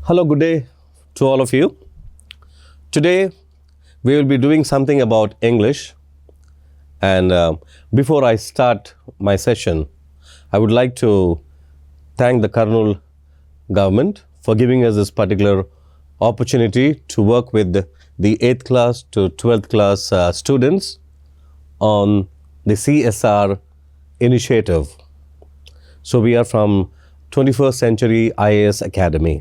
Hello, good day to all of you. Today we will be doing something about English. And before I start my session, I would like to thank the Kurnool government for giving us this particular opportunity to work with the 8th class to 12th class students on the CSR initiative. So we are from 21st Century IAS Academy.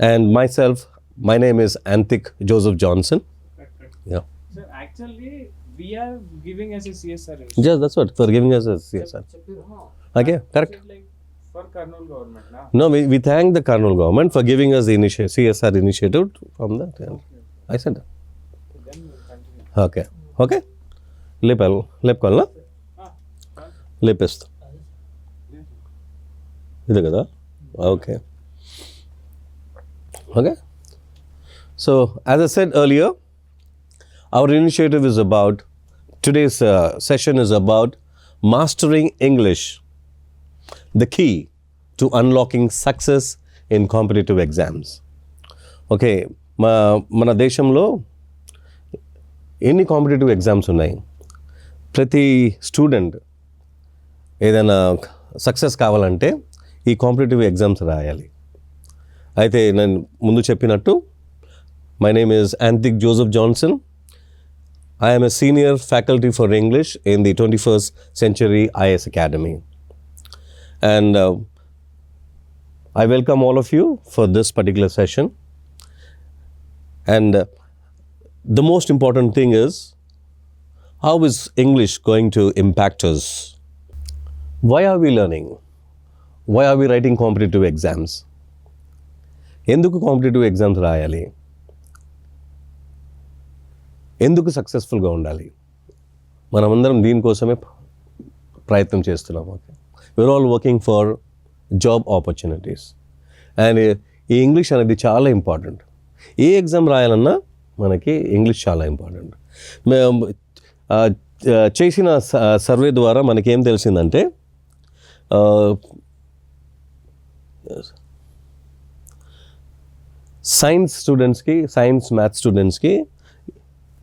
And myself, my name is Antik Joseph Johnson. Yeah. So actually, we are giving as a CSR. Yes, that's what, for giving us a CSR. Okay, correct. Like for Kurnool government, na? No, we thank the Kurnool government for giving us the CSR initiative from that. And I said that. Then we'll continue. Okay. Okay? లేపుకోవాలనా లేపేస్తా ఇదే కదా okay okay. So as I said earlier, our initiative is about, today's session is about mastering English, the key to unlocking success in competitive exams. Okay, మన దేశంలో ఎన్ని competitive exams ఉన్నాయి? ప్రతి student ఏదైనా success కావాలంటే ఈ కాంపిటేటివ్ ఎగ్జామ్స్ రాయాలి. అయితే నేను ముందు చెప్పినట్టు my name is Antik Joseph Johnson. I am a senior faculty for English in the 21st Century IAS Academy. And I welcome all of you for this particular session. And the most important thing is, how is English going to impact us? Why are we learning? Why are we writing competitive exams? ఎందుకు competitive exams రాయాలి? ఎందుకు సక్సెస్ఫుల్గా ఉండాలి? మనమందరం దీనికోసమే ప్రయత్నం చేస్తున్నాం. Okay, we are all working for job opportunities. And ఈ ఇంగ్లీష్ అనేది చాలా ఇంపార్టెంట్. ఏ ఎగ్జామ్ రాయాలన్నా మనకి ఇంగ్లీష్ చాలా ఇంపార్టెంట్. మేము చేసిన సర్వే ద్వారా మనకేం తెలిసిందంటే, సైన్స్ స్టూడెంట్స్కి, సైన్స్ మ్యాథ్స్ స్టూడెంట్స్కి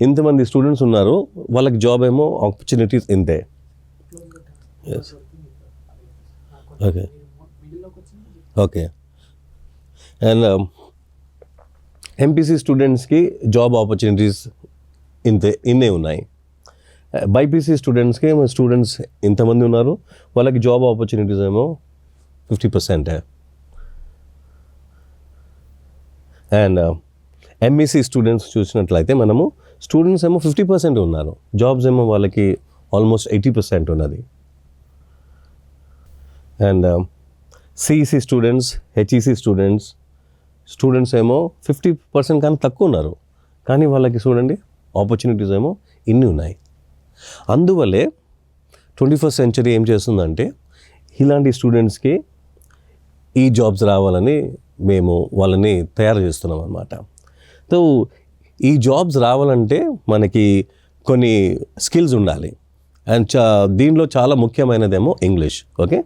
ఇంతమంది స్టూడెంట్స్ ఉన్నారు, వాళ్ళకి జాబ్ ఏమో ఆపర్చునిటీస్ ఇంతే. Okay okay. అండ్ ఎంపీసీ స్టూడెంట్స్కి జాబ్ ఆపర్చునిటీస్ ఇన్నే ఉన్నాయి. బైపీసీ స్టూడెంట్స్కి స్టూడెంట్స్ ఇంతమంది ఉన్నారు, వాళ్ళకి జాబ్ ఆపర్చునిటీస్ ఏమో 50%. అండ్ ఎంఈసీ స్టూడెంట్స్ చూసినట్లయితే మనము స్టూడెంట్స్ ఏమో 50% ఉన్నారు, జాబ్స్ ఏమో వాళ్ళకి ఆల్మోస్ట్ 80% ఉన్నది. And CEC students, HEC students ఏమో 50% కానీ తక్కువ ఉన్నారు, కానీ వాళ్ళకి చూడండి ఆపర్చునిటీస్ ఏమో ఇన్ని ఉన్నాయి. అందువల్లే 21st సెంచరీ ఏం చేస్తుందంటే, ఇలాంటి స్టూడెంట్స్కి ఈ జాబ్స్ రావాలని మేము వాళ్ళని తయారు చేస్తున్నాం అన్నమాట. సో ఈ జాబ్స్ రావాలంటే మనకి కొన్ని స్కిల్స్ ఉండాలి. అండ్ దీనిలో చాలా ముఖ్యమైనదేమో ఇంగ్లీష్. ఓకే,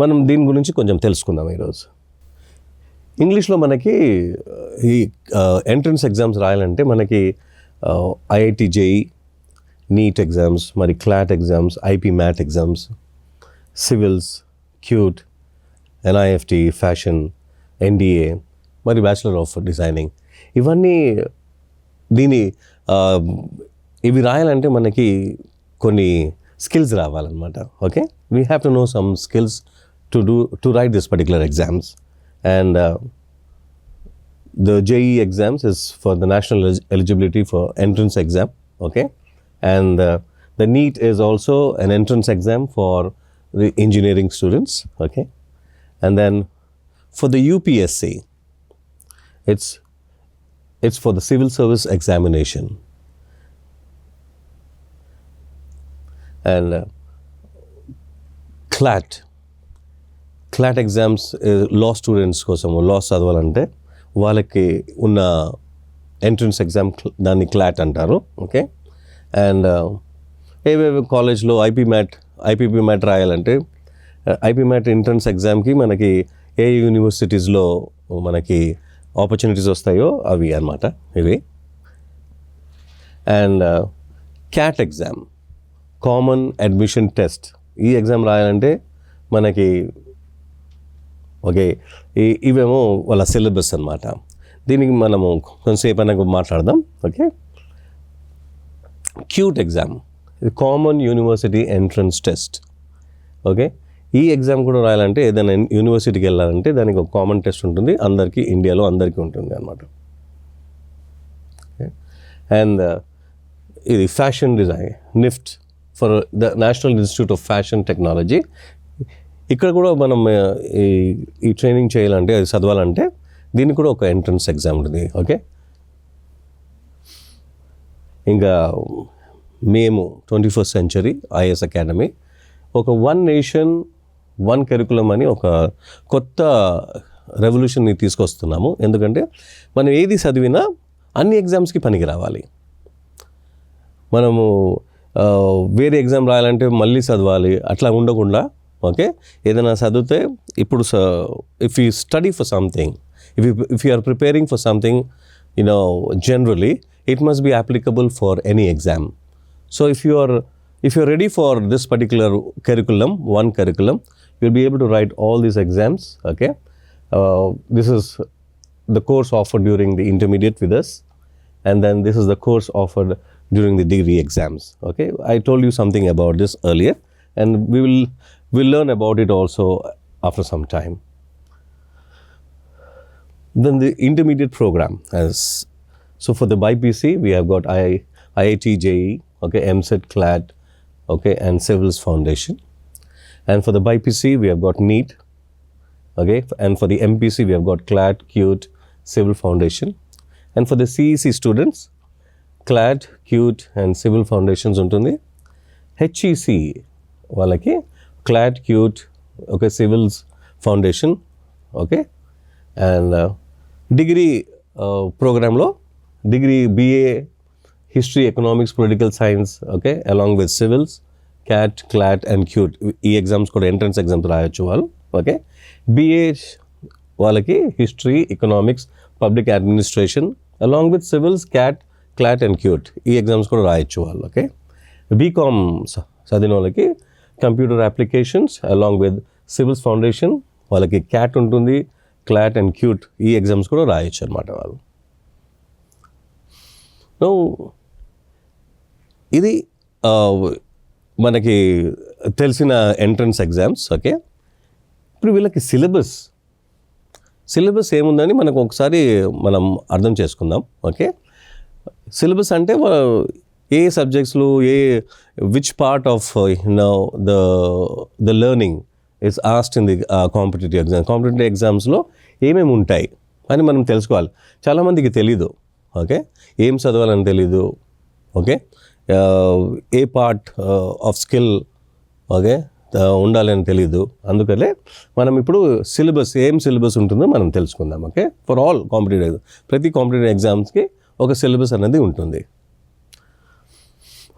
మనం దీని గురించి కొంచెం తెలుసుకుందాం ఈరోజు. ఇంగ్లీష్లో మనకి ఈ ఎంట్రన్స్ ఎగ్జామ్స్ రాయాలంటే మనకి ఐఐటి జేఈ, నీట్ ఎగ్జామ్స్, మరి CLAT exams, IP MAT exams, civils, CUET, NIFT, fashion, NDA, మరి బ్యాచిలర్ ఆఫ్ డిజైనింగ్, ఇవన్నీ ఇవి రాయాలంటే మనకి కొన్ని స్కిల్స్ రావాలన్నమాట. Okay, we have to know some skills to write this particular exams. And the JEE exams is for the national eligibility for entrance exam. Okay, and the NEET is also an entrance exam for the engineering students. Okay, and then for the UPSC, it's for the civil service examination. And CLAT exams law students కోసము, law చదవాలంటే వాళ్ళకి ఉన్న entrance exam, దాన్ని clot అంటారు. Okay, and ఏవేవి కాలేజ్లో IP mat రాయాలంటే, IP mat entrance ఎగ్జామ్కి మనకి ఏ యూనివర్సిటీస్లో మనకి ఆపర్చునిటీస్ వస్తాయో అవి అన్నమాట ఇవి. And cat exam, common admission test. ఈ ఎగ్జామ్ రాయాలంటే మనకి ఓకే ఇవేమో వాళ్ళ సిలబస్ అన్నమాట. దీనికి మనము కొంతసేపు అయినా మాట్లాడదాం. ఓకే, క్యూట్ ఎగ్జామ్, ఇది common university entrance test. Okay, ఈ ఎగ్జామ్ కూడా రాయాలంటే ఏదైనా యూనివర్సిటీకి వెళ్ళాలంటే దానికి ఒక కామన్ టెస్ట్ ఉంటుంది, అందరికీ ఇండియాలో అందరికీ ఉంటుంది అన్నమాట. అండ్ ఇది fashion design, NIFT for the national institute of fashion technology. ఇక్కడ కూడా మనం ఈ ట్రైనింగ్ చేయాలంటే, అది చదవాలంటే దీనికి కూడా ఒక ఎంట్రన్స్ ఎగ్జామ్ ఉంటుంది. ఓకే, ఇంకా మేము 21st సెంచరీ ఐఏఎస్ అకాడమీ ఒక వన్ నేషన్ వన్ కరికులం అని ఒక కొత్త రెవల్యూషన్ని తీసుకొస్తున్నాము. ఎందుకంటే మనం ఏది చదివినా అన్ని ఎగ్జామ్స్కి పనికి రావాలి. మనము వేరే ఎగ్జామ్ రాయాలంటే మళ్ళీ చదవాలి అట్లా ఉండకుండా, ఓకే, ఏదైనా చదివితే ఇప్పుడు if you study for something, if you are preparing for something generally it must be applicable for any exam. So if you're ready for this particular curriculum, one curriculum, you'll be able to write all these exams. Okay, this is the course offered during the intermediate with us, and then this is the course offered during the degree exams. Okay, I told you something about this earlier, and we'll learn about it also after some time. Then the intermediate program, so for the BIPC we have got IIT JEE, okay, MCET, CLAT, okay, and Civils Foundation. And for the BIPC we have got NEET, okay, and for the MPC we have got CLAT, CUTE, Civil Foundation. And for the CEC students, CLAT, CUTE and Civil Foundations ఉంటుంది. HEC వాళ్ళకి CLAT, CUTE, okay, Civils Foundation, okay. And degree ప్రోగ్రాంలో degree BA history, economics, political science, okay, along with civils, CAT, CLAT and CUTE. ఈ exams కూడా entrance exams రాయొచ్చు వాళ్ళు. Okay, BA వాళ్ళకి history, economics, public administration along with civils, CAT, CLAT and CUTE. ఈ exams కూడా రాయొచ్చు వాళ్ళు. Okay, BCom చదివిన వాళ్ళకి computer applications along with civils foundation, వాళ్ళకి CAT ఉంటుంది, CLAT అండ్ CUTE. ఈ ఎగ్జామ్స్ కూడా రాయొచ్చు అనమాట వాళ్ళు. ఇది మనకి తెలిసిన ఎంట్రన్స్ ఎగ్జామ్స్. ఓకే, ఇప్పుడు వీళ్ళకి సిలబస్ ఏముందని మనకు ఒకసారి మనం అర్థం చేసుకుందాం. ఓకే, సిలబస్ అంటే ఏ సబ్జెక్ట్స్లో which part of the learning is asked in the competitive exams. Competitive ఎగ్జామ్స్లో ఏమేమి ఉంటాయి అని మనం తెలుసుకోవాలి. చాలామందికి తెలీదు. ఓకే, ఏం చదవాలని తెలీదు. Okay, A part of skill okay ఉండాలని తెలీదు. అందుకనే మనం ఇప్పుడు ఏం సిలబస్ ఉంటుందో మనం తెలుసుకుందాం. ఓకే, ఫర్ ఆల్ కాంపిటేటివ్, ప్రతి కాంపిటేటివ్ ఎగ్జామ్స్కి ఒక సిలబస్ అనేది ఉంటుంది.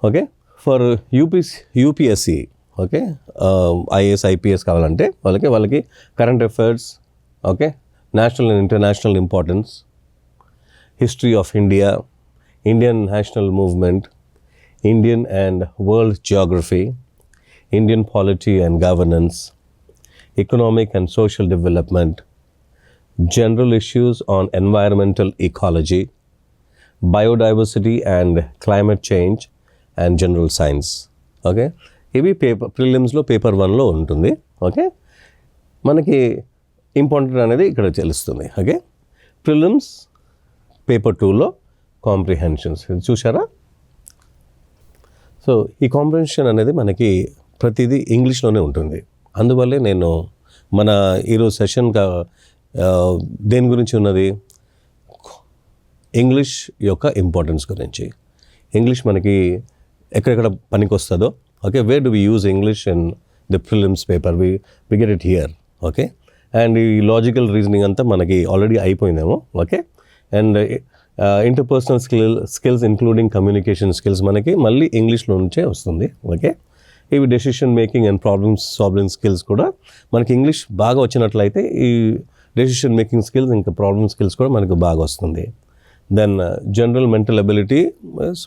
Okay, for UPSC, okay, IAS IPS కావాలంటే వాళ్ళకి current affairs, okay, national and international importance, history of India, Indian national movement, Indian and world Geography, Indian polity and governance, economic and social development, general issues on environmental ecology, biodiversity and climate change, and general science. Okay, ఇవి ప్రిలిమ్స్లో paper 1లో ఉంటుంది. Okay, మనకి important అనేది ఇక్కడ తెలుస్తుంది. Okay, prelims paper 2లో comprehensions చూసారా. So ఈ comprehension అనేది మనకి ప్రతిదీ ఇంగ్లీష్లోనే ఉంటుంది. అందువల్లే నేను మన ఈరోజు సెషన్గా దేని గురించి ఉన్నది, ఇంగ్లీష్ యొక్క ఇంపార్టెన్స్ గురించి. ఇంగ్లీష్ మనకి ఎక్కడెక్కడ పనికి వస్తుందో, okay, where do we use English in the prelims paper, we get it here. Okay, and ఈ లాజికల్ రీజనింగ్ అంతా మనకి ఆల్రెడీ అయిపోయిందేమో. Okay, and interpersonal skills including communication skills మనకి మళ్ళీ ఇంగ్లీష్లో నుంచే వస్తుంది. ఓకే, ఇవి decision making and problems solving skills కూడా మనకి ఇంగ్లీష్ బాగా వచ్చినట్లయితే ఈ డెసిషన్ మేకింగ్ స్కిల్స్ ఇంకా ప్రాబ్లమ్ స్కిల్స్ కూడా మనకు బాగా వస్తుంది. Then general mental ability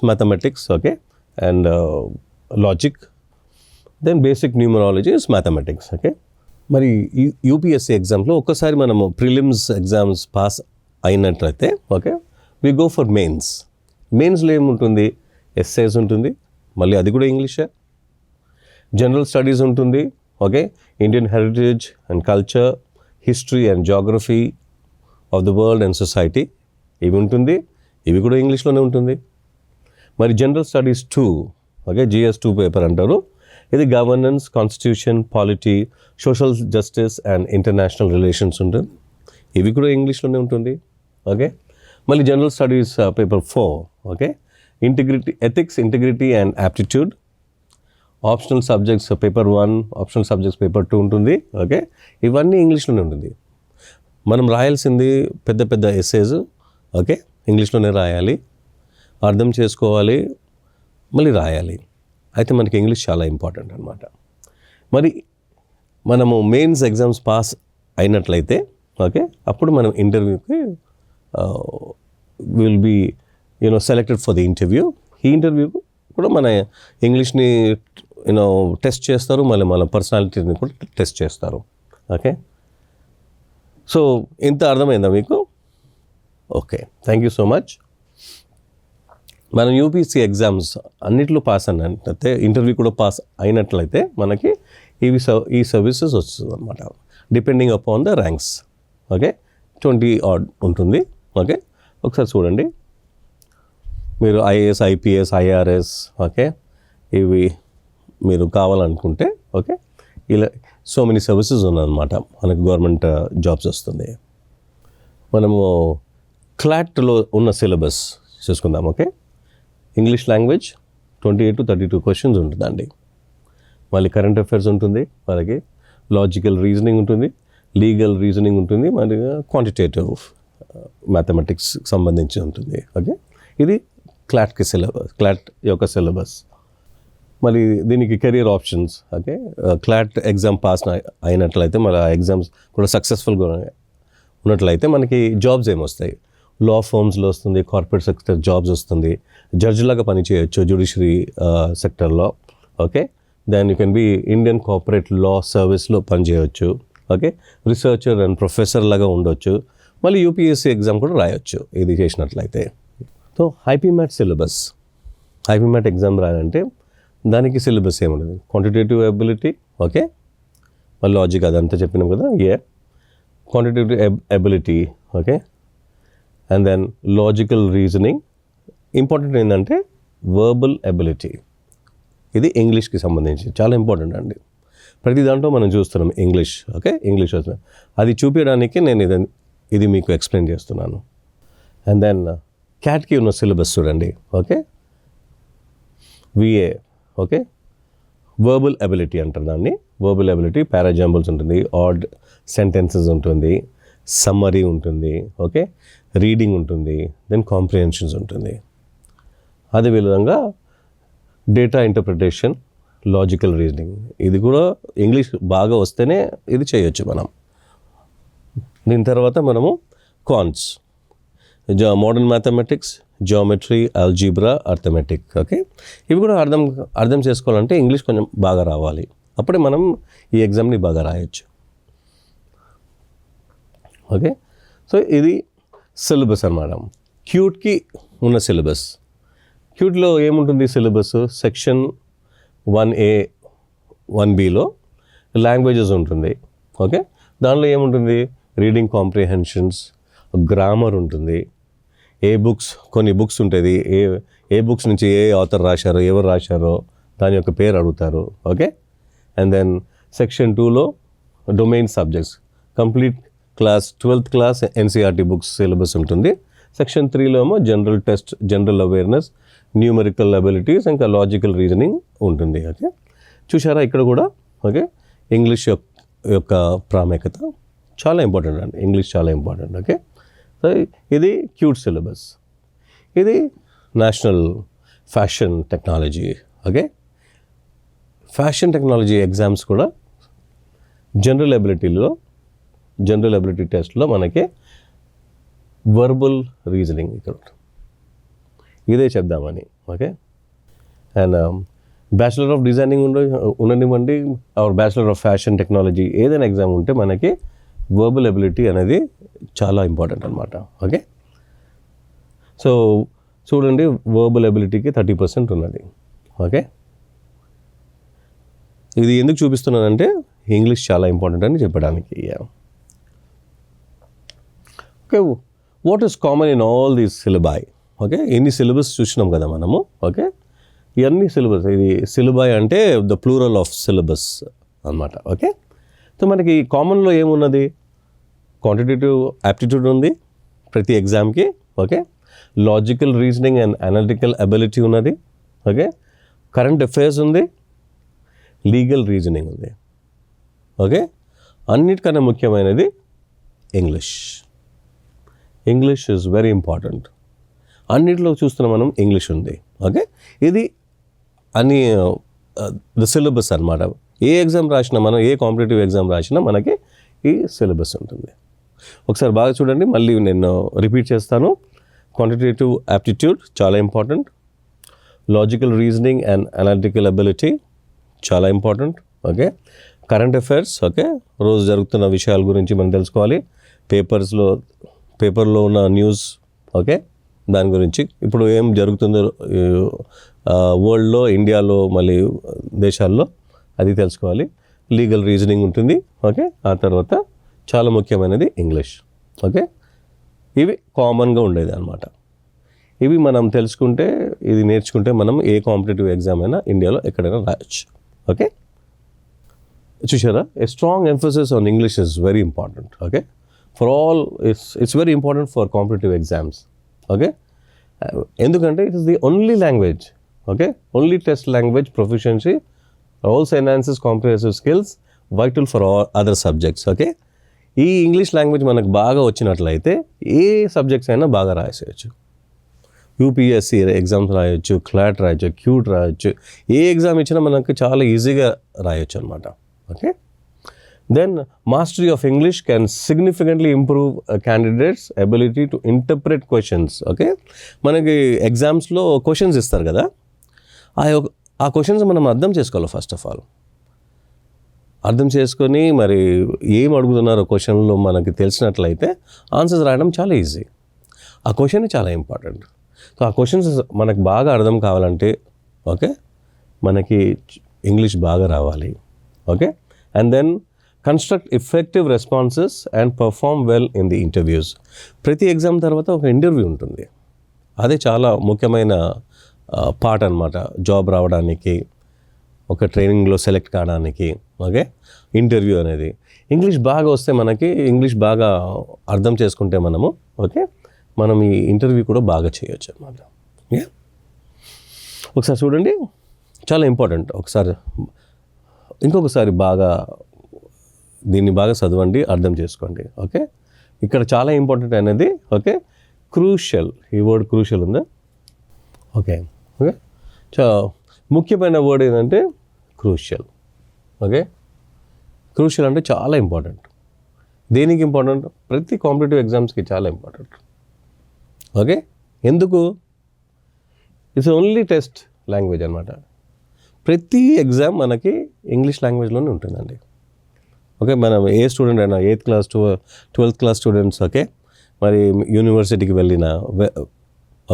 mathematics, okay, and logic. Then basic numerology is mathematics, okay. మరి యూపీఎస్సీ ఎగ్జామ్స్లో ఒక్కసారి మనము ప్రిలిమ్స్ ఎగ్జామ్స్ పాస్ అయినట్లయితే, okay, we go for mains. మెయిన్స్లో ఏముంటుంది? ఎస్సేస్ ఉంటుంది, మళ్ళీ అది కూడా ఇంగ్లీషే. జనరల్ స్టడీస్ ఉంటుంది, okay, Indian heritage and culture, history and geography of the world and society ఇవి ఉంటుంది, ఇవి కూడా ఇంగ్లీష్లోనే ఉంటుంది. మరి general studies 2, okay, GS 2 paper అంటారు. ఇది governance, constitution, polity, social justice and international relations ఉంటుంది, ఇవి కూడా ఇంగ్లీష్లోనే ఉంటుంది, ఓకే. మళ్ళీ general studies paper 4, okay, integrity, ethics, integrity and aptitude. Optional subjects paper 1, optional subjects paper 2 ఉంటుంది, ఓకే. ఇవన్నీ ఇంగ్లీష్లోనే ఉంటుంది. మనం రాయాల్సింది పెద్ద పెద్ద ఎస్సేస్, ఓకే, ఇంగ్లీష్లోనే రాయాలి, అర్థం చేసుకోవాలి, మళ్ళీ రాయాలి. అయితే మనకి ఇంగ్లీష్ చాలా ఇంపార్టెంట్ అనమాట. మరి మనము మెయిన్స్ ఎగ్జామ్స్ పాస్ అయినట్లయితే, ఓకే, అప్పుడు మనం ఇంటర్వ్యూకి will be selected for the interview. ఈ ఇంటర్వ్యూ కూడా మన ఇంగ్లీష్ని టెస్ట్ చేస్తారు, మళ్ళీ మన పర్సనాలిటీని కూడా టెస్ట్ చేస్తారు, ఓకే. సో ఇంత అర్థమైందా మీకు? Okay, thank you so much. మనం యూపీఎస్సీ ఎగ్జామ్స్ అన్నిట్లో పాస్ అయినట్లయితే, ఇంటర్వ్యూ కూడా పాస్ అయినట్లయితే మనకి ఈ సర్వీసెస్ వస్తుంది అనమాట, depending upon the ranks, okay. 20 odd ఉంటుంది, ఓకే. ఒకసారి చూడండి, మీరు ఐఏఎస్, ఐపీఎస్, ఐఆర్ఎస్, ఓకే, ఇవి మీరు కావాలనుకుంటే, ఓకే, ఇలా సో మెనీ సర్వీసెస్ ఉన్నాయన్నమాట, మనకు గవర్నమెంట్ జాబ్స్ వస్తుంది. మనము క్లాట్లో ఉన్న సిలబస్ చూసుకుందాం, okay. English language 28 to 32 questions ఉంటుందండి. మళ్ళీ కరెంట్ అఫైర్స్ ఉంటుంది, మనకి లాజికల్ రీజనింగ్ ఉంటుంది, లీగల్ రీజనింగ్ ఉంటుంది, మరి క్వాంటిటేటివ్ మ్యాథమెటిక్స్ సంబంధించి ఉంటుంది, ఓకే. ఇది క్లాట్కి సిలబస్, క్లాట్ యొక్క సిలబస్. మళ్ళీ దీనికి career options, okay. Clot exam pass అయినట్లయితే మళ్ళీ ఆ ఎగ్జామ్స్ కూడా సక్సెస్ఫుల్గా ఉన్నట్లయితే మనకి జాబ్స్ ఏమొస్తాయి? లా ఫర్మ్స్లో వస్తుంది, కార్పొరేట్ సెక్టర్ జాబ్స్ వస్తుంది, జడ్జిలాగా పనిచేయచ్చు జ్యుడిషియరీ సెక్టర్లో, okay. Then you can be Indian corporate law సర్వీస్లో పనిచేయవచ్చు, ఓకే. రీసెర్చర్ అండ్ ప్రొఫెసర్ లాగా ఉండొచ్చు, మళ్ళీ యూపీఎస్సీ ఎగ్జామ్ కూడా రాయొచ్చు ఇది చేసినట్లయితే. So IPMAT syllabus, IPMAT exam రాయాలంటే దానికి సిలబస్ ఏముంటుంది? క్వాంటిటేటివ్ ఎబిలిటీ, ఓకే, మళ్ళీ లాజిక్ అదంతా చెప్పినాం కదా, quantitative ability, okay, and then logical reasoning. Important ఏంటంటే వర్బల్ ఎబిలిటీ, ఇది ఇంగ్లీష్కి సంబంధించి చాలా ఇంపార్టెంట్ అండి. ప్రతి దాంట్లో మనం చూస్తున్నాం ఇంగ్లీష్, ఓకే, ఇంగ్లీష్ వస్తుంది, అది చూపించడానికి నేను ఇది మీకు ఎక్స్ప్లెయిన్ చేస్తున్నాను. అండ్ దెన్ క్యాట్కి ఉన్న సిలబస్ చూడండి, okay, VA, okay, verbal ability అంటారు దాన్ని. వర్బల్ ఎబిలిటీ పారాజంబుల్స్ ఉంటుంది, ఆడ్ సెంటెన్సెస్ ఉంటుంది, సమ్మరీ ఉంటుంది, ఓకే, రీడింగ్ ఉంటుంది, దెన్ కాంప్రిహెన్షన్స్ ఉంటుంది. అదేవిధంగా డేటా ఇంటర్ప్రిటేషన్, లాజికల్ రీజనింగ్, ఇది కూడా ఇంగ్లీష్ బాగా వస్తేనే ఇది చేయొచ్చు మనం. దీని తర్వాత మనము కాన్స్, modern mathematics, geometry, algebra, arithmetic, okay. ఇవి కూడా అర్థం చేసుకోవాలంటే ఇంగ్లీష్ కొంచెం బాగా రావాలి, అప్పుడే మనం ఈ ఎగ్జామ్ని బాగా రాయొచ్చు, ఓకే. సో ఇది సిలబస్ అన్నమాట. క్యూట్కి ఉన్న సిలబస్, క్యూట్లో ఏముంటుంది సిలబస్? సెక్షన్ 1A 1Bలో లాంగ్వేజెస్ ఉంటుంది, ఓకే. దానిలో ఏముంటుంది? రీడింగ్ కాంప్రిహెన్షన్స్, గ్రామర్ ఉంటుంది, కొన్ని బుక్స్ ఉంటుంది, ఏ బుక్స్ నుంచి ఏ ఆథర్ రాశారో, ఎవరు రాశారో దాని యొక్క పేరు అడుగుతారు, ఓకే. అండ్ దెన్ సెక్షన్ 2లో domain subjects, complete class 12th class NCERT books syllabus ఉంటుంది. సెక్షన్ 3లో ఏమో general test, general awareness, numerical abilities, ఇంకా లాజికల్ రీజనింగ్ ఉంటుంది, ఓకే. చూసారా ఇక్కడ కూడా, ఓకే. ఇంగ్లీష్ యొక్క ప్రాముఖ్యత చాలా ఇంపార్టెంట్ అండి, ఇంగ్లీష్ చాలా ఇంపార్టెంట్, ఓకే. సో ఇది క్యూట్ సిలబస్. ఇది national fashion technology, okay. Fashion technology exams కూడా జనరల్ ఎబిలిటీ టెస్ట్లో మనకి వర్బల్ రీజనింగ్ ఇక్కడ ఇదే చెప్దామని. Okay, and bachelor of designing ఉండనివ్వండి, or bachelor of fashion technology, ఏదైనా ఎగ్జామ్ ఉంటే మనకి వర్బల్ ఎబిలిటీ అనేది చాలా ఇంపార్టెంట్ అనమాట. ఓకే, సో చూడండి, వర్బల్ ఎబిలిటీకి 30% ఉన్నది. ఓకే, ఇది ఎందుకు చూపిస్తున్నానంటే ఇంగ్లీష్ చాలా ఇంపార్టెంట్ అని చెప్పడానికి. Okay, what is common in all these syllabi? Okay, ఎన్ని సిలబస్ చూసినాం కదా మనము. ఓకే, ఇవన్నీ సిలబస్, ఇది సిలబాయ్ అంటే ద ప్లూరల్ ఆఫ్ సిలబస్ అన్నమాట. ఓకే, సో మనకి కామన్లో ఏమున్నది? క్వాంటిటేటివ్ యాప్టిట్యూడ్ ఉంది ప్రతి ఎగ్జామ్కి. Okay, logical reasoning and analytical ability ఉన్నది. ఓకే, కరెంట్ అఫైర్స్ ఉంది, లీగల్ రీజనింగ్ ఉంది. ఓకే, అన్నిటికన్నా ముఖ్యమైనది English. English is very important. అన్నిటిలో చూస్తున్నాం మనం ఇంగ్లీష్ ఉంది. ఓకే, ఇది అన్ని ద సిలబస్ అనమాట. ఏ ఎగ్జామ్ రాసినా మనం, ఏ కాంపిటేటివ్ ఎగ్జామ్ రాసినా మనకి ఈ సిలబస్ ఉంటుంది. ఒకసారి బాగా చూడండి, మళ్ళీ నేను రిపీట్ చేస్తాను. క్వాంటిటేటివ్ యాప్టిట్యూడ్ చాలా important, logical reasoning and analytical ability చాలా important. Okay, current affairs, okay, రోజు జరుగుతున్న విషయాల గురించి మనం తెలుసుకోవాలి. పేపర్లో ఉన్న న్యూస్, ఓకే, దాని గురించి ఇప్పుడు ఏం జరుగుతుందో వరల్డ్లో, ఇండియాలో, మళ్ళీ దేశాల్లో, అది తెలుసుకోవాలి. లీగల్ రీజనింగ్ ఉంటుంది. ఓకే, ఆ తర్వాత చాలా ముఖ్యమైనది ఇంగ్లీష్. ఓకే, ఇవి కామన్గా ఉండేది అనమాట. ఇవి మనం తెలుసుకుంటే, ఇది నేర్చుకుంటే మనం ఏ కాంపిటేటివ్ ఎగ్జామ్ అయినా ఇండియాలో ఎక్కడైనా రాయొచ్చు. ఓకే, చూసారా, a strong emphasis on English is very important. Okay, for all it's very important for competitive exams. Okay, ఎందుకంటే it is the only language. Okay, only test language proficiency also enhances comprehensive skills vital for all other subjects. Okay, ఈ English language మనకు బాగా వచ్చినట్లయితే ఏ subjects అయినా బాగా రాసేయచ్చు. UPSC exams రాయొచ్చు, క్లాట్ రాయొచ్చు, క్యూట్ రాయొచ్చు, ఏ ఎగ్జామ్ ఇచ్చినా మనకు చాలా ఈజీగా రాయొచ్చు అనమాట. Okay, then mastery of English can significantly improve candidates ability to interpret questions. Okay, మనకి ఎగ్జామ్స్లో క్వశ్చన్స్ ఇస్తారు కదా, ఆ క్వశ్చన్స్ మనం అర్థం చేసుకోవాలి. ఫస్ట్ ఆఫ్ ఆల్ అర్థం చేసుకొని మరి ఏం అడుగుతున్నారో క్వశ్చన్లో మనకి తెలిసినట్లయితే ఆన్సర్స్ రాయడం చాలా ఈజీ. ఆ క్వశ్చన్ చాలా ఇంపార్టెంట్. సో ఆ క్వశ్చన్స్ మనకు బాగా అర్థం కావాలంటే, ఓకే, మనకి ఇంగ్లీష్ బాగా రావాలి. Okay, and then construct effective responses and perform well in the interviews. ప్రతి ఎగ్జామ్ తర్వాత ఒక ఇంటర్వ్యూ ఉంటుంది. అదే చాలా ముఖ్యమైన పార్ట్ అనమాట జాబ్ రావడానికి, ఒక ట్రైనింగ్లో సెలెక్ట్ కావడానికి. ఓకే, ఇంటర్వ్యూ అనేది ఇంగ్లీష్ బాగా వస్తే, మనకి ఇంగ్లీష్ బాగా అర్థం చేసుకుంటే మనము, ఓకే, మనం ఈ ఇంటర్వ్యూ కూడా బాగా చేయొచ్చు అనమాట. ఒకసారి చూడండి, చాలా ఇంపార్టెంట్. ఇంకొకసారి బాగా దీన్ని బాగా చదవండి, అర్థం చేసుకోండి. ఓకే, ఇక్కడ చాలా ఇంపార్టెంట్ అనేది, ఓకే, క్రూషియల్. ఈ వర్డ్ క్రూషియల్ ఉందా? ఓకే, ఓకే, ముఖ్యమైన వర్డ్ ఏంటంటే క్రూషియల్. ఓకే, క్రూషియల్ అంటే చాలా ఇంపార్టెంట్. దేనికి ఇంపార్టెంట్? ప్రతి కాంపిటేటివ్ ఎగ్జామ్స్కి చాలా ఇంపార్టెంట్. ఓకే, ఎందుకు? ఇట్స్ ఓన్లీ టెస్ట్ లాంగ్వేజ్ అనమాట. ప్రతి ఎగ్జామ్ మనకి ఇంగ్లీష్ లాంగ్వేజ్లోనే ఉంటుందండి. ఓకే, మనం ఏ స్టూడెంట్ అయినా, 8th class 12th class students, okay, మరి యూనివర్సిటీకి వెళ్ళినా,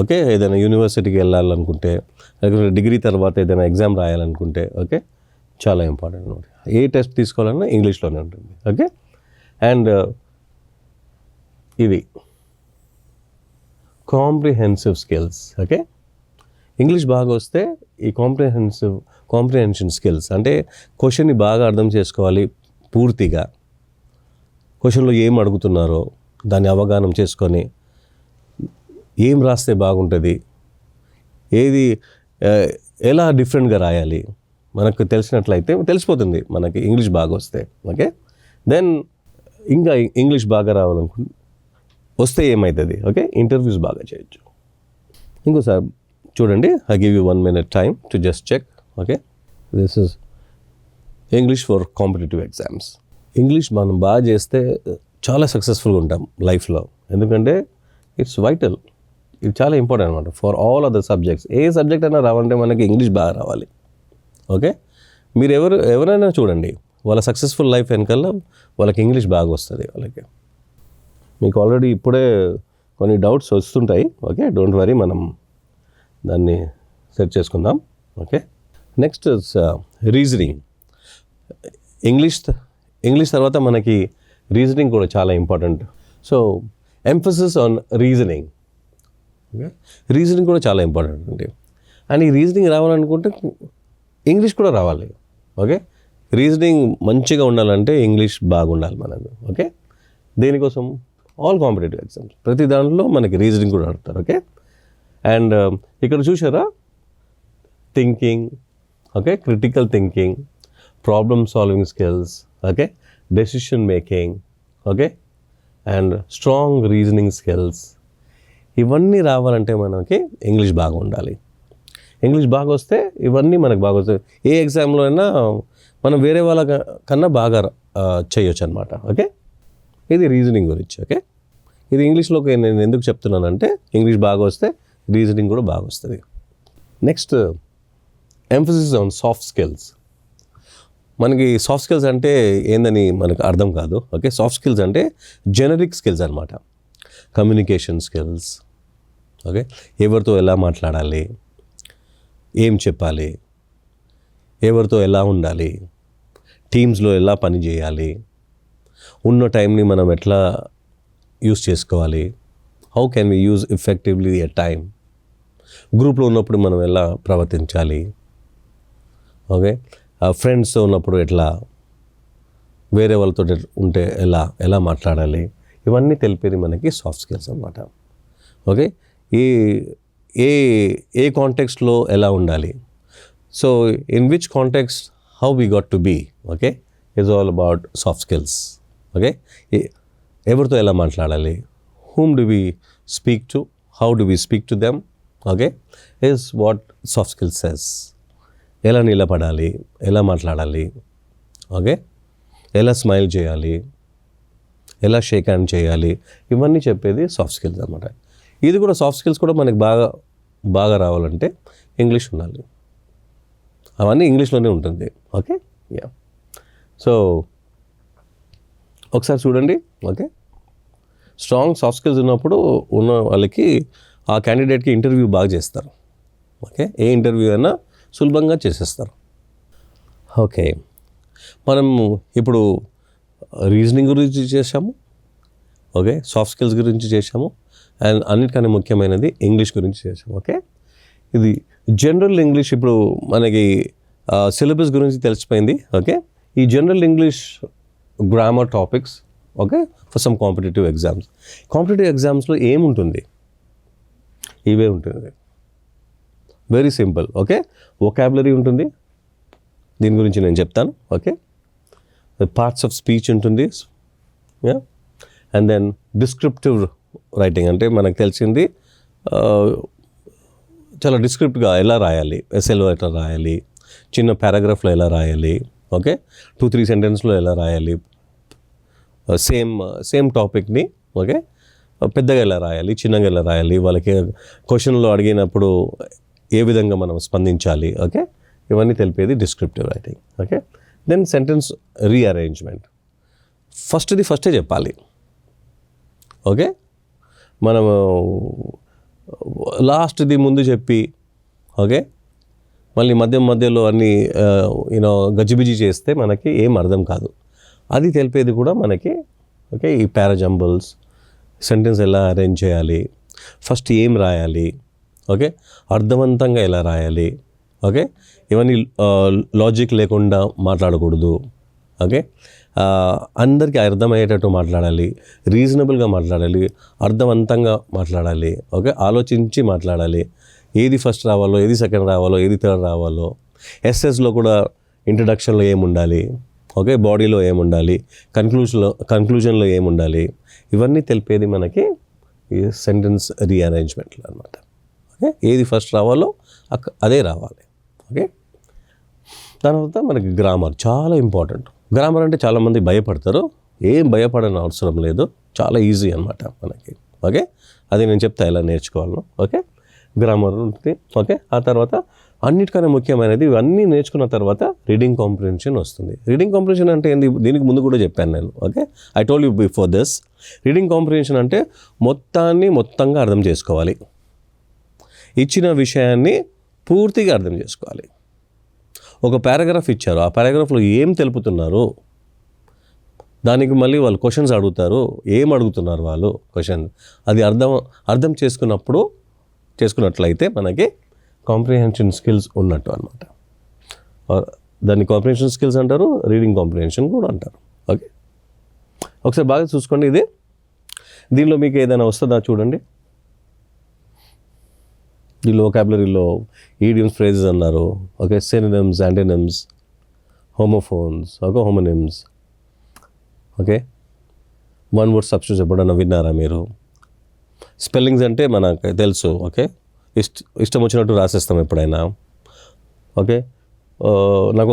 ఓకే, ఏదైనా యూనివర్సిటీకి వెళ్ళాలనుకుంటే, లేకపోతే డిగ్రీ తర్వాత ఏదైనా ఎగ్జామ్ రాయాలనుకుంటే, ఓకే, చాలా ఇంపార్టెంట్ అనమాట. ఏ టెస్ట్ తీసుకోవాలన్నా ఇంగ్లీష్లోనే ఉంటుంది. ఓకే, అండ్ ఇది కాంప్రిహెన్సివ్ స్కిల్స్. ఓకే, ఇంగ్లీష్ బాగా వస్తే ఈ కాంప్రిహెన్షన్ స్కిల్స్ అంటే క్వశ్చన్ని బాగా అర్థం చేసుకోవాలి పూర్తిగా. క్వశ్చన్లో ఏం అడుగుతున్నారో దాన్ని అవగాహన చేసుకొని ఏం రాస్తే బాగుంటుంది, ఏది ఎలా డిఫరెంట్గా రాయాలి మనకు తెలిసినట్లయితే తెలిసిపోతుంది మనకి ఇంగ్లీష్ బాగా వస్తే. ఓకే, దెన్ ఇంకా ఇంగ్లీష్ బాగా వస్తే ఏమవుతుంది? ఓకే, ఇంటర్వ్యూస్ బాగా చేయొచ్చు. ఇంకోసారి చూడండి, I give you 1 minute time to just check. Okay, English for competitive exams. English మనం బాగా చేస్తే చాలా సక్సెస్ఫుల్గా ఉంటాం లైఫ్లో. ఎందుకంటే ఇట్స్ వైటల్, ఇది చాలా ఇంపార్టెంట్ అనమాట for all other subjects. A subject అయినా రావాలంటే మనకి ఇంగ్లీష్ బాగా రావాలి. ఓకే, మీరు ఎవరైనా చూడండి, వాళ్ళ సక్సెస్ఫుల్ లైఫ్ వెనకాల వాళ్ళకి ఇంగ్లీష్ బాగా వస్తుంది. వాళ్ళకి మీకు ఆల్రెడీ ఇప్పుడే కొన్ని డౌట్స్ వస్తుంటాయి. ఓకే, డోంట్ వరీ, మనం దాన్ని సెట్ చేసుకుందాం. Okay, next reasoning. ఇంగ్లీష్ తర్వాత మనకి రీజనింగ్ కూడా చాలా important. So emphasis on reasoning. Okay, reasoning కూడా చాలా ఇంపార్టెంట్ అండి. అండ్ ఈ రీజనింగ్ రావాలనుకుంటే ఇంగ్లీష్ కూడా రావాలి. ఓకే, రీజనింగ్ మంచిగా ఉండాలంటే ఇంగ్లీష్ బాగుండాలి మనకు. ఓకే, దేనికోసం? ఆల్ కాంపిటేటివ్ ఎగ్జామ్స్, ప్రతి దాంట్లో మనకి రీజనింగ్ కూడా అడుగుతారు. ఓకే, అండ్ ఇక్కడ చూసారా, thinking, okay, critical thinking, problem solving skills, okay, decision making, okay, and strong reasoning skills. ఇవన్నీ రావాలంటే మనకి ఇంగ్లీష్ బాగా ఉండాలి. ఇంగ్లీష్ బాగా వస్తే ఇవన్నీ మనకు బాగా వస్తాయి. ఏ ఎగ్జామ్లో అయినా మనం వేరే వాళ్ళ కన్నా బాగా చేయొచ్చు అనమాట. ఓకే, ఇది రీజనింగ్ గురించి. ఓకే, ఇది ఇంగ్లీష్లోకి నేను ఎందుకు చెప్తున్నానంటే ఇంగ్లీష్ బాగా వస్తే రీజనింగ్ కూడా బాగా వస్తుంది. Next emphasis on soft skills. మనకి సాఫ్ట్ స్కిల్స్ అంటే ఏందని మనకు అర్థం కాదు. ఓకే, సాఫ్ట్ స్కిల్స్ అంటే జెనరిక్ స్కిల్స్ అనమాట. కమ్యూనికేషన్ స్కిల్స్, ఓకే, ఎవరితో ఎలా మాట్లాడాలి, ఏం చెప్పాలి, ఎవరితో ఎలా ఉండాలి, టీమ్స్లో ఎలా పని చేయాలి, ఉన్న టైంని మనం ఎట్లా యూస్ చేసుకోవాలి, how can we use effectively a time, గ్రూప్లో ఉన్నప్పుడు మనం ఎలా ప్రవర్తించాలి, ఓకే, ఫ్రెండ్స్తో ఉన్నప్పుడు ఎట్లా, వేరే వాళ్ళతో ఉంటే ఎలా మాట్లాడాలి, ఇవన్నీ తెలిపేది మనకి సాఫ్ట్ స్కిల్స్ అన్నమాట. ఓకే, ఏ కాంటెక్స్ట్లో ఎలా ఉండాలి, so in which context how we got to be, okay, is all about soft skills. Okay, ఎవరితో ఎలా మాట్లాడాలి, whom do we speak to, how do we speak to them, okay, is what soft skills says. ఎలా నిలబడాలి, ఎలా మాట్లాడాలి, okay, ఎలా smile చేయాలి, ఎలా షేక్ హ్యాండ్ చేయాలి, ఇవన్నీ చెప్పేది సాఫ్ట్ స్కిల్స్ అన్నమాట. ఇది కూడా సాఫ్ట్ స్కిల్స్ కూడా మనకి బాగా రావాలంటే ఇంగ్లీష్ ఉండాలి. అవన్నీ ఇంగ్లీష్లోనే ఉంటుంది. Okay, yeah. సో ఒకసారి చూడండి. ఓకే, స్ట్రాంగ్ సాఫ్ట్ స్కిల్స్ ఉన్నప్పుడు ఉన్న వాళ్ళకి ఆ క్యాండిడేట్కి ఇంటర్వ్యూ బాగా చేస్తారు. ఓకే, ఏ ఇంటర్వ్యూ అయినా సులభంగా చేసేస్తారు. ఓకే, మనం ఇప్పుడు రీజనింగ్ గురించి చేసాము, ఓకే, సాఫ్ట్ స్కిల్స్ గురించి చేసాము, అండ్ అన్నిటికన్నా ముఖ్యమైనది ఇంగ్లీష్ గురించి చేసాము. ఓకే, ఇది జనరల్ ఇంగ్లీష్. ఇప్పుడు మనకి సిలబస్ గురించి తెలిసిపోయింది. ఓకే, ఈ general English grammar topics, okay, for some competitive exams. Competitive ఎగ్జామ్స్లో ఏముంటుంది? ఇవే ఉంటుంది. Very simple. ఓకే, వొకాబులరీ ఉంటుంది, దీని గురించి నేను చెప్తాను. ఓకే, పార్ట్స్ ఆఫ్ స్పీచ్ ఉంటుంది, అండ్ దెన్ డిస్క్రిప్టివ్ రైటింగ్ అంటే మనకు తెలిసింది చాలా డిస్క్రిప్ట్గా ఎలా రాయాలి, ఎస్ఏలో ఎట్లా రాయాలి, చిన్న పారాగ్రాఫ్లో ఎలా రాయాలి, ఓకే, 2-3 సెంటెన్స్లో ఎలా రాయాలి, సేమ్ టాపిక్ని, ఓకే, పెద్దగా ఎలా రాయాలి, చిన్నగా ఎలా రాయాలి, వాళ్ళకి క్వశ్చన్లో అడిగినప్పుడు ఏ విధంగా మనం స్పందించాలి, ఓకే, ఇవన్నీ తెలిపేది descriptive writing. Okay, then sentence rearrangement. ఫస్టే చెప్పాలి. ఓకే, మనము లాస్ట్ది ముందు చెప్పి, ఓకే, మళ్ళీ మధ్యలో అన్నీ గజిబిజి చేస్తే మనకి ఏం అర్థం కాదు. అది తెలిపేది కూడా మనకి. ఓకే, ఈ పారాజంబుల్స్, సెంటెన్స్ ఎలా అరేంజ్ చేయాలి, ఫస్ట్ ఏం రాయాలి, ఓకే, అర్థవంతంగా ఎలా రాయాలి, ఓకే, ఇవన్నీ లాజిక్ లేకుండా మాట్లాడకూడదు. ఓకే, అందరికీ అర్థమయ్యేటట్టు మాట్లాడాలి, రీజనబుల్గా మాట్లాడాలి, అర్థవంతంగా మాట్లాడాలి. ఓకే, ఆలోచించి మాట్లాడాలి. ఏది ఫస్ట్ రావాలో, ఏది సెకండ్ రావాలో, ఏది థర్డ్ రావాలో. ఎస్ఎస్లో కూడా ఇంట్రడక్షన్లో ఏముండాలి, ఓకే, బాడీలో ఏముండాలి, కన్క్లూజన్లో ఏముండాలి, ఇవన్నీ తెలిపేది మనకి ఈ సెంటెన్స్ రీఅరేంజ్మెంట్లో అనమాట. ఓకే, ఏది ఫస్ట్ రావాలో అదే రావాలి. ఓకే, దాని తర్వాత మనకి గ్రామర్ చాలా ఇంపార్టెంట్. గ్రామర్ అంటే చాలామంది భయపడతారు, ఏం భయపడని అవసరం లేదు, చాలా ఈజీ అనమాట మనకి. ఓకే, అది నేను చెప్తా ఎలా నేర్చుకోవాలను. ఓకే, గ్రామర్ ఉంటుంది. ఓకే, ఆ తర్వాత అన్నిటికన్నా ముఖ్యమైనది ఇవన్నీ నేర్చుకున్న తర్వాత రీడింగ్ కాంప్రిహెన్షన్ వస్తుంది. రీడింగ్ కాంప్రిహెన్షన్ అంటే ఏంది, దీనికి ముందు కూడా చెప్పాను నేను. Okay, I told you before this. Reading comprehension అంటే మొత్తంగా అర్థం చేసుకోవాలి, ఇచ్చిన విషయాన్ని పూర్తిగా అర్థం చేసుకోవాలి. ఒక పారాగ్రాఫ్ ఇచ్చారు, ఆ పారాగ్రాఫ్లో ఏం తెలుపుతున్నారు, దానికి మళ్ళీ వాళ్ళు క్వశ్చన్స్ అడుగుతారు, ఏం అడుగుతున్నారు వాళ్ళు క్వశ్చన్, అది అర్థం చేసుకున్నట్లయితే మనకి కాంప్రిహెన్షన్ స్కిల్స్ ఉన్నట్టు అనమాట. దాన్ని కాంప్రిహెన్షన్ స్కిల్స్ అంటారు, రీడింగ్ కాంప్రిహెన్షన్ కూడా అంటారు. ఓకే, ఒకసారి బాగా చూసుకోండి. దీనిలో మీకు ఏదైనా వస్తుందా చూడండి. దీనిలో వొకాబులరీలో ఈడియమ్స్, ఫ్రేజెస్ అన్నారు. Okay, synonyms, antonyms, homophones, okay, homonyms. Okay, one word substitutes ఎప్పుడన్నా విన్నారా మీరు? స్పెల్లింగ్స్ అంటే మనకు తెలుసు. ఓకే, ఇష్టం వచ్చినట్టు రాసేస్తాం ఎప్పుడైనా. ఓకే, నాకు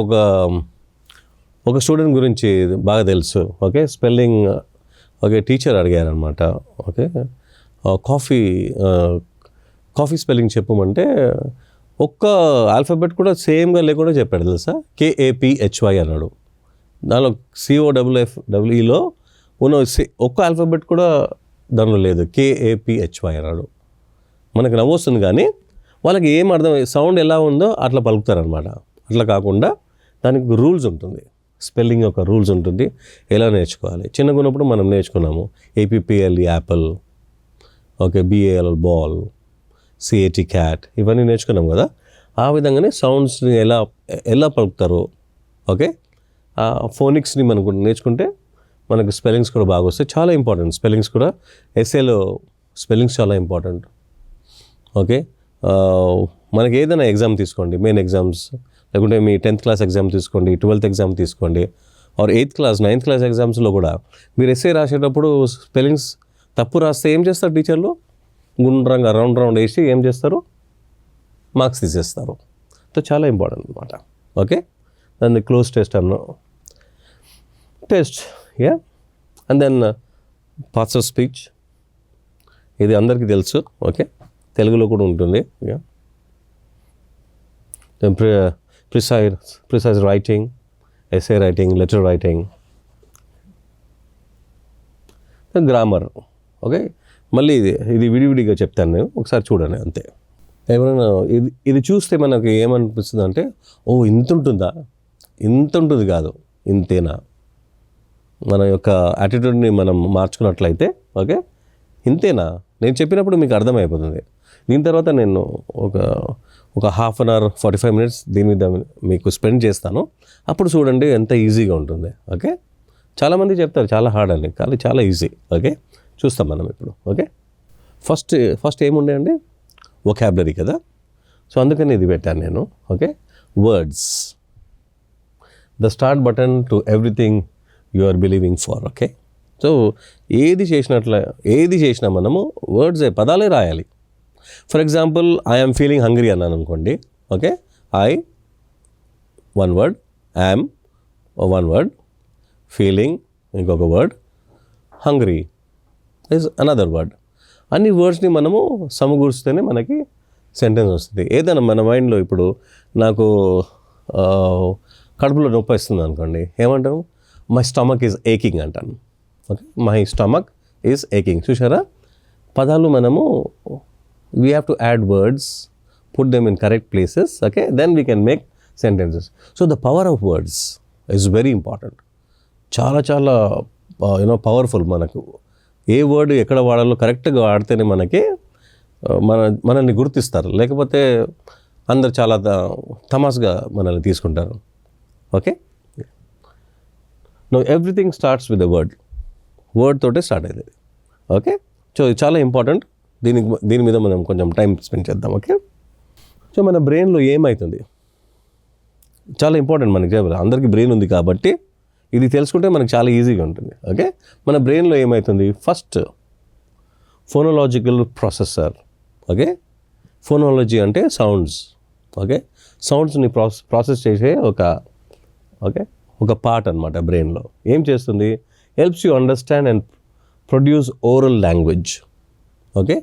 ఒక స్టూడెంట్ గురించి బాగా తెలుసు. Okay, spelling. ఓకే, టీచర్ అడిగారనమాట. ఓకే, కాఫీ స్పెల్లింగ్ చెప్పమంటే ఒక్క ఆల్ఫాబెట్ కూడా సేమ్గా లేకుండా చెప్పాడు తెలుసా. KAPHY అన్నాడు. దానిలో COFFEలో ఉన్న ఒక్క ఆల్ఫాబెట్ కూడా దానిలో లేదు. KAPHY అన్నాడు. మనకు నవ్వు వస్తుంది కానీ వాళ్ళకి ఏం అర్థం, సౌండ్ ఎలా ఉందో అట్లా పలుకుతారనమాట. అట్లా కాకుండా దానికి రూల్స్ ఉంటుంది, స్పెల్లింగ్ యొక్క రూల్స్ ఉంటుంది, ఎలా నేర్చుకోవాలి. చిన్నగా ఉన్నప్పుడు మనం నేర్చుకున్నాము. APPLE Apple, okay, BAL ball, CAT cat, ఇవన్నీ నేర్చుకున్నాం కదా. ఆ విధంగానే సౌండ్స్ని ఎలా పలుకుతారో, ఓకే, ఆ ఫోనిక్స్ని మనకు నేర్చుకుంటే మనకు స్పెల్లింగ్స్ కూడా బాగా వస్తాయి. చాలా ఇంపార్టెంట్ స్పెల్లింగ్స్ కూడా. ఎస్ఏలో స్పెల్లింగ్స్ చాలా ఇంపార్టెంట్. ఓకే, మనకి ఏదైనా ఎగ్జామ్ తీసుకోండి, మెయిన్ ఎగ్జామ్స్, లేకుంటే మీ 10th క్లాస్ ఎగ్జామ్ తీసుకోండి, 12th ఎగ్జామ్ తీసుకోండి, are 8th class 9th class ఎగ్జామ్స్లో కూడా మీరు ఎస్ఏ రాసేటప్పుడు స్పెల్లింగ్స్ తప్పు రాస్తే ఏం చేస్తారు టీచర్లు? గుండ్రంగా రౌండ్ వేసి ఏం చేస్తారు? మార్క్స్ తీసేస్తారు. సో చాలా ఇంపార్టెంట్ అనమాట. ఓకే, దాన్ని cloze test yeah. And then parts of speech, ఇది అందరికీ తెలుసు. ఓకే, తెలుగులో కూడా ఉంటుంది. Yeah, precise writing, essay writing, letter writing, grammar. Okay, మళ్ళీ ఇది విడివిడిగా చెప్తాను నేను, ఒకసారి చూడండి అంతే. ఎవరైనా ఇది చూస్తే మనకి ఏమనిపిస్తుంది అంటే, ఓ ఇంత ఉంటుందా, ఇంత ఉంటుంది కాదు, ఇంతేనా. మన యొక్క యాటిట్యూడ్ని మనం మార్చుకున్నట్లయితే, ఓకే, ఇంతేనా నేను చెప్పినప్పుడు మీకు అర్థమైపోతుంది. దీని తర్వాత నేను ఒక 1/2 hour 45 minutes దీని మీద మీకు స్పెండ్ చేస్తాను. అప్పుడు చూడండి ఎంత ఈజీగా ఉంటుంది. ఓకే, చాలామంది చెప్తారు చాలా హార్డ్ అని, కానీ చాలా ఈజీ. ఓకే, చూస్తాం మనం ఇప్పుడు. ఓకే, ఫస్ట్ ఏముండే అండి, వొకాబులరీ కదా. సో అందుకని ఇది పెట్టాను నేను. Okay, words, the start button to everything you are believing for. Okay, so ఏది చేసినా మనము పదాలే రాయాలి. For example, I'm feeling hungry అన్నాను అనుకోండి. Okay, one word, I'm one word, feeling ఇంకొక word, hungry is another word. అన్ని వర్డ్స్ని మనము సమకూర్చితేనే మనకి సెంటెన్స్ వస్తుంది. ఏదైనా మన మైండ్లో ఇప్పుడు నాకు కడుపులో నొప్పి వస్తుంది అనుకోండి, ఏమంటాను? మై స్టమక్ ఈజ్ ఏకింగ్ అంటాను. Okay, my stomach is aching. చూసారా, పదాలు మనము we have to add words, put them in correct places. Okay, then we can make sentences. So the power of words is very important. చాలా చాలా powerful. మనకు ఏ word ఎక్కడ వాడాలో కరెక్ట్గా వాడితేనే మనకి మనల్ని గుర్తిస్తారు. లేకపోతే అందరు చాలా తమాస్గా మనల్ని తీసుకుంటారు. Okay, know everything starts with a word తోటే స్టార్ట్ అయ్యేది. ఓకే, సో ఇది చాలా ఇంపార్టెంట్. దీని మీద మనం కొంచెం టైం స్పెండ్ చేద్దాం. ఓకే, సో మన బ్రెయిన్లో ఏమవుతుంది చాలా ఇంపార్టెంట్. మనకి అందరికీ బ్రెయిన్ ఉంది కాబట్టి ఇది తెలుసుకుంటే మనకు చాలా ఈజీగా ఉంటుంది. ఓకే, మన బ్రెయిన్లో ఏమవుతుంది, first phonological processor. Okay, phonology అంటే సౌండ్స్. ఓకే, సౌండ్స్ని ప్రాసెస్ చేసే ఒక పార్ట్ అనమాట బ్రెయిన్లో. ఏం చేస్తుంది? Helps you understand and produce oral language. Okay,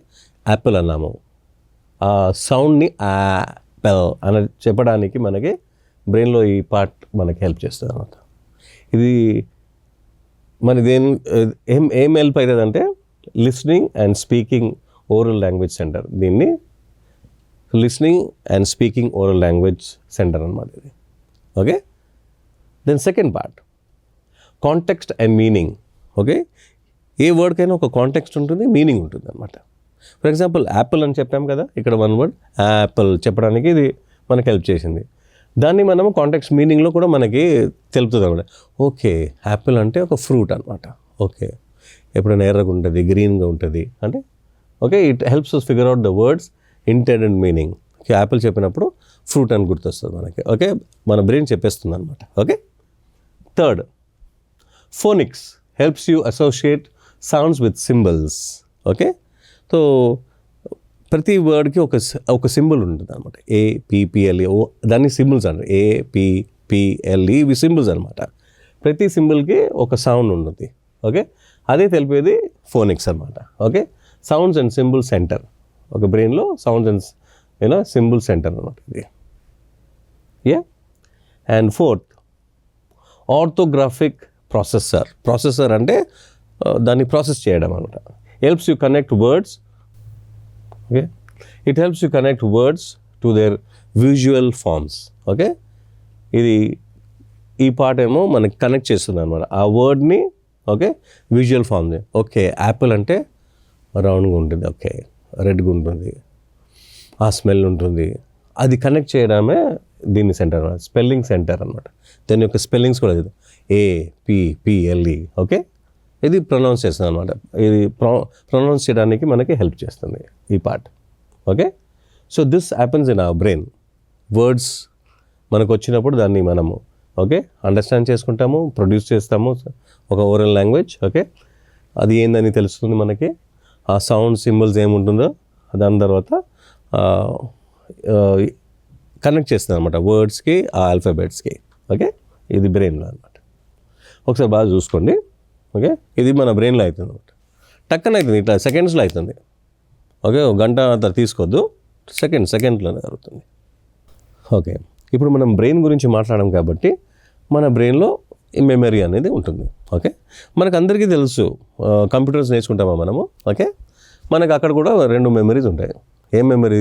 Apple అన్నాము, ఆ సౌండ్ని యాపిల్ అని చెప్పడానికి మనకి బ్రెయిన్లో ఈ పార్ట్ మనకి హెల్ప్ చేస్తుంది అనమాట. ఇది మన ఏం హెల్ప్ అవుతుంది అంటే listening and speaking oral language center. దీన్ని listening and speaking oral language center అనమాట ఇది. Okay, then second part context and meaning. Okay, ఏ వర్డ్కైనా ఒక కాంటెక్స్ట్ ఉంటుంది, మీనింగ్ ఉంటుంది అనమాట. ఫర్ ఎగ్జాంపుల్ యాపిల్ అని చెప్పాం కదా, ఇక్కడ వన్ వర్డ్ యాపిల్ చెప్పడానికి ఇది మనకు హెల్ప్ చేసింది. దాన్ని మనము కాంటెక్స్ట్ మీనింగ్లో కూడా మనకి తెలుపుతుంది అనమాట. ఓకే, యాపిల్ అంటే ఒక ఫ్రూట్ అనమాట. ఓకే, ఎప్పుడైనా ఎర్రగా ఉంటుంది, గ్రీన్గా ఉంటుంది అంటే okay, it helps us figure out the words intended meaning. Okay, apple చెప్పినప్పుడు ఫ్రూట్ అని గుర్తొస్తుంది మనకి. ఓకే, మన బ్రెయిన్ చెప్పేస్తుంది అనమాట. Okay, third phonics helps you associate sounds with symbols. Okay, so ప్రతి వర్డ్కి ఒక సింబల్ ఉంటుంది అనమాట. APPLE దాన్ని సింబల్స్ అంటారు. APPLE ఇవి సింబల్స్ అనమాట. ప్రతి సింబల్కి ఒక సౌండ్ ఉంటుంది. ఓకే, అదే తెలిపేది ఫోనిక్స్ అనమాట. Okay, sounds and symbol centre. ఒక బ్రెయిన్లో సౌండ్స్ అండ్ సింబల్ సెంటర్ అనమాట ఇది. అండ్ ఫోర్త్ ఆర్థోగ్రాఫిక్ ప్రాసెసర్ అంటే దాన్ని ప్రాసెస్ చేయడం అనమాట. Helps you connect words. Okay, it helps you connect words to their visual forms. Okay, ఈ పార్ట్ ఏమో మనకి కనెక్ట్ చేస్తుంది అనమాట ఆ వర్డ్ని. ఓకే, విజువల్ ఫార్మ్ని. ఓకే, యాపిల్ అంటే రౌండ్గా ఉంటుంది, ఓకే రెడ్గా ఉంటుంది, ఆ స్మెల్ ఉంటుంది, అది కనెక్ట్ చేయడమే దీని సెంటర్ అనమాట, స్పెల్లింగ్ సెంటర్ అనమాట. దాని యొక్క స్పెల్లింగ్స్ కూడా APPLE. ఓకే, ఇది ప్రొనౌన్స్ చేస్తుంది అనమాట. ఇది ప్రొనౌన్స్ చేయడానికి మనకి హెల్ప్ చేస్తుంది ఈ part. Okay, so this happens in our brain. Words మనకు వచ్చినప్పుడు దాన్ని మనము అండర్స్టాండ్ చేసుకుంటాము, ప్రొడ్యూస్ చేస్తాము ఒక ఓరల్ లాంగ్వేజ్. ఓకే, అది ఏందని తెలుస్తుంది మనకి. ఆ సౌండ్ సింబల్స్ ఏముంటుందో దాని తర్వాత కనెక్ట్ చేస్తుంది అనమాట వర్డ్స్కి, ఆ ఆల్ఫాబెట్స్కి. ఓకే, ఇది బ్రెయిన్లో అనమాట. ఒకసారి బాగా చూసుకోండి. ఓకే, ఇది మన బ్రెయిన్లో అవుతుంది అనమాట. టక్కన అవుతుంది, ఇట్లా సెకండ్స్లో అవుతుంది. ఓకే, ఒక గంట అంత తీసుకోవద్దు, సెకండ్స్లోనే జరుగుతుంది. ఓకే, ఇప్పుడు మనం బ్రెయిన్ గురించి మాట్లాడాం కాబట్టి మన బ్రెయిన్లో మెమరీ అనేది ఉంటుంది. ఓకే, మనకు అందరికీ తెలుసు, కంప్యూటర్స్ నేర్చుకుంటామా మనము. ఓకే, మనకు అక్కడ కూడా 2 మెమరీస్ ఉంటాయి. ఏం మెమరీ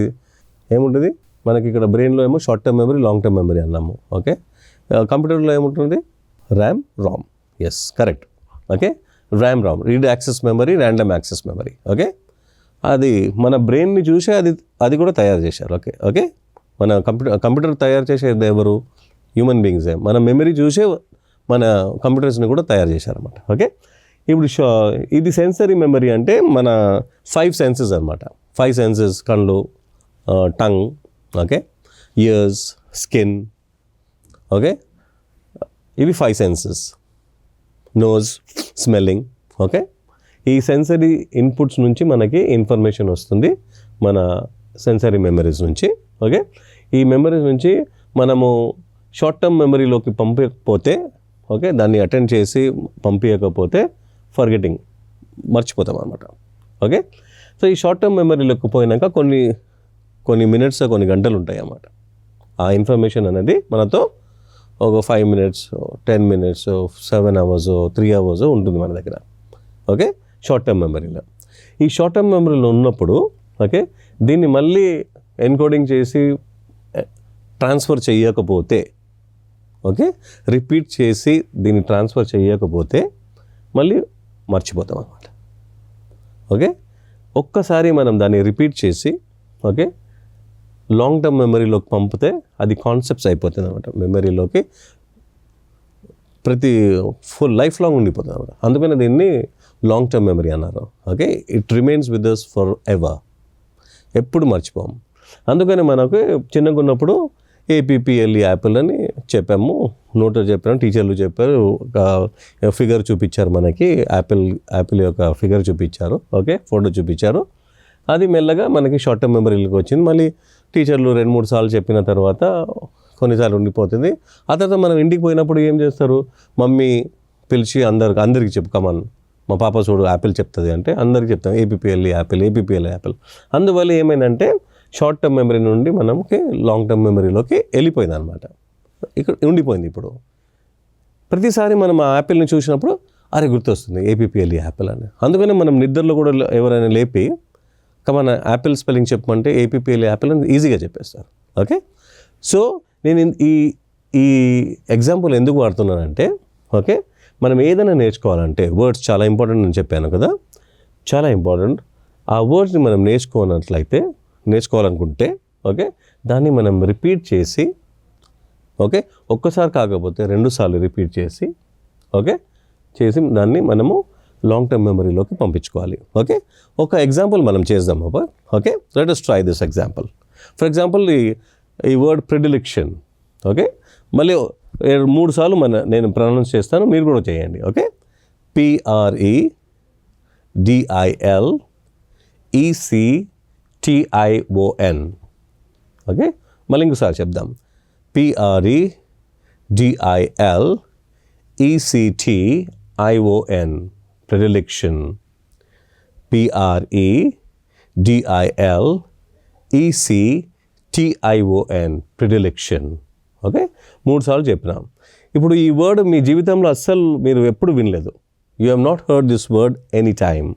ఏముంటుంది మనకి ఇక్కడ బ్రెయిన్లో ఏమో short term memory, long term memory అన్నాము. ఓకే, కంప్యూటర్లో ఏముంటుంది RAM, ROM. Yes, correct. Okay, RAM, ROM read access memory, random access memory. Okay, అది మన బ్రెయిన్ని చూసే అది కూడా తయారు చేశారు. ఓకే, మన కంప్యూటర్ తయారు చేసేది ఎవరు? హ్యూమన్ బీయింగ్సే. మన మెమరీ చూసే మన కంప్యూటర్స్ని కూడా తయారు చేశారన్నమాట. ఓకే, ఇప్పుడు ఇది సెన్సరీ మెమరీ అంటే మన 5 సెన్సెస్ అనమాట. 5 సెన్సెస్ కళ్ళు, tongue, okay, years, skin. Okay, ఇవి 5 సెన్సెస్. Nose, smelling. ఓకే, ఈ సెన్సరీ ఇన్పుట్స్ నుంచి మనకి ఇన్ఫర్మేషన్ వస్తుంది మన సెన్సరీ మెమరీస్ నుంచి. ఓకే, ఈ మెమరీస్ నుంచి మనము షార్ట్ టర్మ్ మెమరీలోకి పంపకపోతే, ఓకే, దాన్ని అటెండ్ చేసి పంపించకపోతే ఫర్గెటింగ్, మర్చిపోతాం అన్నమాట. ఓకే, సో ఈ షార్ట్ టర్మ్ మెమరీలోకి పోయినాక కొన్ని మినిట్స్, కొన్ని గంటలు ఉంటాయి అన్నమాట. ఆ ఇన్ఫర్మేషన్ అనేది మనతో ఒక 5 మినిట్స్, 10 మినిట్స్, 7 అవర్స్, 3 అవర్స్ ఉంటుంది మన దగ్గర. ఓకే, షార్ట్ టర్మ్ మెమరీలో. ఈ షార్ట్ టర్మ్ మెమరీలో ఉన్నప్పుడు ఓకే, దీన్ని మళ్ళీ ఎన్కోడింగ్ చేసి ట్రాన్స్ఫర్ చేయకపోతే, ఓకే, రిపీట్ చేసి దీన్ని ట్రాన్స్ఫర్ చేయకపోతే మళ్ళీ మర్చిపోతాం అన్నమాట. ఓకే, ఒక్కసారి మనం దాన్ని రిపీట్ చేసి ఓకే లాంగ్ టర్మ్ మెమరీలోకి పంపితే అది కాన్సెప్ట్స్ అయిపోతుంది అనమాట. మెమరీలోకి ప్రతి ఫుల్ లైఫ్ లాంగ్ ఉండిపోతుంది అనమాట. అందుకని దీన్ని లాంగ్ టర్మ్ మెమరీ అన్నారు. Okay, it remains with us forever, ఎప్పుడు మర్చిపోము. అందుకని మనకు చిన్నగా ఉన్నప్పుడు APPLE యాపిల్ అని చెప్పాము, నోట్లో చెప్పాము, టీచర్లు చెప్పారు, ఒక ఫిగర్ చూపించారు మనకి, యాపిల్ యొక్క ఫిగర్ చూపించారు. ఓకే, ఫోటో చూపించారు. అది మెల్లగా మనకి షార్ట్ టర్మ్ మెమరీలోకి వచ్చింది. మళ్ళీ టీచర్లు 2-3 సార్లు చెప్పిన తర్వాత కొన్నిసార్లు ఉండిపోతుంది. ఆ తర్వాత మనం ఇంటికి పోయినప్పుడు ఏం చేస్తారు, మమ్మీ పిలిచి అందరికి చెప్పుకోమని, మా పాప చూడు యాపిల్ చెప్తుంది అంటే అందరికి చెప్తాం ఏపీఎల్ఈ యాపిల్. అందువల్ల ఏమైందంటే షార్ట్ టర్మ్ మెమరీ నుండి మనకి లాంగ్ టర్మ్ మెమరీలోకి వెళ్ళిపోయింది అనమాట. ఇక్కడ ఉండిపోయింది. ఇప్పుడు ప్రతిసారి మనం ఆ యాపిల్ని చూసినప్పుడు అరే గుర్తొస్తుంది ఏపీఎల్ఈ యాపిల్ అని. అందుకనే మనం నిద్రలో కూడా ఎవరైనా లేపి మన యాపిల్ స్పెల్లింగ్ చెప్పమంటే ఏపీఎల్ఈ యాపిల్ అని ఈజీగా చెప్పేస్తారు. ఓకే, సో నేను ఈ ఎగ్జాంపుల్ ఎందుకు వాడుతున్నానంటే, ఓకే, మనం ఏదైనా నేర్చుకోవాలంటే వర్డ్స్ చాలా ఇంపార్టెంట్ అని చెప్పాను కదా, చాలా ఇంపార్టెంట్. ఆ వర్డ్స్ని మనం నేర్చుకోవాలనుకుంటే ఓకే, దాన్ని మనం రిపీట్ చేసి, ఓకే, ఒక్కసారి కాకపోతే 2 సార్లు రిపీట్ చేసి, ఓకే, దాన్ని మనము లాంగ్ టర్మ్ మెమరీలోకి పంపించుకోవాలి. ఓకే, ఒక ఎగ్జాంపుల్ మనం చేద్దాం. Okay, let us try this example. For example ఈ వర్డ్ ప్రెడిలిక్షన్. ఓకే, మళ్ళీ 3 సార్లు నేను ప్రొనౌన్స్ చేస్తాను, మీరు కూడా చేయండి. Okay, PREDILECTION. ఓకే, మళ్ళీ ఇంకోసారి చెప్దాం. PREDILECTION, ప్రెడిలిక్షన్. PREDILECTION, ప్రెడిలిక్షన్. ఓకే, 3 సార్లు చెప్పినాం. ఇప్పుడు ఈ వర్డ్ మీ జీవితంలో అస్సలు మీరు ఎప్పుడు వినలేదు. You have not heard this word any time.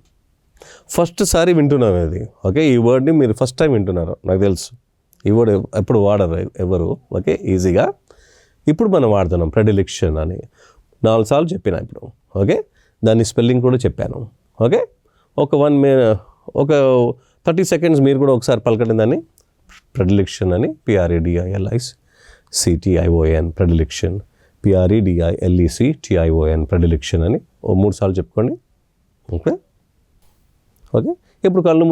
First సారి వింటున్నాం ఇది. ఓకే, ఈ వర్డ్ని మీరు ఫస్ట్ టైం వింటున్నారు, నాకు తెలుసు. ఈ వర్డ్ ఎప్పుడు వాడరు ఎవరు. ఓకే, ఈజీగా ఇప్పుడు మనం వాడుతున్నాం ప్రెడిలిక్షన్ అని. 4 సార్లు చెప్పిన ఇప్పుడు. ఓకే, దాని స్పెల్లింగ్ కూడా చెప్పాను. ఓకే, ఒక 30 సెకండ్స్ మీరు కూడా ఒకసారి పలకండి దాన్ని, ప్రెడిలిక్షన్ అని. PREDILECTION, ప్రెడిలిక్షన్. PREDILECTION, ప్రెడిలిక్షన్ అని 3 సార్లు చెప్పుకోండి. ఓకే, ఓకే, ఇప్పుడు కళ్ళు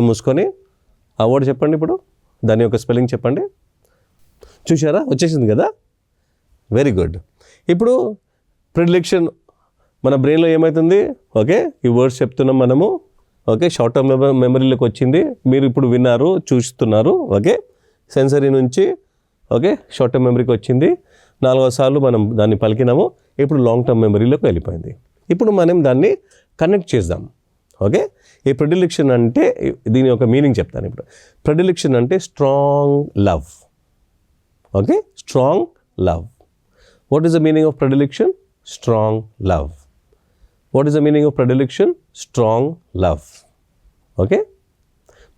మూసుకొని ఆ వర్డ్ చెప్పండి. ఇప్పుడు దాని యొక్క స్పెల్లింగ్ చెప్పండి. చూసారా, వచ్చేసింది కదా, వెరీ గుడ్. ఇప్పుడు ప్రెడిలిక్షన్ మన బ్రెయిన్లో ఏమవుతుంది, ఓకే, ఈ వర్డ్స్ చెప్తున్నాం మనము. ఓకే, షార్ట్ టర్మ్ మెమరీలోకి వచ్చింది, మీరు ఇప్పుడు విన్నారు, చూస్తున్నారు. ఓకే, సెన్సరీ నుంచి ఓకే షార్ట్ టర్మ్ మెమరీకి వచ్చింది. 4వ సార్లు మనం దాన్ని పలికినాము, ఇప్పుడు లాంగ్ టర్మ్ మెమరీలోకి వెళ్ళిపోయింది. ఇప్పుడు మనం దాన్ని కనెక్ట్ చేద్దాం. ఓకే, ఈ ప్రెడిలిక్షన్ అంటే దీని యొక్క మీనింగ్ చెప్తాను ఇప్పుడు. ప్రెడిలిక్షన్ అంటే strong love. Okay, strong love. What is the meaning of predilection? Strong love. What is the meaning of predilection? Strong love. Okay,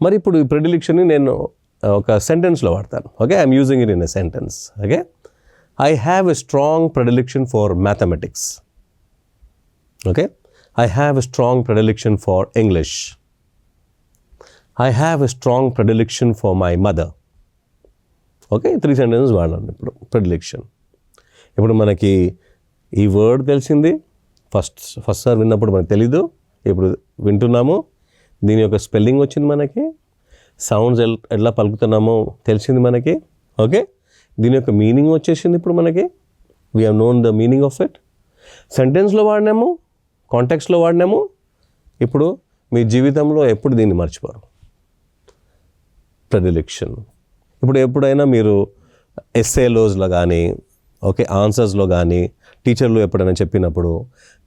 మరి ఇప్పుడు ఈ ప్రెడిలిక్షన్ని నేను ఒక సెంటెన్స్లో వాడతాను. Okay, I'm using it in a sentence. Okay, I have a strong predilection for mathematics. Okay, I have a strong predilection for English. I have a strong predilection for my mother. Okay, 3 sentences వాడాను ఇప్పుడు ప్రెడిలిక్షన్. ఇప్పుడు మనకి ఈ word తెలిసింది, first sir విన్నప్పుడు మనకు తెలీదు, ఇప్పుడు వింటున్నాము, దీని యొక్క స్పెల్లింగ్ వచ్చింది మనకి, సౌండ్స్ ఎట్లా పలుకుతున్నామో తెలిసింది మనకి. ఓకే, దీని యొక్క మీనింగ్ వచ్చేసింది ఇప్పుడు మనకి. We have known the meaning of it. సెంటెన్స్లో వాడినాము, కాంటెక్స్ట్లో వాడినాము. ఇప్పుడు మీ జీవితంలో ఎప్పుడు దీన్ని మర్చిపోరు, ప్రెడిలిక్షన్. ఇప్పుడు ఎప్పుడైనా మీరు ఎస్ఏలోస్లో కానీ, ఓకే, ఆన్సర్స్లో కానీ, టీచర్లు ఎప్పుడైనా చెప్పినప్పుడు,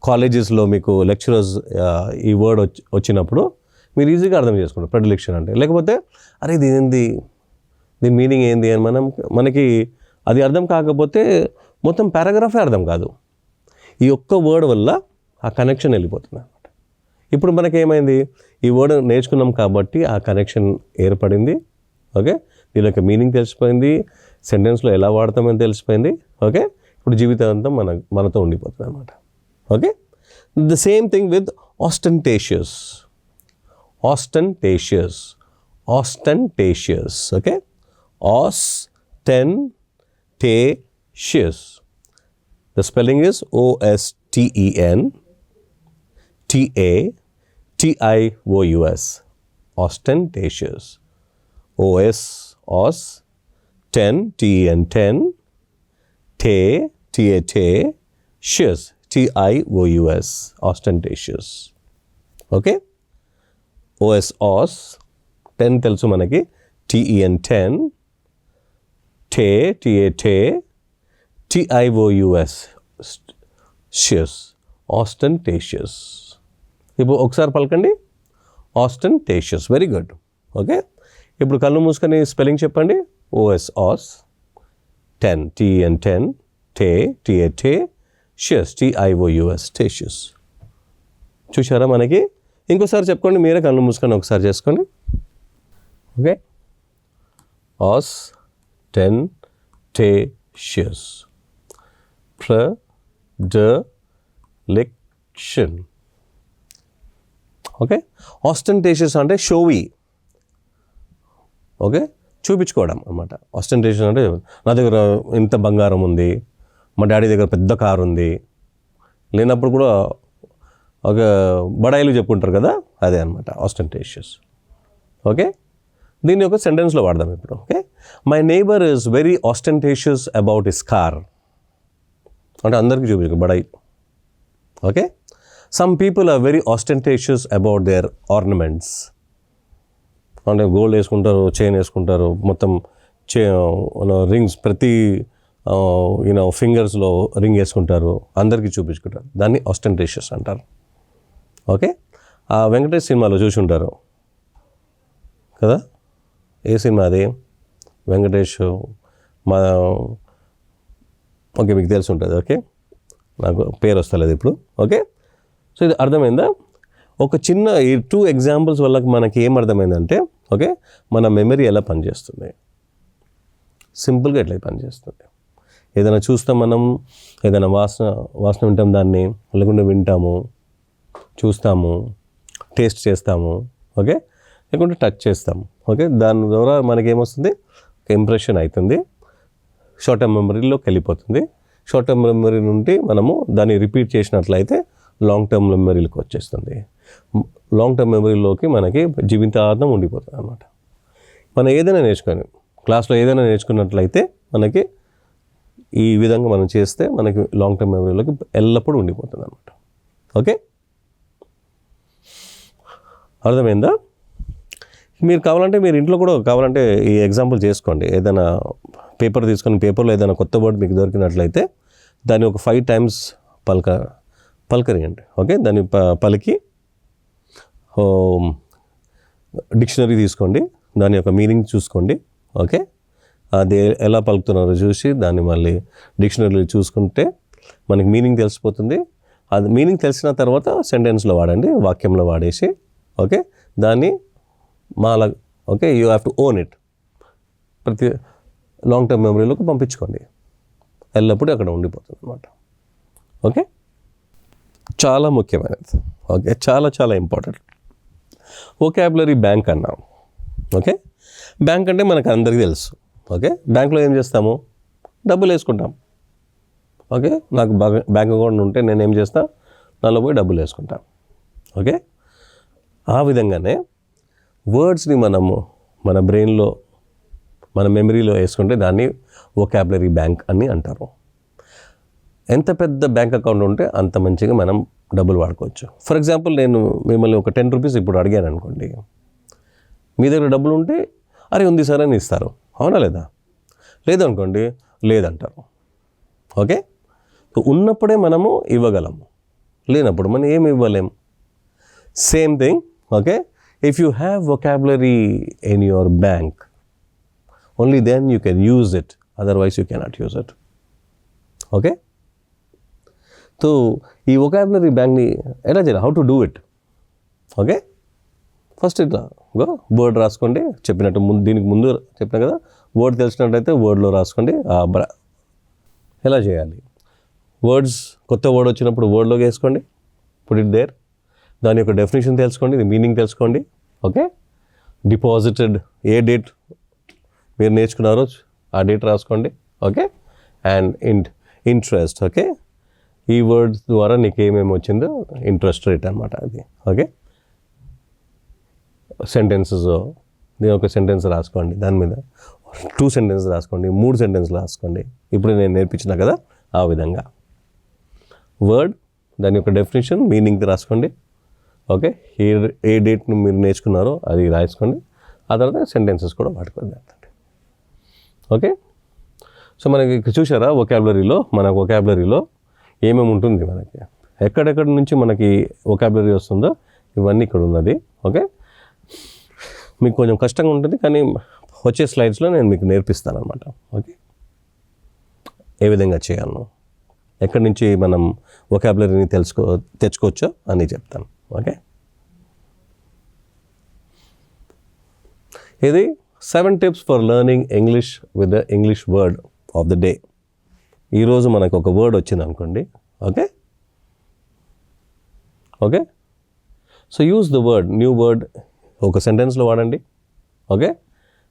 కాలేజెస్లో మీకు లెక్చరర్స్ ఈ వర్డ్ వచ్చినప్పుడు మీరు ఈజీగా అర్థం చేసుకుంటారు ప్రెడిలిక్షన్ అంటే. లేకపోతే అరే ఇది ఏంది, దీని మీనింగ్ ఏంది అని మనకి అది అర్థం కాకపోతే మొత్తం పారాగ్రాఫే అర్థం కాదు. ఈ ఒక్క వర్డ్ వల్ల ఆ కనెక్షన్ వెళ్ళిపోతుంది అనమాట. ఇప్పుడు మనకేమైంది, ఈ వర్డ్ నేర్చుకున్నాం కాబట్టి ఆ కనెక్షన్ ఏర్పడింది. ఓకే, దీని యొక్క మీనింగ్ తెలిసిపోయింది, సెంటెన్స్లో ఎలా వాడతామని తెలిసిపోయింది. ఓకే, ఇప్పుడు జీవితాంతం మనతో ఉండిపోతుంది అనమాట. Okay, the same thing with ostentatious. Okay, ostentatious. The spelling is OSTENTATIOUS. Ostentatious. os ten TEN TATATIOUS TIOUS. Ostentatious. Okay, os 10 తెలుసు మనకి, T TEN, te, te, TIOUS, ostentatious. ఇప్పుడు ఒకసారి పలకండి, ostentatious. Very good. ఓకే, ఇప్పుడు కళ్ళు మూసుకొని spelling చెప్పండి. OS, os, 10, TEN, te, te, shious, TIOUS, statious. చూసారా మనకి? ఇంకోసారి చెప్పుకోండి మీరే, కళ్ళు మూసుకొని ఒకసారి చేసుకోండి. Okay, ostentatious, predilection. ఓకే, ఆస్టెంటేషియస్ అంటే షోవి. ఓకే, చూపించుకోవడం అనమాట. ఆస్టెంటేషన్ అంటే నా దగ్గర ఇంత బంగారం ఉంది, మా డాడీ దగ్గర పెద్ద కారు ఉంది, లేనప్పుడు కూడా ఒక బడాయిలు చెప్పుకుంటారు కదా, అదే అనమాట ఆస్టెంటేషియస్. ఓకే, దీన్ని ఒక సెంటెన్స్లో వాడదాం ఇప్పుడు. Okay, my neighbour is very ostentatious about his car అంటే అందరికీ చూపించు బడాయి. Okay, some people are very ostentatious about their ornaments అంటే గోల్డ్ వేసుకుంటారు, చైన్ వేసుకుంటారు, మొత్తం రింగ్స్ ప్రతి ఫింగర్స్లో రింగ్ వేసుకుంటారు, అందరికీ చూపించుకుంటారు. దాన్ని ఆస్టెంటేషియస్ అంటారు. ఓకే, ఆ వెంకటేష్ సినిమాలో చూసి ఉంటారు కదా, ఏ సినిమా అది? వెంకటేష్ మా ఓకే మీకు తెలిసి ఉంటుంది. ఓకే, నాకు పేరు వస్తలేదు ఇప్పుడు. ఓకే, సో ఇది అర్థమైందా? ఒక చిన్న ఈ 2 ఎగ్జాంపుల్స్ వల్ల మనకి ఏం అర్థమైందంటే, ఓకే, మన మెమరీ ఎలా పనిచేస్తుంది, సింపుల్గా ఎట్లా పనిచేస్తుంది. ఏదైనా చూస్తాం మనం, ఏదైనా వాసన వింటాం దాన్ని, లేకుంటే వింటాము, చూస్తాము, టేస్ట్ చేస్తాము, ఓకే, లేకుంటే టచ్ చేస్తాము. ఓకే, దాని ద్వారా మనకేమొస్తుంది, ఒక ఇంప్రెషన్ అవుతుంది, షార్ట్ టర్మ్ మెమరీలోకి వెళ్ళిపోతుంది. షార్ట్ టర్మ్ మెమరీ నుండి మనము దాన్ని రిపీట్ చేసినట్లయితే లాంగ్ టర్మ్ మెమరీలోకి వచ్చేస్తుంది. లాంగ్ టర్మ్ మెమరీలోకి మనకి జీవితాంతం ఉండిపోతుంది అన్నమాట. మనం ఏదైనా నేర్చుకొని క్లాస్లో ఏదైనా నేర్చుకున్నట్లయితే మనకి ఈ విధంగా మనం చేస్తే మనకి లాంగ్ టర్మ్ మెమరీలోకి ఎల్లప్పుడూ ఉండిపోతుంది అన్నమాట. ఓకే, అర్థమైందా? మీరు కావాలంటే మీరు ఇంట్లో కూడా కావాలంటే ఈ ఎగ్జాంపుల్ చేసుకోండి. ఏదైనా పేపర్ తీసుకొని పేపర్లో ఏదైనా కొత్త వర్డ్ మీకు దొరికినట్లయితే దాన్ని ఒక 5 times పలకరియండి. ఓకే, దాన్ని పలికి డిక్షనరీ తీసుకోండి, దాని యొక్క మీనింగ్ చూసుకోండి. ఓకే, అది ఎలా పలుకుతున్నారో చూసి దాన్ని మళ్ళీ డిక్షనరీలో చూసుకుంటే మనకి మీనింగ్ తెలిసిపోతుంది. అది మీనింగ్ తెలిసిన తర్వాత సెంటెన్స్లో వాడండి, వాక్యంలో వాడేసి. ఓకే, దాన్ని మాలా okay you have to own it. ప్రతి లాంగ్ టర్మ్ మెమరీలోకి పంపించుకోండి, ఎల్లప్పుడూ అక్కడ ఉండిపోతుంది అన్నమాట. ఓకే, చాలా ముఖ్యమైనది. ఓకే, చాలా చాలా ఇంపార్టెంట్. వొకాబులరీ బ్యాంక్ అన్నాం. ఓకే, బ్యాంక్ అంటే మనకు అందరికీ తెలుసు. ఓకే, బ్యాంక్లో ఏం చేస్తాము, డబ్బులు వేసుకుంటాం. ఓకే, నాకు బ్యాంక్ అకౌంట్ ఉంటే నేను ఏం చేస్తా, దానిలో పోయి డబ్బులు వేసుకుంటాను. ఓకే, ఆ విధంగానే వర్డ్స్ని మనము మన బ్రెయిన్లో మన మెమరీలో వేసుకుంటే దాన్ని వొకాబులరీ బ్యాంక్ అని అంటారు. ఎంత పెద్ద బ్యాంక్ అకౌంట్ ఉంటే అంత మంచిగా మనం డబ్బులు వాడుకోవచ్చు. ఫర్ ఎగ్జాంపుల్ నేను మిమ్మల్ని ఒక 10 rupees ఇప్పుడు అడిగాను అనుకోండి, మీ దగ్గర డబ్బులు ఉంటే అరే ఉంది సార్ అని ఇస్తారు, అవునా లేదా? లేదనుకోండి లేదంటారు. ఓకే, ఉన్నప్పుడే మనము ఇవ్వగలము, లేనప్పుడు మనం ఏమి ఇవ్వలేము. Same thing. Okay, if you have vocabulary in your bank only then you can use it, otherwise you cannot use it. Okay, so ఈ వొకాబులరీ బ్యాంక్ని ఎలా చేయాలి, how to do it? Okay, first ఇట్లా వర్డ్ రాసుకోండి, చెప్పినట్టు దీనికి ముందు చెప్పిన కదా, వర్డ్ తెలిసినట్టయితే వర్డ్లో రాసుకోండి. ఎలా చేయాలి, వర్డ్స్ కొత్త వర్డ్ వచ్చినప్పుడు వర్డ్లోకి వేసుకోండి, పుట్ ఇట్ దేర్. దాని యొక్క డెఫినేషన్ తెలుసుకోండి, మీనింగ్ తెలుసుకోండి. ఓకే, డిపాజిటెడ్ ఏ డేట్ మీరు నేర్చుకున్నారో ఆ డేట్ రాసుకోండి. Okay, and interest. ఓకే, ఈ వర్డ్ ద్వారా నీకు ఏమేమి వచ్చిందో ఇంట్రెస్ట్ రేట్ అనమాట అది. ఓకే, సెంటెన్సెస్ దీని ఒక సెంటెన్స్ రాసుకోండి, దాని మీద 2 sentences రాసుకోండి, 3 sentences రాసుకోండి. ఇప్పుడు నేను నేర్పించిన కదా ఆ విధంగా వర్డ్, దాని యొక్క డెఫినేషన్, మీనింగ్ రాసుకోండి. ఓకే, ఏ డేట్ను మీరు నేర్చుకున్నారో అది రాసుకోండి. ఆ తర్వాత సెంటెన్సెస్ కూడా వాడుకోండి. ఓకే, సో మనకి చూసారా మన వొకాబులరీలో ఏమేమి ఉంటుంది, మనకి ఎక్కడెక్కడి నుంచి మనకి వొకాబులరీ వస్తుందో ఇవన్నీ ఇక్కడ ఉన్నది. ఓకే, మీకు కొంచెం కష్టంగా ఉంటుంది, కానీ వచ్చే స్లైడ్స్లో నేను మీకు నేర్పిస్తాను అనమాట. ఓకే, ఏ విధంగా చేయాలను, ఎక్కడి నుంచి మనం వొకాబులరీని తెచ్చుకోవచ్చో అని చెప్తాను. ఓకే, ఇది 7 tips for learning English with the English word of the day. ఈరోజు మనకు ఒక వర్డ్ వచ్చింది అనుకోండి. Okay okay, so use the word, new word ఒక సెంటెన్స్లో వాడండి. ఓకే,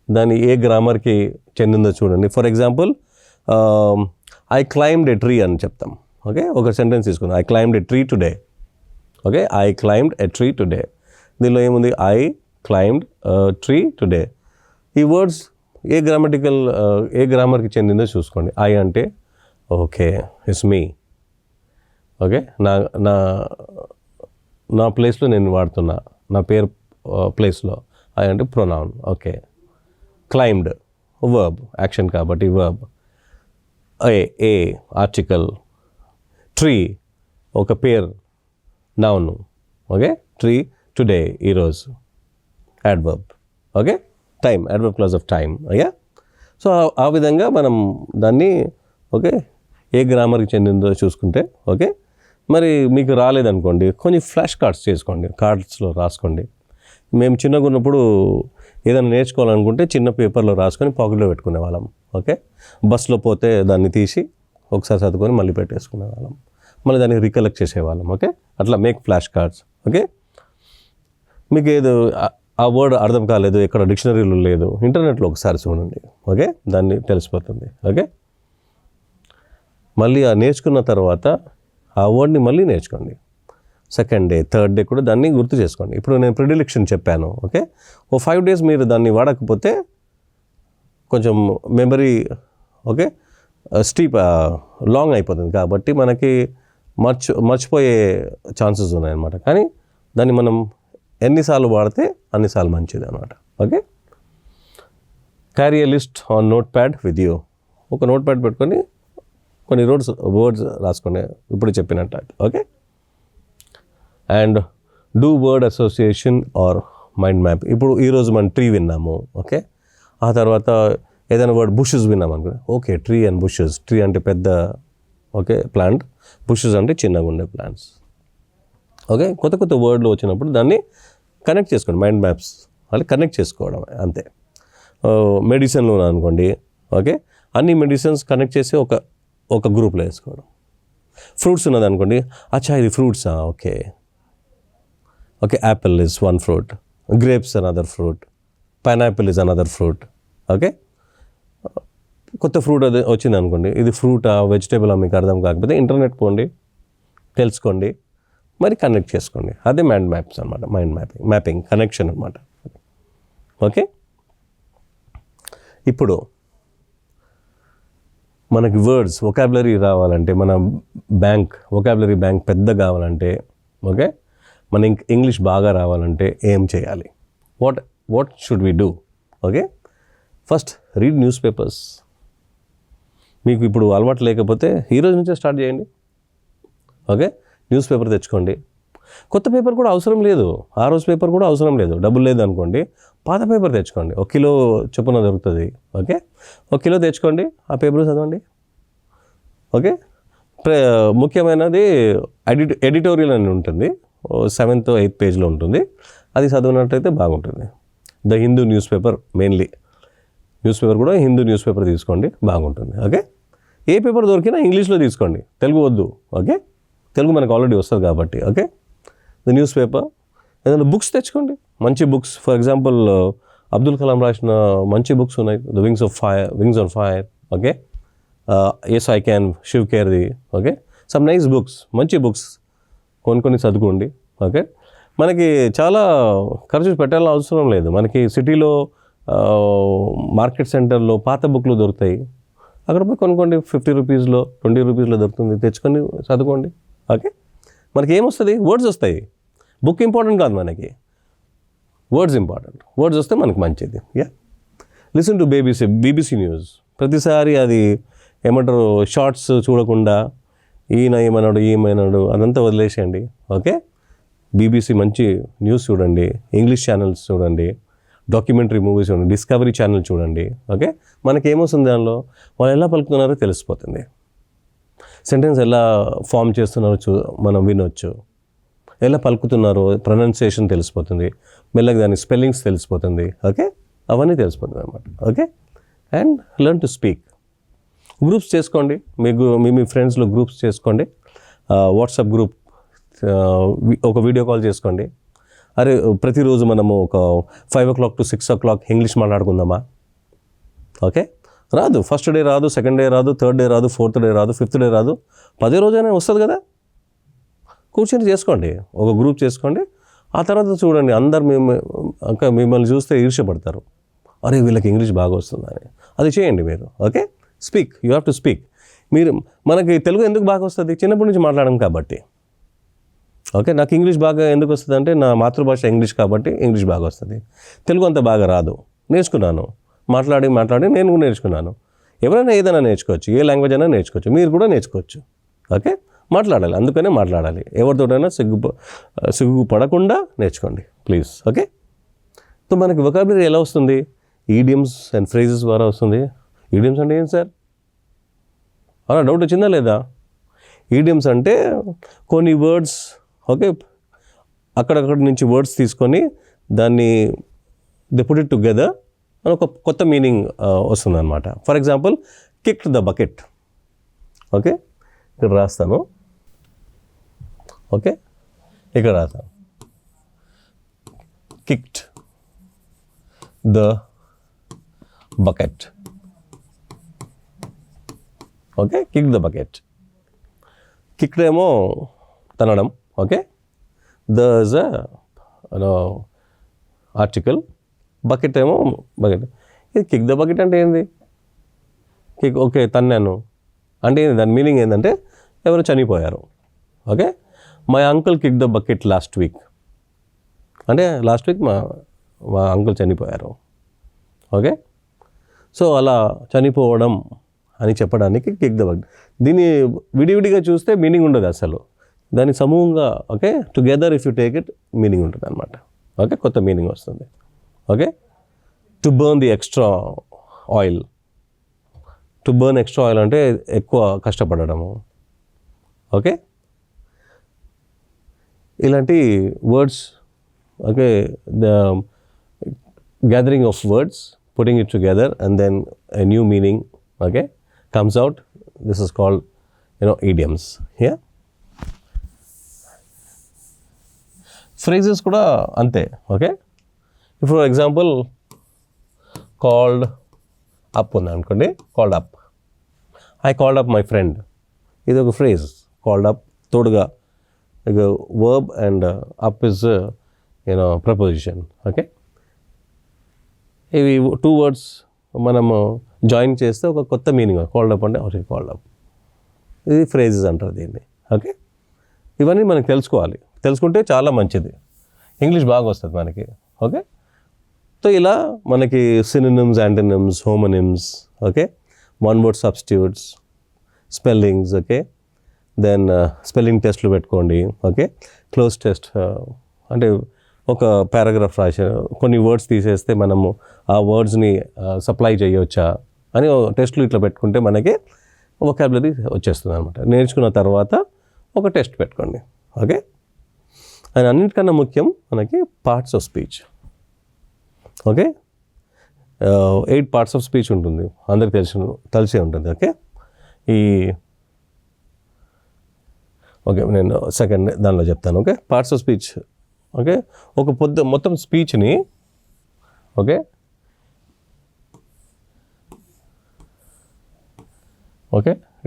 దాన్ని ఏ గ్రామర్కి చెందిందో చూడండి. For example I climbed a tree అని చెప్తాం. ఓకే, ఒక సెంటెన్స్ తీసుకుందాం. I climbed a tree today. Okay, I climbed a tree today. దీనిలో ఏముంది? I climbed tree today. ఈ వర్డ్స్ ఏ గ్రామర్కి చెందిందో చూసుకోండి. ఐ అంటే ఓకే, ఇట్స్ మీ. ఓకే, నా ప్లేస్లో నేను వాడుతున్నా, నా పేరు ప్లేస్లో. ఐ అంటే pronoun. Okay, claimed verb, action కాబట్టి వర్బ్. ఏ ఆర్టికల్. ట్రీ ఒక పేరు, నౌన్. ఓకే, ట్రీ టుడే ఈరోజు, adverb. Okay, time, adverb clause of time. Okay, so ఆ విధంగా మనం దాన్ని ఓకే ఏ గ్రామర్కి చెందిందో చూసుకుంటే. ఓకే, మరి మీకు రాలేదనుకోండి, కొంచెం ఫ్లాష్ కార్డ్స్ చేసుకోండి, కార్డ్స్లో రాసుకోండి. మేము చిన్నగా ఉన్నప్పుడు ఏదైనా నేర్చుకోవాలనుకుంటే చిన్న పేపర్లో రాసుకొని పాకెట్లో పెట్టుకునే వాళ్ళం. ఓకే, బస్సులో పోతే దాన్ని తీసి ఒకసారి చదువుకొని మళ్ళీ పెట్టేసుకునే వాళ్ళం, మళ్ళీ దాన్ని రికలెక్ట్ చేసేవాళ్ళం. ఓకే, అట్లా మేక్ ఫ్లాష్ కార్డ్స్. ఓకే, మీకు ఏదో ఆ వర్డ్ అర్థం కాలేదు, ఎక్కడ డిక్షనరీలో లేదు, ఇంటర్నెట్లో ఒకసారి చూడండి. ఓకే, దాన్ని తెలిసిపోతుంది. ఓకే, మళ్ళీ ఆ నేర్చుకున్న తర్వాత ఆ వర్డ్ని మళ్ళీ నేర్చుకోండి. సెకండ్ డే, థర్డ్ డే కూడా దాన్ని గుర్తు చేసుకోండి. ఇప్పుడు నేను ప్రిడిలెక్షన్ చెప్పాను. ఓకే, 5 days మీరు దాన్ని వాడకపోతే కొంచెం మెమరీ ఓకే లాంగ్ అయిపోతుంది, కాబట్టి మనకి మర్చిపోయే ఛాన్సెస్ ఉన్నాయన్నమాట. కానీ దాన్ని మనం ఎన్నిసార్లు వాడితే అన్నిసార్లు మంచిది అనమాట. Okay, carry a list on notepad with you. ఒక నోట్ ప్యాడ్ పెట్టుకొని కొన్ని వర్డ్స్ రాసుకోండి ఇప్పుడు చెప్పినట్టు. Okay, and do word association or mind map. ఇప్పుడు ఈరోజు మనం ట్రీ విన్నాము. ఓకే, ఆ తర్వాత ఏదైనా వర్డ్ బుషెస్ విన్నాం అనుకో. Okay, tree and bushes. Tree అంటే పెద్ద ఓకే ప్లాంట్, బుషెస్ అంటే చిన్నగా ఉండే ప్లాంట్స్. ఓకే, కొత్త కొత్త వర్డ్లు వచ్చినప్పుడు దాన్ని కనెక్ట్ చేసుకోండి. మైండ్ మ్యాప్స్ అంటే కనెక్ట్ చేసుకోవడం అంతే. మెడిసిన్లో అనుకోండి. ఓకే, అన్ని మెడిసిన్స్ కనెక్ట్ చేసి ఒక గ్రూప్లో వేసుకోవడం. ఫ్రూట్స్ ఉన్నది అనుకోండి. అచ్చా ఇది ఫ్రూట్సా? Okay okay, apple is one fruit, grapes another fruit, pineapple is another fruit. Okay, కొత్త ఫ్రూట్ అది వచ్చింది అనుకోండి, ఇది ఫ్రూటా వెజిటేబులా మీకు అర్థం కాకపోతే ఇంటర్నెట్ పోండి, తెలుసుకోండి, మరి కనెక్ట్ చేసుకోండి. అదే మైండ్ మ్యాప్స్ అనమాట. మైండ్ మ్యాపింగ్ కనెక్షన్ అనమాట. ఓకే, ఇప్పుడు మనకి వర్డ్స్ వొకాబులరీ రావాలంటే, మన వొకాబులరీ బ్యాంక్ పెద్ద కావాలంటే, ఓకే, మన ఇంగ్లీష్ బాగా రావాలంటే ఏం చేయాలి? What should we do? Okay, first read newspapers. మీకు ఇప్పుడు అలవాటు లేకపోతే ఈరోజు నుంచే స్టార్ట్ చేయండి. ఓకే, న్యూస్ పేపర్ తెచ్చుకోండి. కొత్త పేపర్ కూడా అవసరం లేదు, ఆ రోజు పేపర్ కూడా అవసరం లేదు, డబ్బులు లేదు అనుకోండి, పాత పేపర్ తెచ్చుకోండి. 1 కిలో చొప్పున దొరుకుతుంది. ఓకే, 1 కిలో తెచ్చుకోండి, ఆ పేపర్ చదవండి. ఓకే, ముఖ్యమైనది ఎడిటోరియల్ అని ఉంటుంది, 7th 8th పేజ్లో ఉంటుంది, అది చదివినట్టయితే బాగుంటుంది. The Hindu news paper, mainly news paper కూడా హిందూ న్యూస్ పేపర్ తీసుకోండి, బాగుంటుంది. ఓకే, ఏ పేపర్ దొరికినా ఇంగ్లీష్లో తీసుకోండి, తెలుగు వద్దు. ఓకే, తెలుగు మనకు ఆల్రెడీ వస్తుంది కాబట్టి. Okay, the newspaper. ఏదైనా బుక్స్ తెచ్చుకోండి, మంచి books. For example Abdul Kalam రాసిన మంచి బుక్స్ ఉన్నాయి, the wings on fire. Okay, yes I can, Shiv కేర్ది. ఓకే, సమ్ నైస్ బుక్స్, మంచి బుక్స్ కొన్ని చదువుకోండి. ఓకే, మనకి చాలా ఖర్చు పెట్టాలని అవసరం లేదు. మనకి సిటీలో మార్కెట్ సెంటర్లో పాత బుక్లు దొరుకుతాయి, అక్కడ పోయి కొనుక్కోండి. 50 రూపీస్లో 20 రూపీస్లో దొరుకుతుంది, తెచ్చుకొని చదువుకోండి. ఓకే, మనకి ఏమొస్తుంది? వర్డ్స్ వస్తాయి. బుక్ ఇంపార్టెంట్ కాదు మనకి, వర్డ్స్ ఇంపార్టెంట్. వర్డ్స్ వస్తే మనకు మంచిది. Yeah, listen to BBC news. ప్రతిసారి అది ఏమంటారు షార్ట్స్ చూడకుండా ఈయన ఏమైనాడు అదంతా వదిలేసేయండి. ఓకే, బీబీసీ మంచి న్యూస్ చూడండి, ఇంగ్లీష్ ఛానల్స్ చూడండి, డాక్యుమెంటరీ మూవీస్ చూడండి, డిస్కవరీ ఛానల్ చూడండి. ఓకే, మనకేమొస్తుంది దానిలో వాళ్ళు ఎలా పలుకుతున్నారో తెలిసిపోతుంది. సెంటెన్స్ ఎలా ఫామ్ చేస్తున్నారో మనం వినొచ్చు, ఎలా పలుకుతున్నారో ప్రొనౌన్సియేషన్ తెలిసిపోతుంది, మెల్లగా దాని స్పెల్లింగ్స్ తెలిసిపోతుంది. ఓకే, అవన్నీ తెలిసిపోతుంది అనమాట. Okay, and learn to speak. Groups చేసుకోండి, మీ ఫ్రెండ్స్లో గ్రూప్స్ చేసుకోండి. వాట్సాప్ గ్రూప్, ఒక వీడియో కాల్ చేసుకోండి. అరే ప్రతిరోజు మనము ఒక 5 o'clock to 6 o'clock ఇంగ్లీష్ మాట్లాడుకుందామా? ఓకే, రాదు, ఫస్ట్ డే రాదు, సెకండ్ డే రాదు, థర్డ్ డే రాదు, ఫోర్త్ డే రాదు, ఫిఫ్త్ డే రాదు, 10వ రోజైనా వస్తుంది కదా. కూర్చొని చేసుకోండి, ఒక గ్రూప్ చేసుకోండి. ఆ తర్వాత చూడండి, అందరు మిమ్మల్ని చూస్తే ఈర్ష్యపడతారు, అరే వీళ్ళకి ఇంగ్లీష్ బాగా వస్తుందని. అది చేయండి మీరు. Okay, speak, you have to speak. మనకి తెలుగు ఎందుకు బాగా వస్తుంది? చిన్నప్పటి నుంచి మాట్లాడడం కాబట్టి. ఓకే, నాకు ఇంగ్లీష్ బాగా ఎందుకు వస్తుంది అంటే నా మాతృభాష ఇంగ్లీష్ కాబట్టి ఇంగ్లీష్ బాగా వస్తుంది. తెలుగు అంత బాగా రాదు, నేర్చుకున్నాను, మాట్లాడి నేను కూడా నేర్చుకున్నాను. ఎవరైనా ఏదైనా నేర్చుకోవచ్చు, ఏ లాంగ్వేజ్ అయినా నేర్చుకోవచ్చు, మీరు కూడా నేర్చుకోవచ్చు. ఓకే, మాట్లాడాలి, అందుకనే మాట్లాడాలి. ఎవరితోటైనా సిగ్గుపడకుండా నేర్చుకోండి ప్లీజ్. ఓకే, సో మనకి వొకాబులరీ ఎలా వస్తుంది? ఈడియమ్స్ అండ్ ఫ్రేజెస్ ద్వారా వస్తుంది. ఈడియమ్స్ అంటే ఏంటి సార్? అలా డౌట్ వచ్చిందా లేదా? ఈడియమ్స్ అంటే కొన్ని వర్డ్స్, ఓకే, అక్కడక్కడి నుంచి వర్డ్స్ తీసుకొని దాన్ని దే పుట్ ఇట్ టుగెదర్ అని ఒక కొత్త మీనింగ్ వస్తుంది అనమాట. For example, kicked the bucket. Okay, ఇక్కడ రాస్తాను. ఓకే, ఇక్కడ రాస్తాను, kicked the bucket. Okay, kick the bucket. Kicked ఏమో తనడం. Okay, the is article, bucket ఏమో బకెట్. ఇది కిక్ ద బకెట్ అంటే ఏంది? కిక్, ఓకే, తన్నాను అంటే ఏంది? దాని మీనింగ్ ఏంటంటే ఎవరు చనిపోయారు. Okay, my uncle kick the bucket last week అంటే లాస్ట్ వీక్ మా అంకుల్ చనిపోయారు. ఓకే, సో అలా చనిపోవడం అని చెప్పడానికి కిక్ ద బకెట్. దీన్ని విడివిడిగా చూస్తే మీనింగ్ ఉండదు అసలు, దాని సమూహంగా okay together if you take it meaning ఉంటుంది అనమాట. ఓకే, కొత్త మీనింగ్ వస్తుంది. Okay, to burn the extra oil. To burn extra oil అంటే ఎక్కువ కష్టపడము. ఓకే, ఇలాంటి words. Okay, the gathering of words, putting it together and then a new meaning, okay, comes out. This is called, idioms. Yeah, phrases kuda ante. Okay, if for example called up unna anukondi, called up, I called up my friend. Idu oka phrase, called up toduga verb and up is preposition. Okay, ఇవి 2 words మనము join చేస్తే ఒక కొత్త meaning. Called up అంటే okay, called up, ఇది phrases అంటారు దీన్ని. Okay, ఇవన్నీ మనకు తెలుసుకుంటే చాలా మంచిది, ఇంగ్లీష్ బాగా వస్తుంది మనకి. ఓకే, సో ఇలా మనకి synonyms, antonyms, homonyms, okay, one word substitutes, spellings. Okay, then spelling టెస్ట్లు పెట్టుకోండి. ఓకే, క్లోజ్ టెస్ట్ అంటే ఒక పారాగ్రాఫ్ రాశారు, కొన్ని వర్డ్స్ తీసేస్తే మనము ఆ వర్డ్స్ని సప్లై చేయవచ్చా అని టెస్ట్లు ఇట్లా పెట్టుకుంటే మనకి వొకాబులరీ వచ్చేస్తుంది అనమాట. నేర్చుకున్న తర్వాత ఒక టెస్ట్ పెట్టుకోండి. ఓకే, అండ్ అన్నిటికన్నా ముఖ్యం మనకి parts of speech. Okay, 8 parts of speech ఉంటుంది, అందరికి తెలిసే ఉంటుంది. ఓకే, నేను సెకండ్ దానిలో చెప్తాను. Okay, parts of speech. Okay, ఒక మొత్తం స్పీచ్ని ఓకే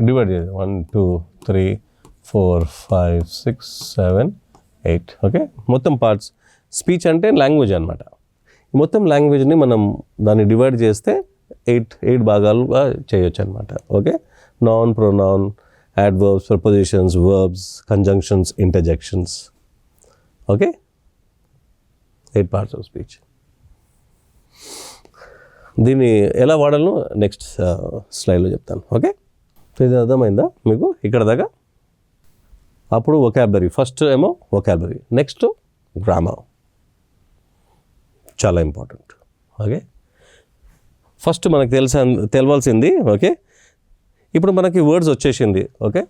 డివైడ్ చేయాలి. 1 2 3 4 5 6 7 8. ఓకే, మొత్తం పార్ట్స్. స్పీచ్ అంటే లాంగ్వేజ్ అనమాట. మొత్తం లాంగ్వేజ్ని మనం దాన్ని డివైడ్ చేస్తే 8 భాగాలుగా చేయొచ్చు అనమాట. Okay, noun, pronoun, adverbs, prepositions, verbs, conjunctions, interjections. Okay, 8 parts of speech. దీన్ని ఎలా వాడాలో నెక్స్ట్ స్లైడ్లో చెప్తాను. ఓకే, ఇది అర్థమైందా మీకు ఇక్కడ దాకా? అప్పుడు వొకాబులరీ, ఫస్ట్ ఏమో వొకాబులరీ, నెక్స్ట్ గ్రామర్, చాలా ఇంపార్టెంట్. ఓకే, ఫస్ట్ మనకు తెలవాల్సింది. ఓకే, ఇప్పుడు మనకి వర్డ్స్ వచ్చేసింది. Okay,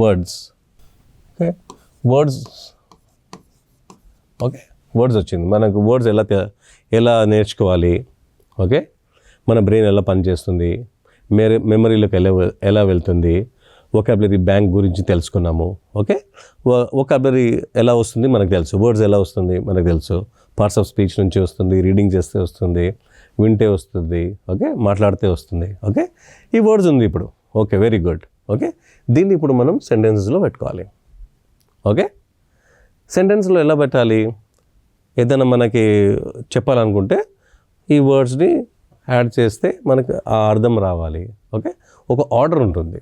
words. Okay, words. Okay, words వచ్చింది మనకు. వర్డ్స్ ఎలా నేర్చుకోవాలి, ఓకే, మన బ్రెయిన్ ఎలా పనిచేస్తుంది, మెమరీలోకి ఎలా వెళ్తుంది, వొకాబులరీ బ్యాంక్ గురించి తెలుసుకున్నాము. ఓకే, వొకాబులరీ ఎలా వస్తుంది మనకు తెలుసు, వర్డ్స్ ఎలా వస్తుంది మనకు తెలుసు. పార్ట్స్ ఆఫ్ స్పీచ్ నుంచి వస్తుంది, రీడింగ్ చేస్తే వస్తుంది, వింటే వస్తుంది, ఓకే, మాట్లాడితే వస్తుంది. ఓకే, ఈ వర్డ్స్ ఉంది ఇప్పుడు. Okay, very good. ఓకే, దీన్ని ఇప్పుడు మనం సెంటెన్సెస్లో పెట్టుకోవాలి. ఓకే, సెంటెన్స్లో ఎలా పెట్టాలి? ఏదైనా మనకి చెప్పాలనుకుంటే ఈ వర్డ్స్ని యాడ్ చేస్తే మనకు ఆ అర్థం రావాలి. ఓకే, ఒక ఆర్డర్ ఉంటుంది.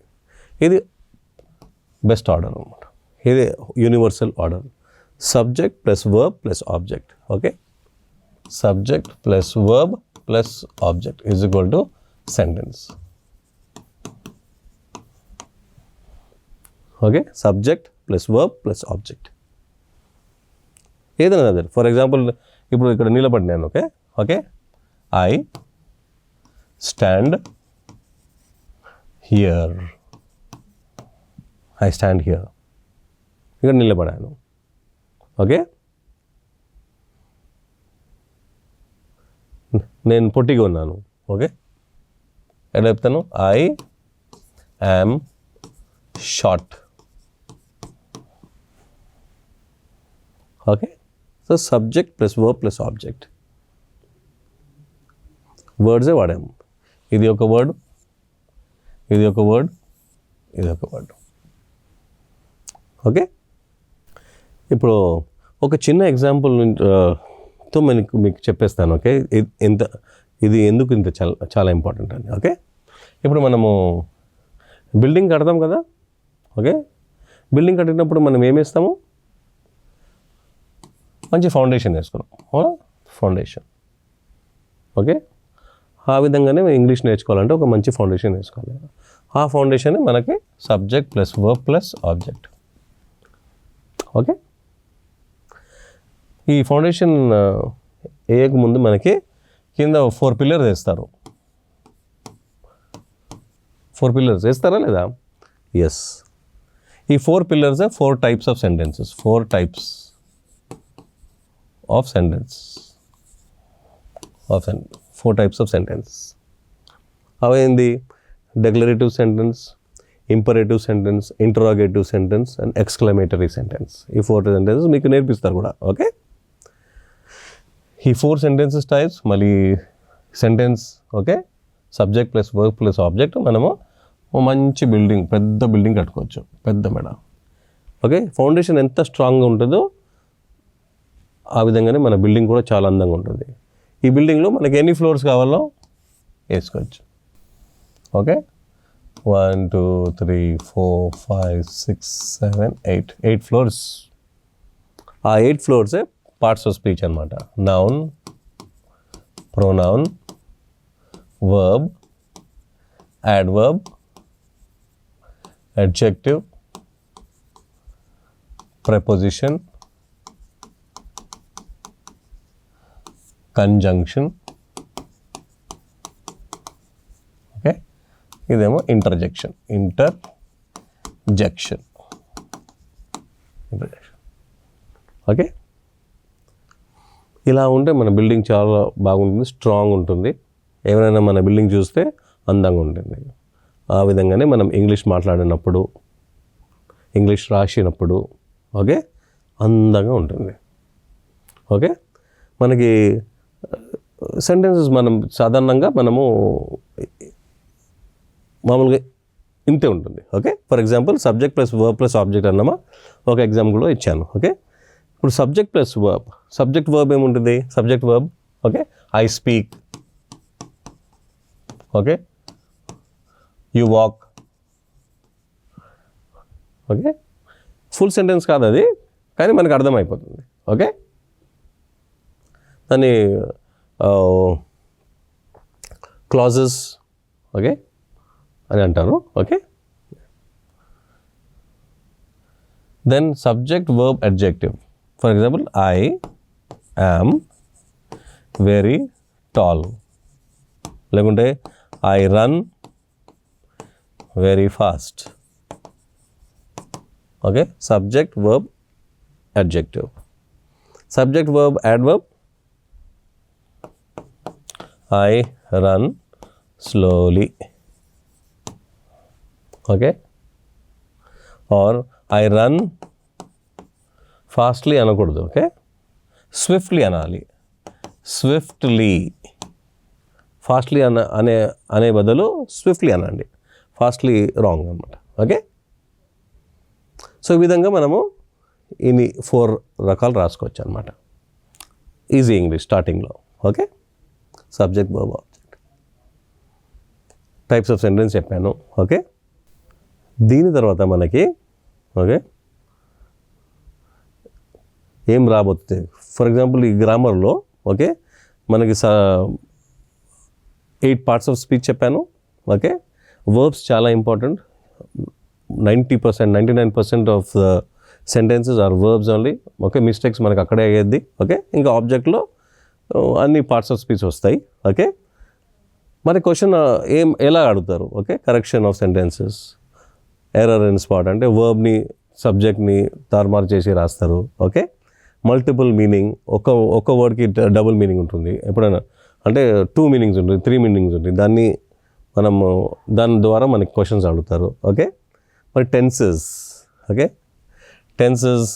ఇది బెస్ట్ ఆర్డర్ అన్నమాట. ఇది universal order. Subject plus verb plus object. Okay, subject plus verb plus object is equal to sentence. Okay, subject plus verb plus object ఏదైనా అదే. ఫర్ ఎగ్జాంపుల్ ఇప్పుడు ఇక్కడ నిలబడినాను. Okay, okay, I stand here. I stand here, ఇక్కడ నిలబడాను. Okay, నేను పొట్టిగా ఉన్నాను. ఓకే, ఎలా చెప్తాను? I am short. Okay, so subject plus verb plus object. వర్డ్సే వాడాము. ఇది ఒక వర్డ్, ఇది ఒక వర్డ్, ఇది ఒక వర్డ్. ఓకే, ఇప్పుడు ఒక చిన్న ఎగ్జాంపుల్తో మీకు చెప్పేస్తాను. ఓకే, ఇది ఎందుకు ఇంత చాలా ఇంపార్టెంట్ అని. ఓకే, ఇప్పుడు మనము బిల్డింగ్ కడతాం కదా. ఓకే, బిల్డింగ్ కట్టినప్పుడు మనం ఏం వేస్తాము? మంచి ఫౌండేషన్ వేసుకున్నాం. ఫౌండేషన్. ఓకే, ఆ విధంగానే ఇంగ్లీష్ నేర్చుకోవాలంటే ఒక మంచి ఫౌండేషన్ వేసుకోవాలి. ఆ ఫౌండేషన్ మనకి subject plus verb plus object. Okay, ఈ ఫౌండేషన్ వేయక ముందు మనకి కింద 4 పిల్లర్స్ వేస్తారు. 4 పిల్లర్స్ వేస్తారా లేదా? ఎస్. ఈ 4 pillars 4 types of sentences. 4 types of sentence. 4 types of sentence. అవేంది? Declarative sentence, imperative sentence, interrogative sentence and exclamatory sentence. ఈ 4 సెంటెన్సెస్ మీకు నేర్పిస్తారు కూడా. ఓకే, ఈ 4 సెంటెన్సెస్ టైప్స్ మళ్ళీ sentence. Okay, subject plus verb plus object. మనము మంచి బిల్డింగ్, పెద్ద బిల్డింగ్ కట్టుకోవచ్చు, పెద్ద మెడ. ఓకే, ఫౌండేషన్ ఎంత స్ట్రాంగ్గా ఉంటుందో ఆ విధంగానే మన బిల్డింగ్ కూడా చాలా అందంగా ఉంటుంది. ఈ బిల్డింగ్లో మనకి ఎన్ని ఫ్లోర్స్ కావాలో వేసుకోవచ్చు. Okay, 1 2 3 4 5 6 7 8 floors. ఆ 8 ఫ్లోర్సే పార్ట్స్ ఆఫ్ స్పీచ్ అనమాట. Noun, pronoun, verb, adverb, adjective, preposition, conjunction. Okay, ఇదేమో ఇంటర్జెక్షన్. ఓకే, ఇలా ఉంటే మన బిల్డింగ్ చాలా బాగుంటుంది, స్ట్రాంగ్ ఉంటుంది. ఎవరైనా మన బిల్డింగ్ చూస్తే అందంగా ఉంటుంది. ఆ విధంగానే మనం ఇంగ్లీష్ మాట్లాడినప్పుడు, ఇంగ్లీష్ రాసినప్పుడు ఓకే అందంగా ఉంటుంది. ఓకే, మనకి సెంటెన్సెస్ మనం సాధారణంగా మనము మామూలుగా ఇంతే ఉంటుంది. Okay, for example subject plus verb plus object అన్నామా, ఒక ఎగ్జాంపుల్లో ఇచ్చాను. ఓకే, ఇప్పుడు subject plus verb, subject verb ఏముంటుంది? Subject verb okay, I speak, okay, you walk. Okay, full sentence కాదు అది, కానీ మనకు అర్థమైపోతుంది. ఓకే, దాన్ని క్లాజెస్ ఓకే అని అంటారు. Okay, then subject verb adjective. For example I am very tall, లేకుంటే I run very fast. Okay, subject verb adjective. Subject verb adverb I run slowly. Okay, or I run fastly అనకూడదు. Okay, swiftly అనాలి. Swiftly, fastly అనే బదులు swiftly అనండి. Fastly wrong అనమాట. Okay, so ఈ విధంగా మనము ఇన్ని 4 రకాలు రాసుకోవచ్చు అనమాట. ఈజీ ఇంగ్లీష్ స్టార్టింగ్లో. Okay, subject verb object, types of sentence చెప్పాను. ఓకే, దీని తర్వాత మనకి ఓకే ఏం రాబోతుంది. ఫర్ ఎగ్జాంపుల్ ఈ గ్రామర్లో ఓకే మనకి 8 పార్ట్స్ ఆఫ్ స్పీచ్ చెప్పాను. ఓకే, వర్బ్స్ చాలా important. 99% of the sentences are verbs only. Okay, mistakes మనకు అక్కడే అయ్యేది. ఓకే, ఇంకా ఆబ్జెక్ట్లో అన్ని పార్ట్స్ ఆఫ్ స్పీచ్ వస్తాయి. ఓకే, మరి క్వశ్చన్ ఎలా అడుగుతారు? Okay, correction of sentences, error in spot అంటే వర్బ్ని సబ్జెక్ట్ని తారుమారు చేసి రాస్తారు. ఓకే, మల్టిపుల్ మీనింగ్, ఒక వర్డ్కి డబుల్ మీనింగ్ ఉంటుంది ఎప్పుడైనా, అంటే 2 మీనింగ్స్ ఉంటుంది, 3 మీనింగ్స్ ఉంటుంది. దాని ద్వారా మనకి క్వశ్చన్స్ అడుగుతారు. ఓకే, మరి టెన్సెస్. ఓకే, టెన్సెస్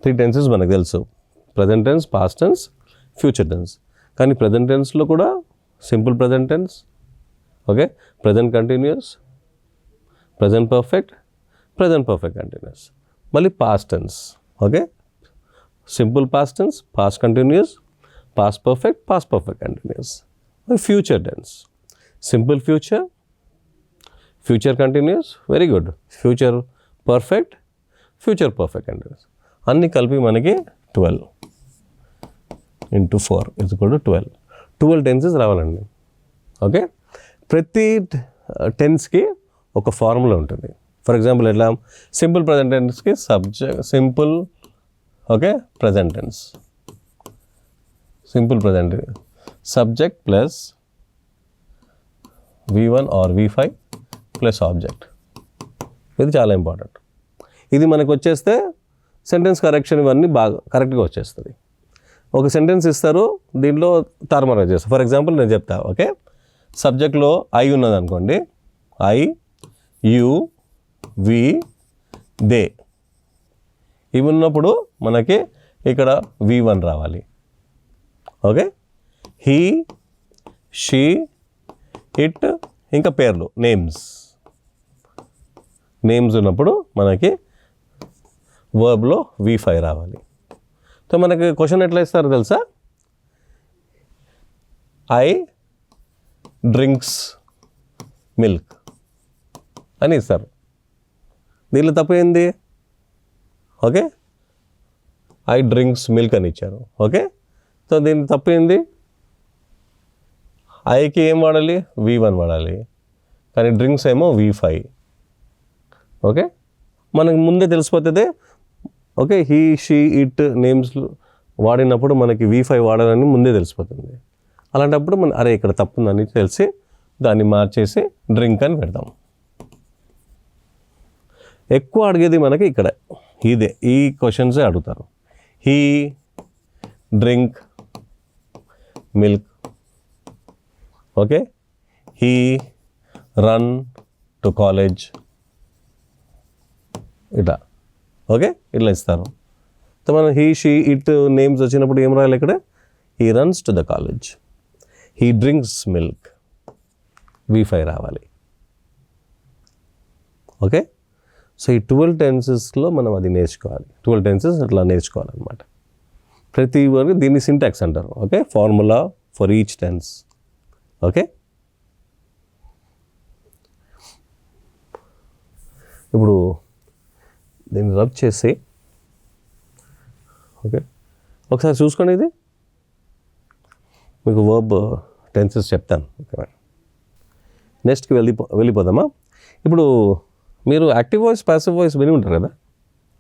3 టెన్సెస్ మనకు తెలుసు: present tense, past tense, future tense. కానీ ప్రజెంట్ టెన్స్లో కూడా simple present tense, okay, present continuous, present perfect continuous. మళ్ళీ past tense. Okay, simple past tense, past continuous, past perfect continuous. మరి future tense, simple future, future continuous, very good, future perfect continuous. అన్నీ కలిపి మనకి 12 × 4 = 12 tenses రావాలండి. Okay, ప్రతి టెన్స్కి ఒక formula ఉంటుంది. For example ఎట్లా, సింపుల్ ప్రజెంట్ టెన్స్కి simple okay present tense, simple present subject plus V1 or V5 plus object. ఇది చాలా ఇంపార్టెంట్. ఇది మనకు వచ్చేస్తే సెంటెన్స్ కరెక్షన్ ఇవన్నీ బాగా కరెక్ట్గా వచ్చేస్తుంది. ఒక సెంటెన్స్ ఇస్తారు, దీంట్లో తారుమారు చేస్తారు. ఫర్ ఎగ్జాంపుల్ నేను చెప్తా. ఓకే, సబ్జెక్ట్లో ఐ ఉన్నది అనుకోండి, ఐ, యు, వి, దే ఇవి ఉన్నప్పుడు మనకి ఇక్కడ V1 రావాలి. ఓకే, హీ, షీ, ఇట్, ఇంకా పేర్లు నేమ్స్ ఉన్నప్పుడు మనకి వర్బ్లో V5 రావాలి. సో మనకి క్వశ్చన్ ఎట్లా ఇస్తారో తెలుసా? ఐ డ్రింక్స్ మిల్క్ అని ఇస్తారు. దీనిలో తప్పు ఏంది? ఓకే, ఐ డ్రింక్స్ మిల్క్ అని ఇచ్చారు. ఓకే, సో దీని తప్పు ఏంది? ఐకి ఏం వాడాలి? V1 వాడాలి, కానీ డ్రింక్స్ ఏమో V5. ఓకే, మనకు ముందే తెలిసిపోతుంది. Okay, he, she, it names వాడినప్పుడు మనకి V5 వాడాలని ముందే తెలిసిపోతుంది. అలాంటప్పుడు అరే ఇక్కడ తప్పుందని తెలిసి దాన్ని మార్చేసి డ్రింక్ అని పెడతాం. ఎక్కువ అడిగేది మనకి ఇక్కడ ఇదే, ఈ క్వశ్చన్సే అడుగుతారు. He drink milk. Okay, he run to college. ఇట్లా ఓకే ఇట్లా ఇస్తారు. సో మనం హీ, షీ, ఇట్ నేమ్స్ వచ్చినప్పుడు ఏం రాయాలి ఇక్కడ? He runs to the college, he drinks milk, V5 రావాలి. ఓకే, సో ఈ 12 టెన్సెస్లో మనం అది నేర్చుకోవాలి. 12 టెన్సెస్ అట్లా నేర్చుకోవాలన్నమాట. ప్రతి వరకు దీన్ని సింటాక్స్ అంటారు. Okay, formula for each tense. Okay, ఇప్పుడు దీన్ని రబ్ చేసి ఓకే ఒకసారి చూసుకోండి, ఇది మీకు వర్బ్ టెన్సెస్ చెప్తాను. నెక్స్ట్కి వెళ్ళిపోదామా? ఇప్పుడు మీరు యాక్టివ్ వాయిస్ ప్యాసివ్ వాయిస్ విని ఉంటారు కదా.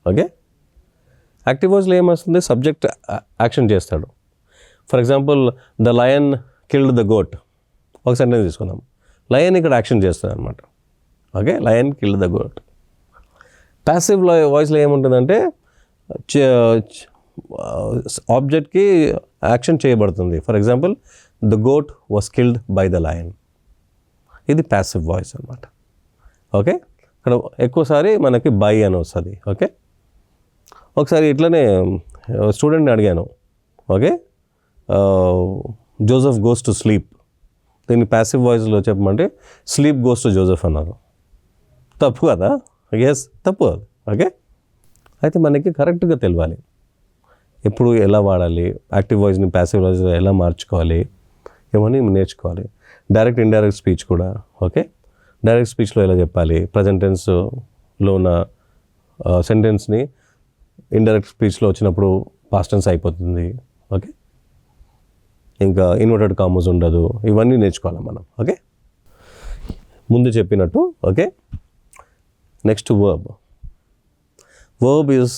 ఓకే, యాక్టివ్ వాయిస్లో ఏమొస్తుంది? సబ్జెక్ట్ యాక్షన్ చేస్తాడు. For example, the lion killed the goat, ఒక సెంటెన్స్ తీసుకుందాం. లయన్ ఇక్కడ యాక్షన్ చేస్తుంది అనమాట. Okay, lion killed the goat. Passive వాయిస్లో ఏముంటుందంటే ఆబ్జెక్ట్కి యాక్షన్ చేయబడుతుంది. For example, the goat was killed by the lion. ఇది ప్యాసివ్ వాయిస్ అనమాట. ఓకే, ఇక్కడ ఎక్కువసారి మనకి బై అని వస్తుంది. ఓకే, ఒకసారి ఇట్లనే స్టూడెంట్ని అడిగాను. Okay, Joseph goes to sleep, దీన్ని ప్యాసివ్ వాయిస్లో చెప్పమంటే స్లీప్ గోస్ టు జోసెఫ్ అన్నారు. తప్పు కదా? ఎస్, తప్పు అది. ఓకే, అయితే మనకి కరెక్ట్గా తెలియాలి ఎప్పుడు ఎలా వాడాలి, యాక్టివ్ వాయిస్ని ప్యాసివ్ వాయిస్లో ఎలా మార్చుకోవాలి, ఇవన్నీ నేర్చుకోవాలి. డైరెక్ట్ ఇండైరెక్ట్ స్పీచ్ కూడా. ఓకే, డైరెక్ట్ స్పీచ్లో ఎలా చెప్పాలి, ప్రజెంట్ టెన్స్లో ఉన్న సెంటెన్స్ని ఇండైరెక్ట్ స్పీచ్లో వచ్చినప్పుడు పాస్ట్ టెన్స్ అయిపోతుంది. ఓకే, ఇంకా ఇన్వర్టెడ్ కామర్స్ ఉండదు. ఇవన్నీ నేర్చుకోవాలి మనం. ఓకే, ముందు చెప్పినట్టు. Okay, next verb. Verb is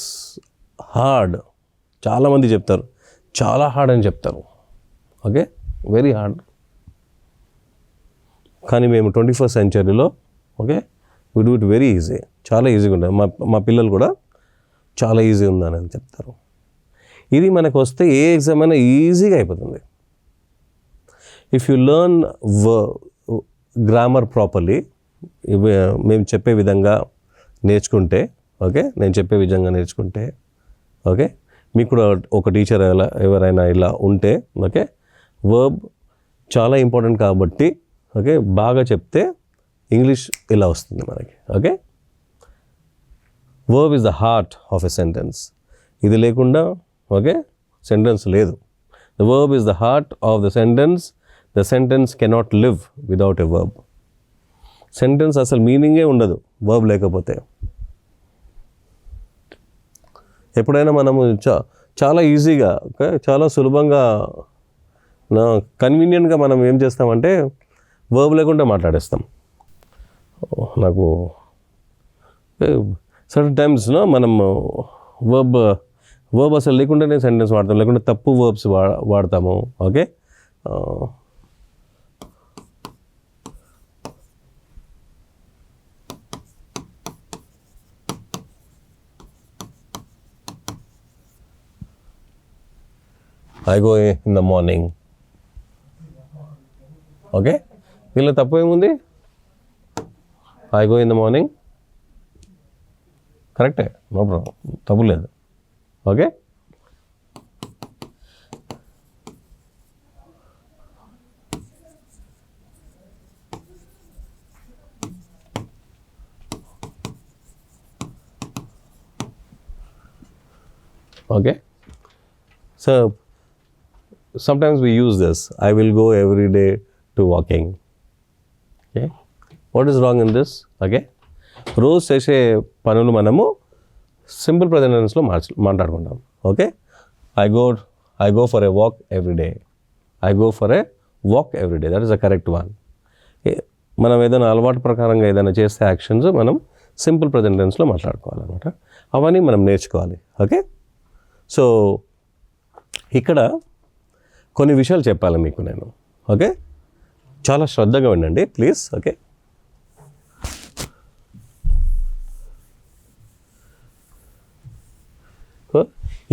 hard. చాలామంది చెప్తారు చాలా హార్డ్ అని చెప్తారు. Okay, very hard. కానీ మేము 21st centuryలో okay we do it very easy. చాలా ఈజీగా ఉంటుంది. మా పిల్లలు కూడా చాలా ఈజీ ఉందని చెప్తారు. ఇది మనకు వస్తే ఏ ఎగ్జామ్ అయినా ఈజీగా అయిపోతుంది. If you learn grammar properly, మేము చెప్పే విధంగా నేర్చుకుంటే, ఓకే, నేను చెప్పే విధంగా నేర్చుకుంటే, ఓకే, మీకు కూడా ఒక టీచర్ ఎవరైనా ఇలా ఉంటే, ఓకే, వర్బ్ చాలా ఇంపార్టెంట్ కాబట్టి, ఓకే, బాగా చెప్తే ఇంగ్లీష్ ఇలా వస్తుంది మనకి. Okay, verb is the heart of a sentence. ఇది లేకుండా ఓకే సెంటెన్స్ లేదు. The verb is the heart of the sentence. The sentence cannot live without a verb. Sentence అసలు మీనింగే ఉండదు వర్బ్ లేకపోతే. ఎప్పుడైనా మనము చాలా ఈజీగా, ఓకే, చాలా సులభంగా, కన్వీనియంట్గా మనం ఏం చేస్తామంటే వర్బ్ లేకుండా మాట్లాడేస్తాం. నాకు సర్టన్ టైమ్స్లో మనం వర్బ్ అసలు లేకుండానే సెంటెన్స్ వాడతాం, లేకుంటే తప్పు వర్బ్స్ వాడతాము. Okay, I go in the morning. Okay, దీనిలో తప్పు ఏముంది? I go in the morning కరెక్టే, నో ప్రాబ్లం, తప్పు లేదు. Okay, okay. So sometimes we use this. I will go every day to walking. Okay, what is wrong in this? Okay, రోజు చేసే పనులు మనము సింపుల్ ప్రజెంట్ టెన్స్లో మాట్లాడుకుంటాం. Okay, I go for a walk every day. I go for a walk every day, that is the correct one. మనం ఏదైనా అలవాటు ప్రకారంగా ఏదైనా చేస్తే యాక్షన్స్ మనం సింపుల్ ప్రజెంట్ టెన్స్లో మాట్లాడుకోవాలన్నమాట. అవన్నీ మనం నేర్చుకోవాలి. ఓకే, సో ఇక్కడ కొన్ని విషయాలు చెప్పాలి మీకు నేను. ఓకే, చాలా శ్రద్ధగా వినండి ప్లీజ్. ఓకే,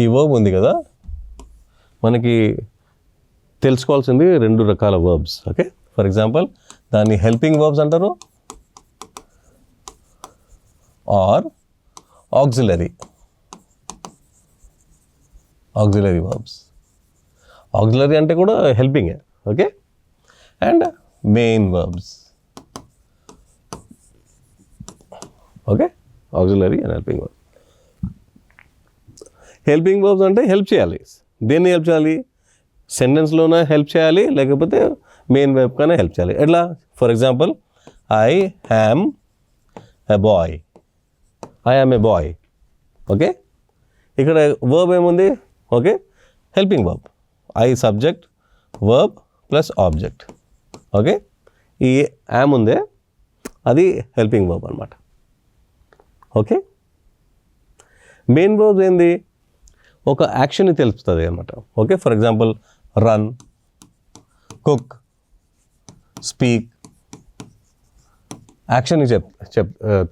ఈ వర్బ్ ఉంది కదా, మనకి తెలుసుకోవాల్సింది 2 రకాల వర్బ్స్. ఓకే, ఫర్ ఎగ్జాంపుల్ దాన్ని హెల్పింగ్ వర్బ్స్ అంటారు ఆర్ ఆక్సిలరీ వర్బ్స్. ఆక్సిలరీ అంటే కూడా హెల్పింగే. Okay, and main verbs. Okay, auxiliary and helping verbs. Helping verbs అంటే హెల్ప్ చేయాలి. దేన్ని హెల్ప్ చేయాలి? సెంటెన్స్లోనే హెల్ప్ చేయాలి, లేకపోతే మెయిన్ వర్బ్ కన్నా హెల్ప్ చేయాలి. ఎట్లా? For example, I am a boy. I am a boy. Okay, ఇక్కడ వర్బ్ ఏముంది? Okay, helping verb. I subject, verb plus object. Okay, ఈ యామ్ ఉందే అది హెల్పింగ్ వర్బ్ అనమాట. ఓకే, మెయిన్ వర్బ్ ఏంది, ఒక యాక్షన్ని తెలుపుతుంది అనమాట. Okay, for example run, cook, speak, యాక్షన్ని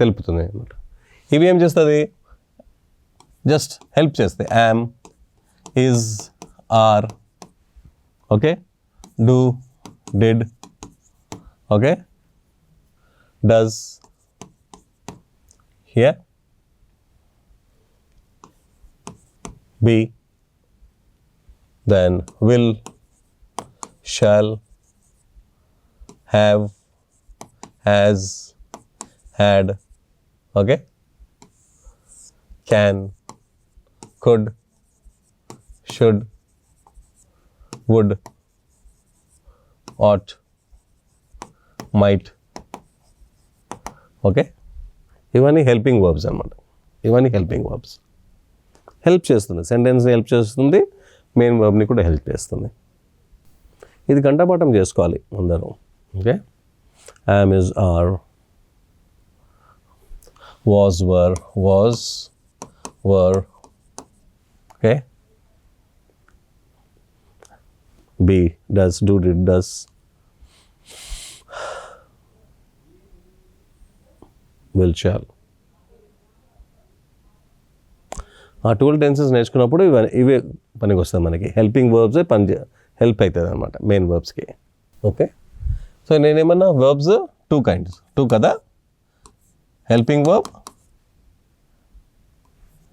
తెలుపుతుంది అనమాట. ఇవి ఏం చేస్తుంది, జస్ట్ హెల్ప్ చేస్తాయి. Am, is, are, okay, do, did, okay, does, here, be, then will, shall, have, has, had, okay, can, could, should, would, ought, might. Okay, ఇవన్నీ helping verbs అన్నమాట. ఇవన్నీ హెల్పింగ్ వర్బ్స్. హెల్ప్ చేస్తుంది, సెంటెన్స్ని help చేస్తుంది, main వర్బ్ని కూడా help చేస్తుంది. ఇది కంఠపాఠం చేసుకోవాలి అందరూ. Okay, am, is, are, was, were, okay, be, does, do, did, does, will, shall. ఆ 12 టెన్సెస్ నేర్చుకున్నప్పుడు ఇవే పనికి వస్తుంది మనకి. హెల్పింగ్ వర్బ్సే హెల్ప్ అవుతుంది అనమాట మెయిన్ వర్బ్స్కి. ఓకే, సో నేనేమన్నా వర్బ్స్ 2 kinds, 2 కదా, helping verb,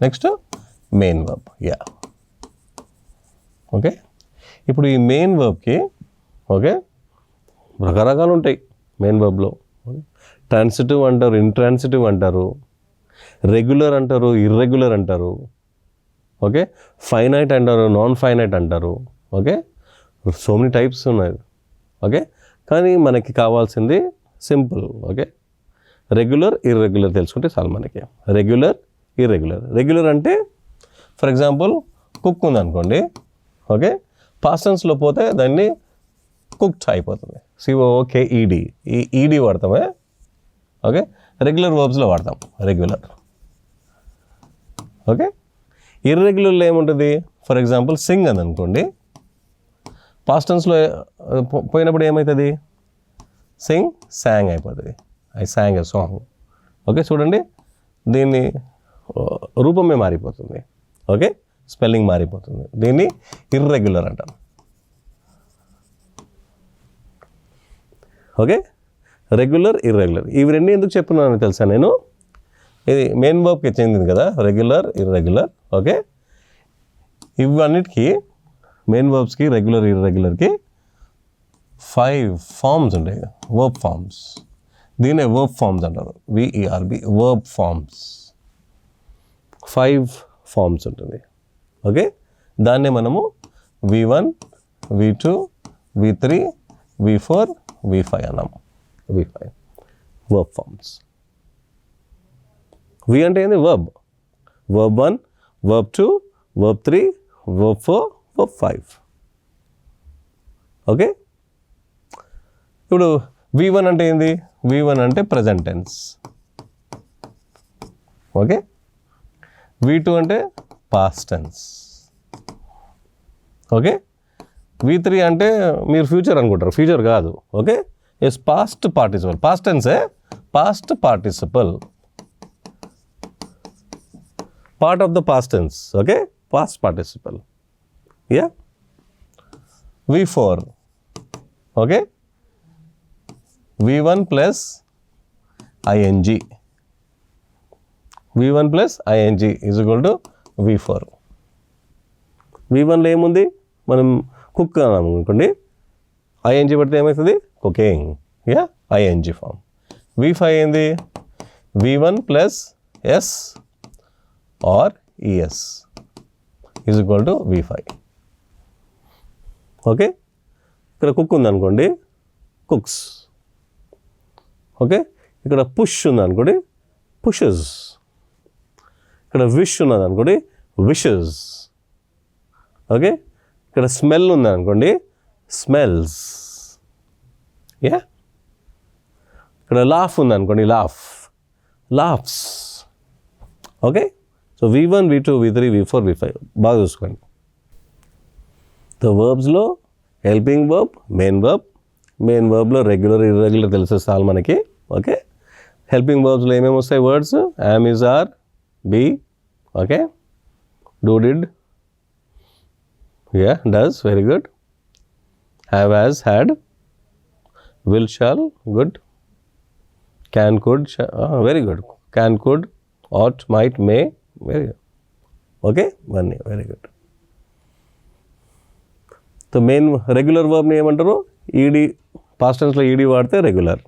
next main verb. Yeah, okay, ఇప్పుడు ఈ మెయిన్ వర్బ్కి ఓకే రకరకాలు ఉంటాయి. మెయిన్ వర్బ్లో ట్రాన్సిటివ్ అంటారు, ఇంట్రాన్సిటివ్ అంటారు, రెగ్యులర్ అంటారు, ఇర్రెగ్యులర్ అంటారు. ఓకే, ఫైనైట్ అంటారు, నాన్ ఫైనైట్ అంటారు. ఓకే, సో మెనీ టైప్స్ ఉన్నాయి. ఓకే, కానీ మనకి కావాల్సింది సింపుల్. ఓకే, రెగ్యులర్, ఇర్రెగ్యులర్ తెలుసుకుంటే చాలు మనకి. Regular, irregular. రెగ్యులర్ అంటే ఫర్ ఎగ్జాంపుల్ కుక్ ఉందనుకోండి. ఓకే, పాస్ట్ టెన్స్లో పోతే దాన్ని కుక్డ్ అయిపోతుంది. COOKED, ఈ ఈడీ వాడతామే. ఓకే, రెగ్యులర్ వర్బ్స్లో వాడతాం రెగ్యులర్. ఓకే, ఇర్రెగ్యులర్లో ఏముంటుంది, ఫర్ ఎగ్జాంపుల్ సింగ్ అని అనుకోండి. పాస్ట్ టెన్స్లో పోయినప్పుడు ఏమవుతుంది, సింగ్, సాంగ్ అయిపోతుంది. I song a song. Okay, చూడండి దీన్ని రూపమే మారిపోతుంది. ఓకే, స్పెల్లింగ్ మారిపోతుంది. దీన్ని ఇర్రెగ్యులర్ అంటాం. Okay, regular, irregular. ఇవి రెండు ఎందుకు చెప్తున్నాను తెలుసా నేను, ఇది మెయిన్ వర్బ్కి చెందింది కదా, రెగ్యులర్, ఇర్రెగ్యులర్. ఓకే, ఇవన్నిటికీ మెయిన్ వర్బ్స్కి, రెగ్యులర్, ఇర్రెగ్యులర్కి 5 ఫార్మ్స్ ఉంటాయి, వర్బ్ ఫార్మ్స్. దీనే వర్బ్ ఫార్మ్స్ అంటారు, VERB, వర్బ్ ఫార్మ్స్. 5 ఫార్మ్స్ ఉంటుంది. ఓకే, దాన్నే మనము V1, V2, V3, V4, V5 అన్నాము. V5 verb forms. V అంటే ఏంది, verb. Verb 1, verb 2, verb 3, verb 4, verb 5. Okay, ఇప్పుడు V1 అంటే ఏంది, V1 అంటే ప్రజెంట్ టెన్స్. ఓకే, V2 అంటే పాస్ట్ టెన్స్. ఓకే, V3 అంటే మీరు ఫ్యూచర్ అనుకుంటారు, ఫ్యూచర్ కాదు. Okay, yes past participle. Past టెన్సే, past participle, part of the past tense. Okay, past participle. Yeah, V4. Okay, V1 plus ing. V1 plus ing is equal to V4. V1లో ఏముంది, మనం cook అన్నాము అనుకోండి, ing పడితే ఏమవుతుంది, cooking. Yeah, ing form. V5 ఏంది, V1 plus S or ES is equal to V5. Okay, ఇక్కడ cook ఉందనుకోండి, cooks. Okay, ఇక్కడ పుష్ ఉందనుకోండి, పుషెస్. ఇక్కడ విష్ ఉన్నదనుకోండి, విషెస్. ఓకే, ఇక్కడ స్మెల్ ఉంది అనుకోండి, స్మెల్స్. యా, ఇక్కడ లాఫ్ ఉంది అనుకోండి, laughs. Okay, so V1, V2, V3, V4, V5 బాగా చూసుకోండి. సో వర్బ్స్లో హెల్పింగ్ వర్బ్, మెయిన్ వర్బ్లో రెగ్యులర్, ఇర్రెగ్యులర్ తెలిసేస్తాను మనకి. ఓకే, హెల్పింగ్ వర్బ్స్లో ఏమేమి వస్తాయి words? Am, is, are, be. Okay, do, did, yeah, does, very good. Have, has, had, will, shall, good. Can, could, very good. Can, could, ought, might, may, very good. Okay, ఇవన్నీ very good. So main regular వర్బ్ని ఏమంటారు? E D, past టెన్స్లో E D వాడితే regular,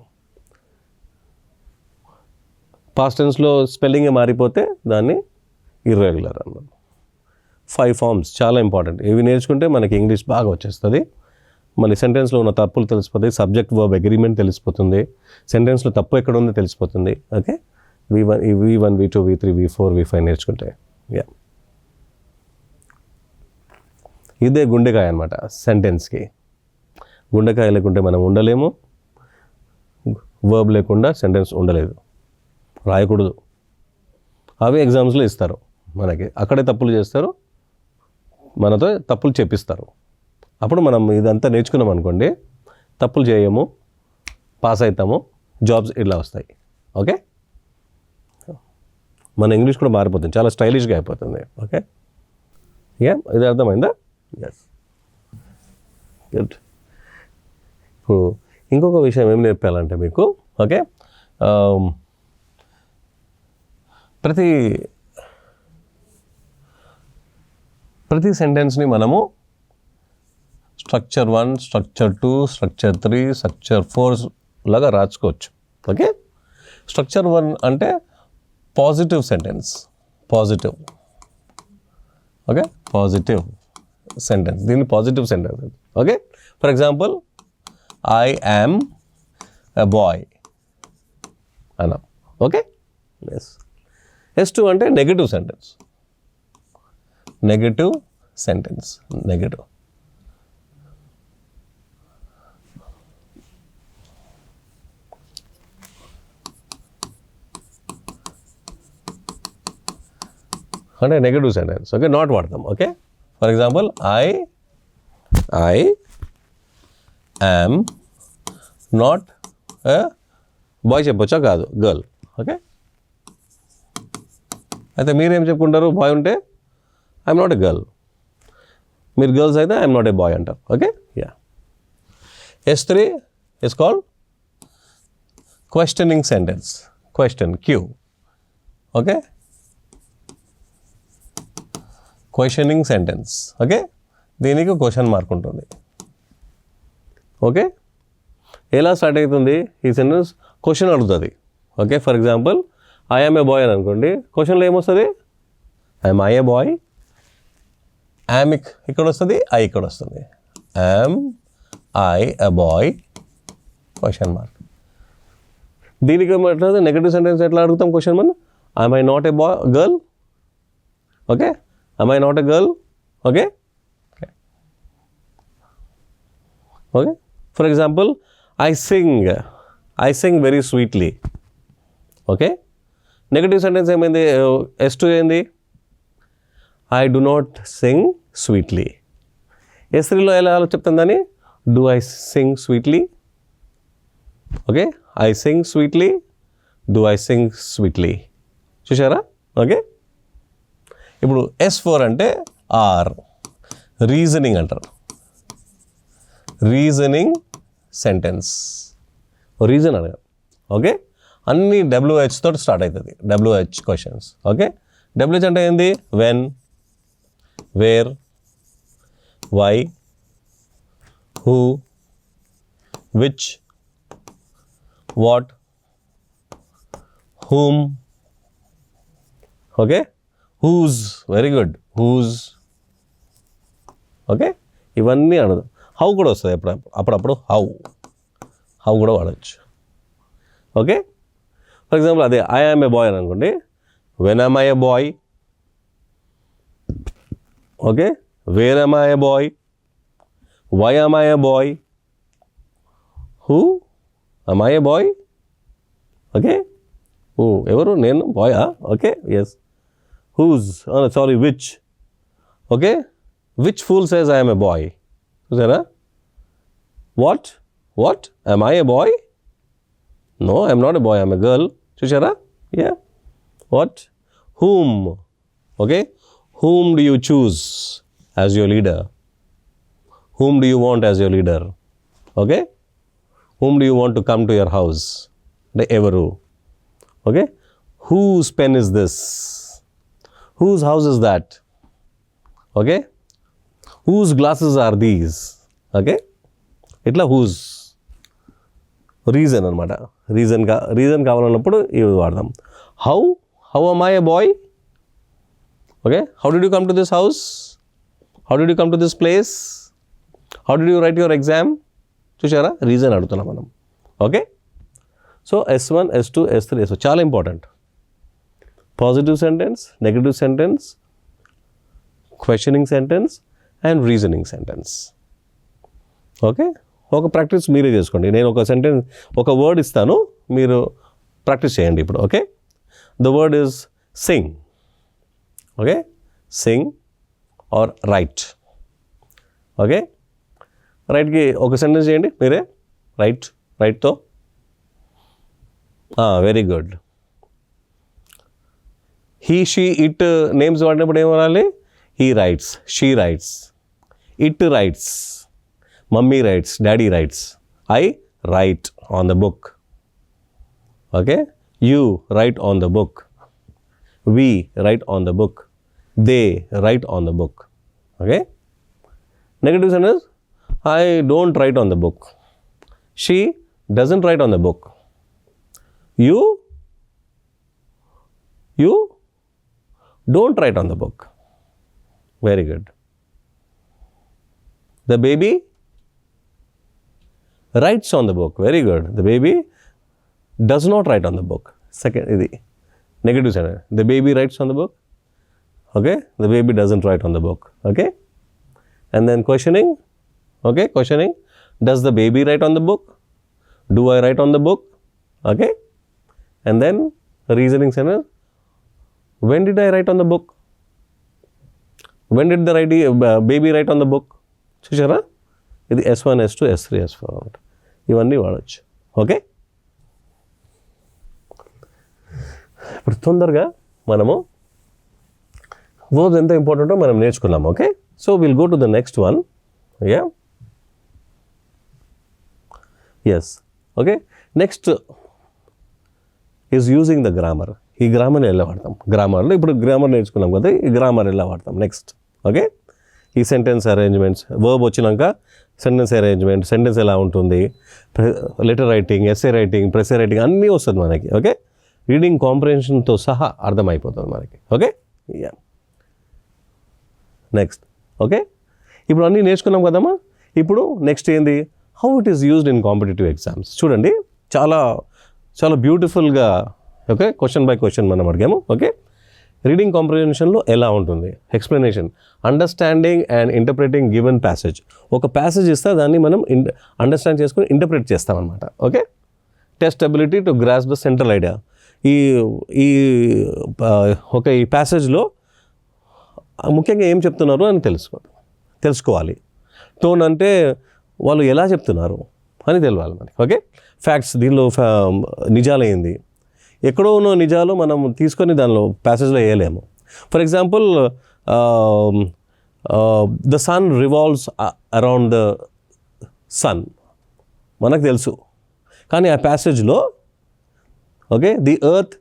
past టెన్స్లో spelling మారిపోతే దాన్ని irregular అన్నారు. 5 forms చాలా ఇంపార్టెంట్. ఇవి నేర్చుకుంటే మనకి ఇంగ్లీష్ బాగా వచ్చేస్తుంది. మళ్ళీ సెంటెన్స్లో ఉన్న తప్పులు తెలిసిపోతాయి, సబ్జెక్ట్ వర్బ్ అగ్రిమెంట్ తెలిసిపోతుంది, సెంటెన్స్లో తప్పు ఎక్కడ ఉందో తెలిసిపోతుంది. Okay, V1, V2, V3, V4, V5 నేర్చుకుంటే. యా, ఇదే గుండెకాయ అనమాట సెంటెన్స్కి. గుండెకాయ లేకుంటే మనం ఉండలేము, వర్బ్ లేకుండా సెంటెన్స్ ఉండలేదు, రాయకూడదు. అవి ఎగ్జామ్స్లో ఇస్తారు మనకి, అక్కడే తప్పులు చేస్తారు, మనతో తప్పులు చెప్పిస్తారు. అప్పుడు మనం ఇదంతా నేర్చుకున్నాం అనుకోండి, తప్పులు చేయము, పాస్ అవుతాము, జాబ్స్ ఇట్లా వస్తాయి. ఓకే, మన ఇంగ్లీష్ కూడా మారిపోతుంది, చాలా స్టైలిష్గా అయిపోతుంది. ఓకే, యా, ఇది అర్థమైందా? Yes, good. ఇప్పుడు ఇంకొక విషయం ఏం నేర్పాలంటే మీకు, ఓకే, ప్రతి సెంటెన్స్ని మనము స్ట్రక్చర్ 1, స్ట్రక్చర్ 2, స్ట్రక్చర్ 3, స్ట్రక్చర్ 4 లాగా రాసుకోవచ్చు. ఓకే, స్ట్రక్చర్ 1 అంటే positive sentence, positive. Okay, positive sentence, దీన్ని positive sentence. Okay, for example I am a boy అన్నా. Okay, yes. S2 అంటే negative sentence, negative sentence, negative. అంటే నెగటివ్ సెంటెన్స్. ఓకే, నాట్ వాడతాం. Okay, for example I am not a boy చెప్పొచ్చా? కాదు, girl. Okay, అయితే మీరేం చెప్పుకుంటారు? Boy ఉంటే ఐఎమ్ నాట్ ఎ గర్ల్, మీరు గర్ల్స్ అయితే ఐఎమ్ నాట్ ఎ బాయ్ అంటారు. Okay, yeah. S3 is called questioning sentence, question, Q. Okay, questioning sentence. Okay, దీనికి క్వశ్చన్ మార్క్ ఉంటుంది. ఓకే, ఎలా స్టార్ట్ అవుతుంది ఈ సెంటెన్స్? క్వశ్చన్ అడుగుతుంది. Okay, for example I am a boy అని అనుకోండి, క్వశ్చన్లో ఏమొస్తుంది? I'm I a boy, am ఇక్కడ వస్తుంది, ఐ ఇక్కడ వస్తుంది. Am I a boy, question mark. దీనికి ఏమంటుంది? నెగటివ్ సెంటెన్స్ ఎట్లా అడుగుతాం క్వశ్చన్ మనం? I'm I not a boy, girl. Okay, am I not a girl? Okay, okay. For example, I sing very sweetly. Okay, negative sentence ఏమైంది? S2 ఏంది? I do not sing sweetly. S3లో ఎలా చెప్తుందని? Do I sing sweetly? Okay, I sing sweetly, do I sing sweetly. చూసారా? Okay, ఇప్పుడు S4 అంటే or, reasoning అంటారు, reasoning sentence. Reason అడగాలి. Okay, అన్ని WH తోటి స్టార్ట్ అవుతుంది, WH క్వశ్చన్స్. ఓకే, WH అంటే ఏంది? When, where, why, who, which, what, whom. Okay, whose, very good, whose. Okay, ఇవన్నీ అనదు. హౌ కూడా వస్తుంది అప్పుడప్పుడు, హౌ కూడా వాడచ్చు. ఓకే, ఫర్ ఎగ్జాంపుల్ అదే ఐ యామ్ ఏ బాయ్ అని అనుకోండి, when am I a boy. Okay, where am I a bye, Why am I a boy? Who? Am I a boy? Okay. Who? Evaru? Nenu? Boy? Okay. Yes. Whose? Oh, sorry, which? Okay. Which fool says I am a boy? Sara? What? What? Am I a boy? No, I am not a boy. I am a girl. Chushara? Yeah. What? Whom? Okay. Whom do you choose as your leader? Whom do you want as your leader? Okay. Whom do you want to come to your house? The Evaru. Okay. Whose pen is this? Whose house is that? Okay. Whose glasses are these? Okay. ఇట్లా whose reason అనమాట. Reason కావాలన్నప్పుడు ఇవి వాడదాం. How am I a boy? Okay. How did you come to this house? How did you come to this place? How did you write your exam? చూసారా, reason అడుగుతున్నాం మనం. Okay. So S1, S2, S3, S4 చాలా important. Positive sentence, negative sentence, questioning sentence and reasoning sentence. Okay. ఒక practice మీరే చేసుకోండి. నేను ఒక sentence, ఒక వర్డ్ ఇస్తాను, మీరు ప్రాక్టీస్ చేయండి ఇప్పుడు. Okay. The word is sing. Okay. Sing or write. Okay. రైట్కి ఒక సెంటెన్స్ చేయండి మీరే. రైట్తో. Very good. He, she, it names వాడినప్పుడు ఏం వాడాలి? He writes, she writes, it writes, mummy writes, daddy writes. I write on the book. Okay. You write on the book. we write on the book. They write on the book. Okay. Negative sentence, I don't write on the book. She doesn't write on the book. You don't write on the book. Very good. The baby writes on the book. Very good. The baby does not write on the book. Second, negative sentence. The baby writes on the book. Okay. The baby doesn't write on the book. Okay. And then questioning. Okay. Questioning. Does the baby write on the book? Do I write on the book? Okay. And then reasoning sentence. When did I write on the book? When did the baby write on the book? చూసారా, ఇది S1, S2, S3, S4 అనమాట. ఇవన్నీ వాడచ్చు. Okay. ఇప్పుడు తొందరగా మనము verbs ఎంత ఇంపార్టెంటో మనం నేర్చుకున్నాము. Okay. So will go to the next one. Yeah. Yes. Okay. Next is using the grammar. ఈ గ్రామర్ని ఎలా వాడతాం? గ్రామర్లో ఇప్పుడు గ్రామర్ నేర్చుకున్నాం కదా, ఈ గ్రామర్ ఎలా వాడతాం నెక్స్ట్. ఓకే. ఈ సెంటెన్స్ అరేంజ్మెంట్స్, వర్బ్ వచ్చినాక సెంటెన్స్ అరేంజ్మెంట్, సెంటెన్స్ ఎలా ఉంటుంది, letter writing, essay writing, precis writing అన్నీ వస్తుంది మనకి. ఓకే. రీడింగ్ కాంప్రహెన్షన్తో సహా అర్థమైపోతుంది మనకి. ఓకే. యా. నెక్స్ట్. ఓకే. ఇప్పుడు అన్నీ నేర్చుకున్నాం కదమ్మా. ఇప్పుడు నెక్స్ట్ ఏంది? How it is used in competitive exams. చూడండి, చాలా చాలా బ్యూటిఫుల్గా. ఓకే. క్వశ్చన్ బై క్వశ్చన్ మనం అడిగాము. ఓకే. రీడింగ్ కాంప్రహెన్షన్లో ఎలా ఉంటుంది? Explanation, understanding and interpreting given passage. ఒక ప్యాసేజ్ ఇస్తే దాన్ని మనం అండర్స్టాండ్ చేసుకుని ఇంటర్ప్రిట్ చేస్తామన్నమాట. Okay. Test ability to grasp the central idea. ఈ ఈ ప్యాసేజ్లో ముఖ్యంగా ఏం చెప్తున్నారు అని తెలుసుకోవాలి. టోన్ అంటే వాళ్ళు ఎలా చెప్తున్నారు అని తెలియాలి మనకి. ఓకే. ఫ్యాక్ట్స్, దీనిలో నిజాలైంది, ఎక్కడో ఉన్న నిజాలు మనం తీసుకొని దానిలో ప్యాసేజ్లో వేయలేము. For example, the sun revolves around the sun మనకు తెలుసు, కానీ ఆ ప్యాసేజ్లో okay the earth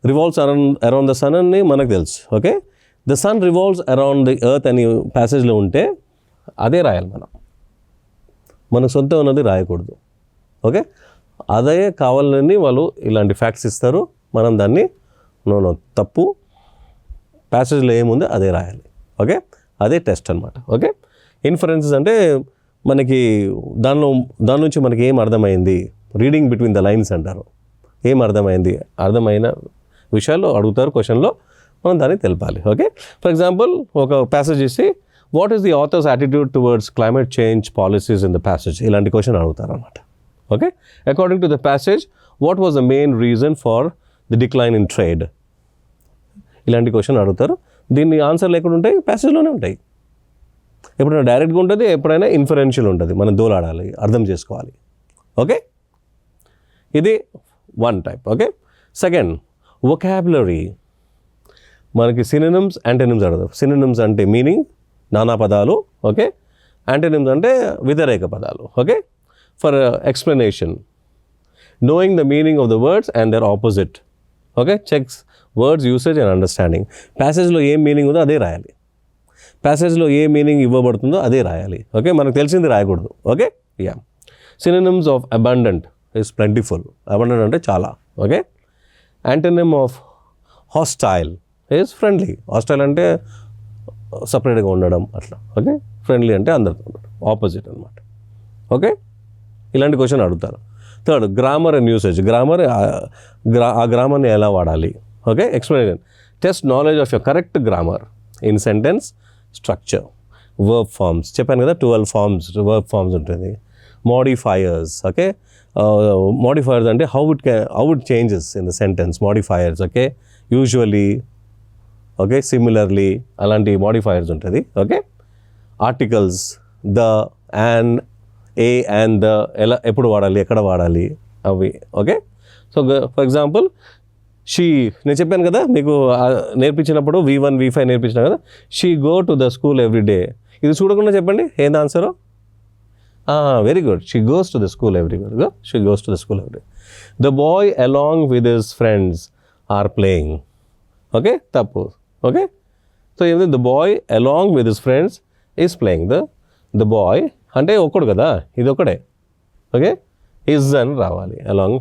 revolves around the sun అని మనకు తెలుసు. Okay. The sun revolves around the earth అని ప్యాసేజ్లో ఉంటే అదే రాయాలి మనం. మనకు సొంతం ఉన్నది రాయకూడదు. ఓకే. అదే కావాలని వాళ్ళు ఇలాంటి ఫ్యాక్ట్స్ ఇస్తారు, మనం దాన్ని తప్పు, ప్యాసేజ్లో ఏముందో అదే రాయాలి. ఓకే. అదే టెస్ట్ అనమాట. ఓకే. ఇన్ఫరెన్సెస్ అంటే మనకి దాని నుంచి మనకి ఏం అర్థమైంది, రీడింగ్ బిట్వీన్ ద లైన్స్ అంటారు. ఏం అర్థమైంది, అర్థమైన విషయాలు అడుగుతారు క్వశ్చన్లో, మనం దాన్ని తెలపాలి. ఓకే. ఫర్ ఎగ్జాంపుల్, ఒక ప్యాసేజ్ ఇచ్చి what is the authors attitude towards climate change policies in the passage ఇలాంటి క్వశ్చన్ అడుగుతారు అనమాట. Okay, according to the passage what was the main reason for the decline in trade, ఇలాంటి question అడుగుతారు. దీన్ని answer లేకుండా ఉంటాయి, ప్యాసేజ్లోనే ఉంటాయి. ఎప్పుడైనా డైరెక్ట్గా ఉంటుంది, ఎప్పుడైనా ఇన్ఫరెన్షియల్ ఉంటుంది, మనం దోలాడాలి, అర్థం చేసుకోవాలి. ఓకే, ఇది one type. Okay, second vocabulary. మనకి సినోనిమ్స్ యాంటోనిమ్స్ అడుగుతారు. సినోనిమ్స్ అంటే మీనింగ్, నానా పదాలు. ఓకే, యాంటోనిమ్స్ అంటే వ్యతిరేక పదాలు. Okay, for explanation knowing the meaning of the words and their opposite. Okay, checks words usage and understanding. ప్యాసేజ్లో ఏం మీనింగ్ ఉందో అదే రాయాలి, ప్యాసేజ్లో ఏ మీనింగ్ ఇవ్వబడుతుందో అదే రాయాలి. ఓకే, మనకు తెలిసింది రాయకూడదు. Okay, yeah. Synonyms of abundant is plentiful. Abundant అంటే చాలా. Okay, antonym of hostile is friendly. Hostile అంటే సపరేట్గా ఉండడం అట్లా. ఓకే, ఫ్రెండ్లీ అంటే అందరితో ఉండడం, ఆపోజిట్ అనమాట. ఓకే, ఇలాంటి క్వశ్చన్ అడుగుతారు. Third grammar and usage. Grammar, ఆ గ్రామర్ని ఎలా వాడాలి. Okay, explanation. Test knowledge of your correct grammar in sentence structure. Verb forms చెప్పాను కదా, 12 ఫార్మ్స్ వర్బ్ ఫార్మ్స్ ఉంటుంది. మోడిఫైయర్స్. ఓకే, మోడిఫైయర్స్ అంటే how it changes in the sentence. Modifiers. Okay, usually, okay, similarly, అలాంటి modifiers ఉంటుంది. Okay, articles the, and, a and the ఎలా ఎప్పుడు వాడాలి, ఎక్కడ వాడాలి అవి. Okay, so for example she, నేను చెప్పాను కదా మీకు నేర్పించినప్పుడు V1 V5 నేర్పించిన కదా, she go to the school every day. ఇది చూడకుండా చెప్పండి ఏంది answer. Very good, she goes to the school every day. She goes to the school every day. The boy along with his friends are playing. Okay, తప్పు. Okay, so ఏమిటి, the boy along with his friends is playing. The boy అంటే ఒక్కడు కదా, ఇది ఒకడే. Okay, is అని రావాలి along.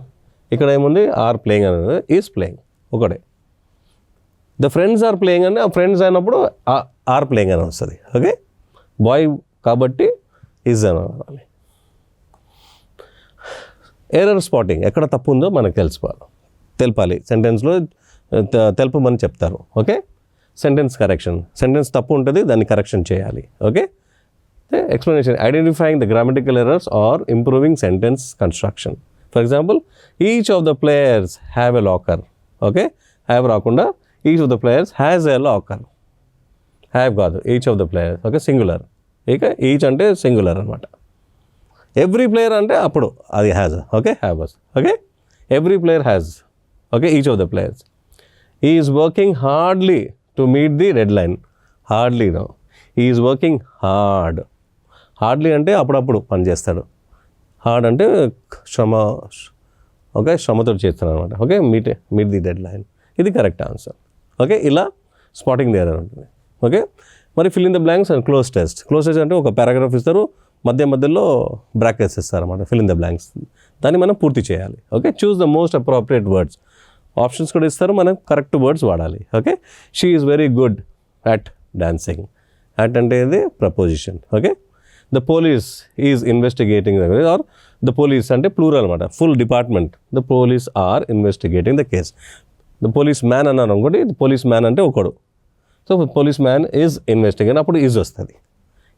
ఇక్కడ ఏముంది, ఆర్ ప్లేయింగ్ అనేది, ఈజ్ ప్లేయింగ్ ఒకడే. ద ఫ్రెండ్స్ ఆర్ ప్లేయింగ్ అంటే ఆ ఫ్రెండ్స్ అయినప్పుడు ఆర్ ప్లేయింగ్ అని వస్తుంది. ఓకే, బాయ్ కాబట్టి ఈజ్ అని రావాలి. ఎర్రర్ స్పాటింగ్, ఎక్కడ తప్పు ఉందో మనకు తెలపాలి. సెంటెన్స్లో తెలపమని చెప్తారు. Okay, sentence correction. సెంటెన్స్ తప్పు ఉంటుంది, దాన్ని కరెక్షన్ చేయాలి. Okay, explanation, identifying the grammatical errors or improving sentence construction. For example, each of the players have a locker. Okay, have రాకుండా each of the players has a locker. have కాదు, each of the players. Okay, singular. ఇక each అంటే singular అనమాట. every player అంటే అప్పుడు అది has. Okay, have was. Okay, every player has. Okay, each of the players. He is working hardly to meet the deadline. Hardly, no. He is working hard. Hardly అంటే అప్పుడప్పుడు పని చేస్తాడు. Hard అంటే శ్రమ. Okay, శ్రమతో చేస్తాడు అనమాట. Okay, meet the dead line. ఇది కరెక్ట్ ఆన్సర్. ఓకే, ఇలా స్పాటింగ్ ది ఎర్రర్ ఉంటుంది. ఓకే, మరి fill in the blanks and cloze test. Cloze test అంటే ఒక పారాగ్రాఫ్ ఇస్తారు, మధ్యలో బ్రాకెట్స్ ఇస్తారు అనమాట, ఫిల్ ఇన్ ద బ్లాంక్స్. దాన్ని మనం పూర్తి చేయాలి. Okay, choose the most appropriate words. Options కూడా ఇస్తారు, మనం కరెక్ట్ వర్డ్స్ వాడాలి. Okay, she is very good at dancing. At అంటే ఇది preposition. Okay, the police is investigating are the police అంటే ప్లూరల్ అనమాట, full department. The police are investigating the case. The police man అన్నారు అనుకోండి, the police man అంటే ఒకడు. So police man is investigating, అప్పుడు is వస్తుంది.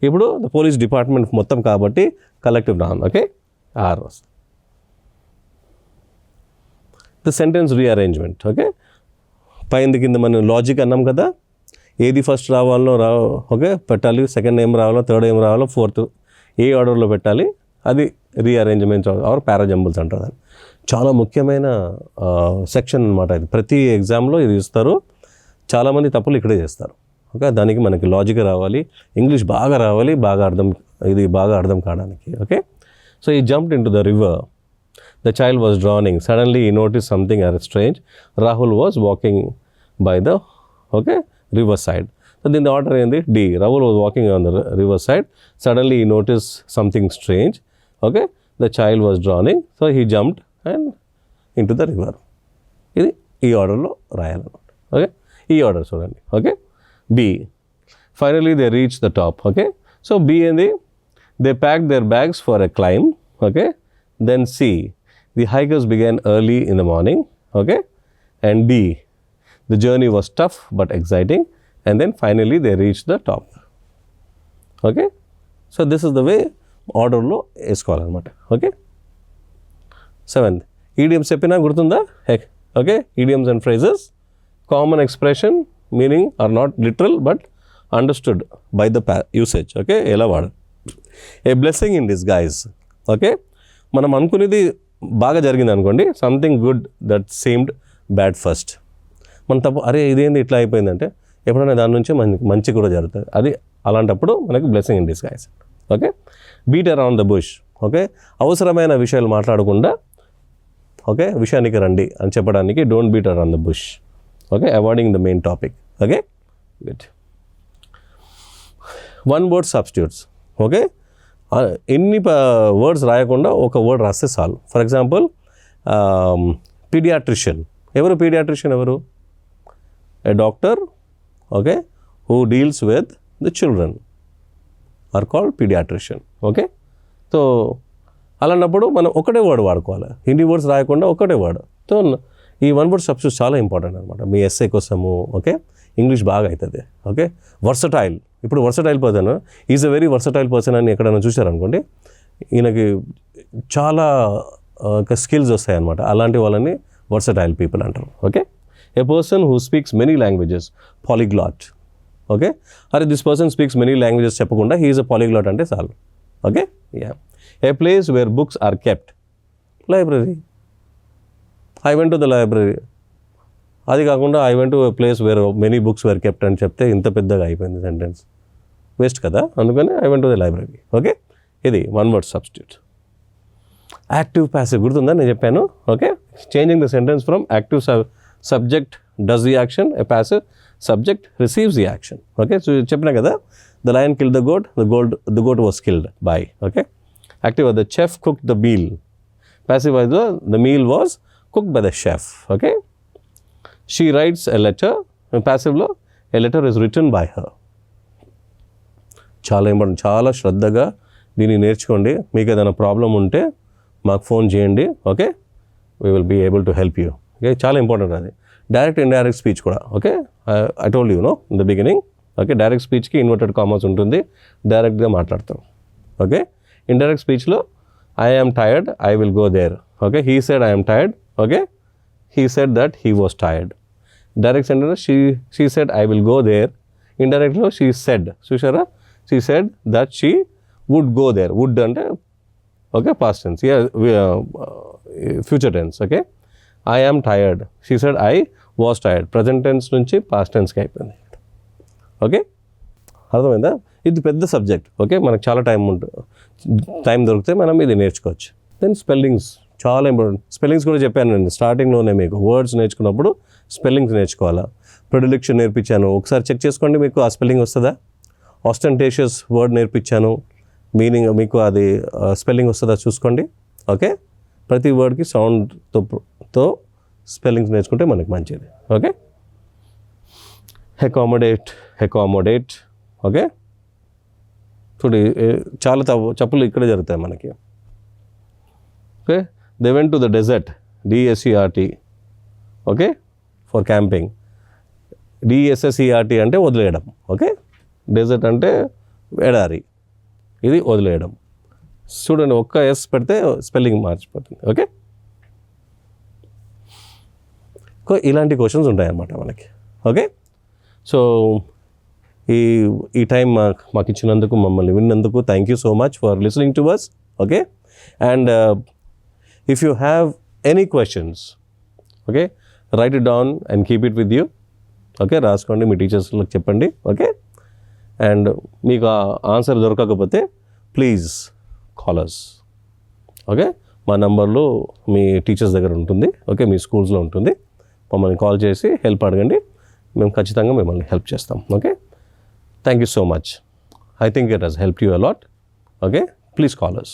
ఇప్పుడు ద పోలీస్ డిపార్ట్మెంట్ మొత్తం కాబట్టి కలెక్టివ్ నౌన్. ఓకే, ఆర్ వస్తుంది. The sentence rearrangement. ఓకే, పైంది కింద మనం లాజిక్ అన్నాం కదా, ఏది ఫస్ట్ రావాలో ఓకే పెట్టాలి, సెకండ్ ఏం రావాలో, థర్డ్ ఏం రావాలో, ఫోర్త్ ఏ ఆర్డర్లో పెట్టాలి, అది రీఅరేంజ్మెంట్ ఆర్ పారాజంబుల్స్ అంటారు. చాలా ముఖ్యమైన సెక్షన్ అనమాట ఇది. ప్రతి ఎగ్జామ్లో ఇది ఇస్తారు. చాలామంది తప్పులు ఇక్కడే చేస్తారు. ఓకే, దానికి మనకి లాజిక్ రావాలి, ఇంగ్లీష్ బాగా రావాలి, బాగా అర్థం కావడానికి. Okay, so he jumped into the river. The child was drowning. Suddenly he notice something or strange. Rahul was walking by the river side. So then the order ఏంది, D. Rahul was walking on the river side. Suddenly he noticed something strange. Okay, the child was drowning, so he jumped and into the river. ఇది ఈ ఆర్డర్లో రాయాలన్నమాట. Okay, ఈ order చూడండి. Okay, B. Finally they reached the top. Okay, so B ఏంది, they packed their bags for a climb. Okay, then C. The hikers began early in the morning. Okay, and D. The journey was tough but exciting, and then finally they reached the top. Okay. So this is the way ఆర్డర్లో వేసుకోవాలన్నమాట. Okay. 7th idioms చెప్పినా గుర్తుందా? Okay. Idioms and phrases, common expression meaning are not literal but understood by the usage. Okay. ఎలా వాడు a blessing in disguise. Okay. మనం అనుకునేది బాగా జరిగింది అనుకోండి, something good that seemed bad first. మన తప్పు, అరే ఇదేంది ఇట్లా అయిపోయిందంటే ఎప్పుడైనా దాని నుంచి మంచి కూడా జరుగుతుంది. అది అలాంటప్పుడు మనకి blessing in disguise. Okay. Beat around the bush. Okay. అవసరమైన విషయాలు మాట్లాడకుండా ఓకే విషయానికి రండి అని చెప్పడానికి don't beat around the bush. Okay. Avoiding the main topic. Okay. Good. 1 word substitutes. Okay. ఎన్ని వర్డ్స్ రాయకుండా ఒక వర్డ్ రాస్తే చాలు. For example paediatrician. ఎవరు పీడియాట్రిషియన్? ఎవరు? A doctor okay who deals with the children are called paediatrician. Okay. So అలాంటప్పుడు మనం ఒకటే వర్డ్ వాడుకోవాలి, హిందీ వర్డ్స్ రాయకుండా ఒకటే వర్డ్. సో ఈ 1 word సబ్స్టిట్యూట్స్ చాలా ఇంపార్టెంట్ అనమాట మీ ఎస్ఏ కోసము. ఓకే. ఇంగ్లీష్ బాగా అవుతుంది. ఓకే. వర్సటైల్. ఇప్పుడు versatile person is a very versatile person అని ఎక్కడైనా చూశారనుకోండి, ఈయనకి చాలా స్కిల్స్ వస్తాయన్నమాట. అలాంటి వాళ్ళని వర్సటైల్ పీపుల్ అంటారు. Okay. A person who speaks many languages, polyglot. Okay. అరే this person speaks many languages చెప్పకుండా హీ ఈజ్ అ పాలిగ్లాట్ అంటే చాలు. Okay. Yeah. A place where books are kept, library. I went to the library. అది కాకుండా I went to a place where many books were kept అని చెప్తే ఇంత పెద్దగా అయిపోయింది సెంటెన్స్, వేస్ట్ కదా. అందుకని I went to the library. Okay. ఇది 1 word సబ్స్టిట్యూట్. యాక్టివ్ ప్యాసివ్ గుర్తుందా నేను చెప్పాను? Okay. Changing the sentence from active subject does the action, a passive subject receives the action. Okay. So చెప్పినా కదా, the lion killed the goat, the goat was killed by. Okay. Active the chef cooked the meal. Passive the meal was cooked by the chef. Okay. She writes a letter. ప్యాసివ్లో a letter is written by her. చాలా important. చాలా శ్రద్ధగా దీన్ని నేర్చుకోండి. మీకు ఏదైనా problem ఉంటే మాకు ఫోన్ చేయండి. Okay. We will be able to help you. Okay. చాలా ఇంపార్టెంట్ అది. డైరెక్ట్ ఇండైరెక్ట్ స్పీచ్ కూడా. Okay. I told you no in the beginning. Okay. Direct స్పీచ్కి ఇన్వర్టెడ్ కామర్స్ ఉంటుంది, డైరెక్ట్గా మాట్లాడతాం. ఓకే. ఇండైరెక్ట్ స్పీచ్లో I am tired, I will go there. Okay. He said I am tired. Okay. He said that he was tired. Direct sentence, she said I will go there. Indirect lo she said. Sushara, she said that she would go there. Would ante okay past tense. Yeah, future tense. Okay. I am tired. She said I was tired. Present tense నుంచి past tense కి అయిపోయింది. Okay. అర్థమైందా? ఇది పెద్ద subject. Okay. మనకు చాలా time దొరికితే మనం ఇది నేర్చుకోవచ్చు. దెన్ స్పెల్లింగ్స్ చాలా ఇంపార్టెంట్. స్పెల్లింగ్స్ కూడా చెప్పాను నేను స్టార్టింగ్లోనే. మీకు వర్డ్స్ నేర్చుకున్నప్పుడు స్పెల్లింగ్స్ నేర్చుకోవాలా. ప్రిడిలిక్షన్ నేర్పించాను, ఒకసారి చెక్ చేసుకోండి మీకు ఆ స్పెల్లింగ్ వస్తుందా. ఆస్టెంటేషియస్ వర్డ్ నేర్పించాను, మీనింగ్ మీకు అది స్పెల్లింగ్ వస్తుందా చూసుకోండి. ఓకే. ప్రతి వర్డ్కి సౌండ్తో స్పెల్లింగ్స్ నేర్చుకుంటే మనకి మంచిది. ఓకే. అకామడేట్. ఓకే. చూడండి చాలా తప్పులు ఇక్కడే జరుగుతాయి మనకి. Okay. They went to the desert, DSERT. Okay. For camping. DSSERT అంటే వదిలేయడం. ఓకే. డెజర్ట్ అంటే ఎడారి, ఇది వదిలేయడం. చూడండి ఒక్క ఎస్ పెడితే స్పెల్లింగ్ మార్చిపోతుంది. ఓకే. ఇలాంటి క్వశ్చన్స్ ఉంటాయన్నమాట మనకి. ఓకే. సో ఈ టైం మాకు ఇచ్చినందుకు, మమ్మల్ని విన్నందుకు thank you so much for listening to us. Okay. And if you have any questions, okay, write it down and keep it with you. Okay. రాసుకోండి, మీ టీచర్స్లకు చెప్పండి. ఓకే. అండ్ మీకు ఆన్సర్ దొరకకపోతే please call us. Okay. మా నంబర్లో మీ teachers దగ్గర ఉంటుంది. Okay. మీ స్కూల్స్లో ఉంటుంది. మమ్మల్ని కాల్ చేసి హెల్ప్ అడగండి, మేము ఖచ్చితంగా మిమ్మల్ని హెల్ప్ చేస్తాం. Okay. Thank you so much. I think it has helped you a lot. Okay. Please call us.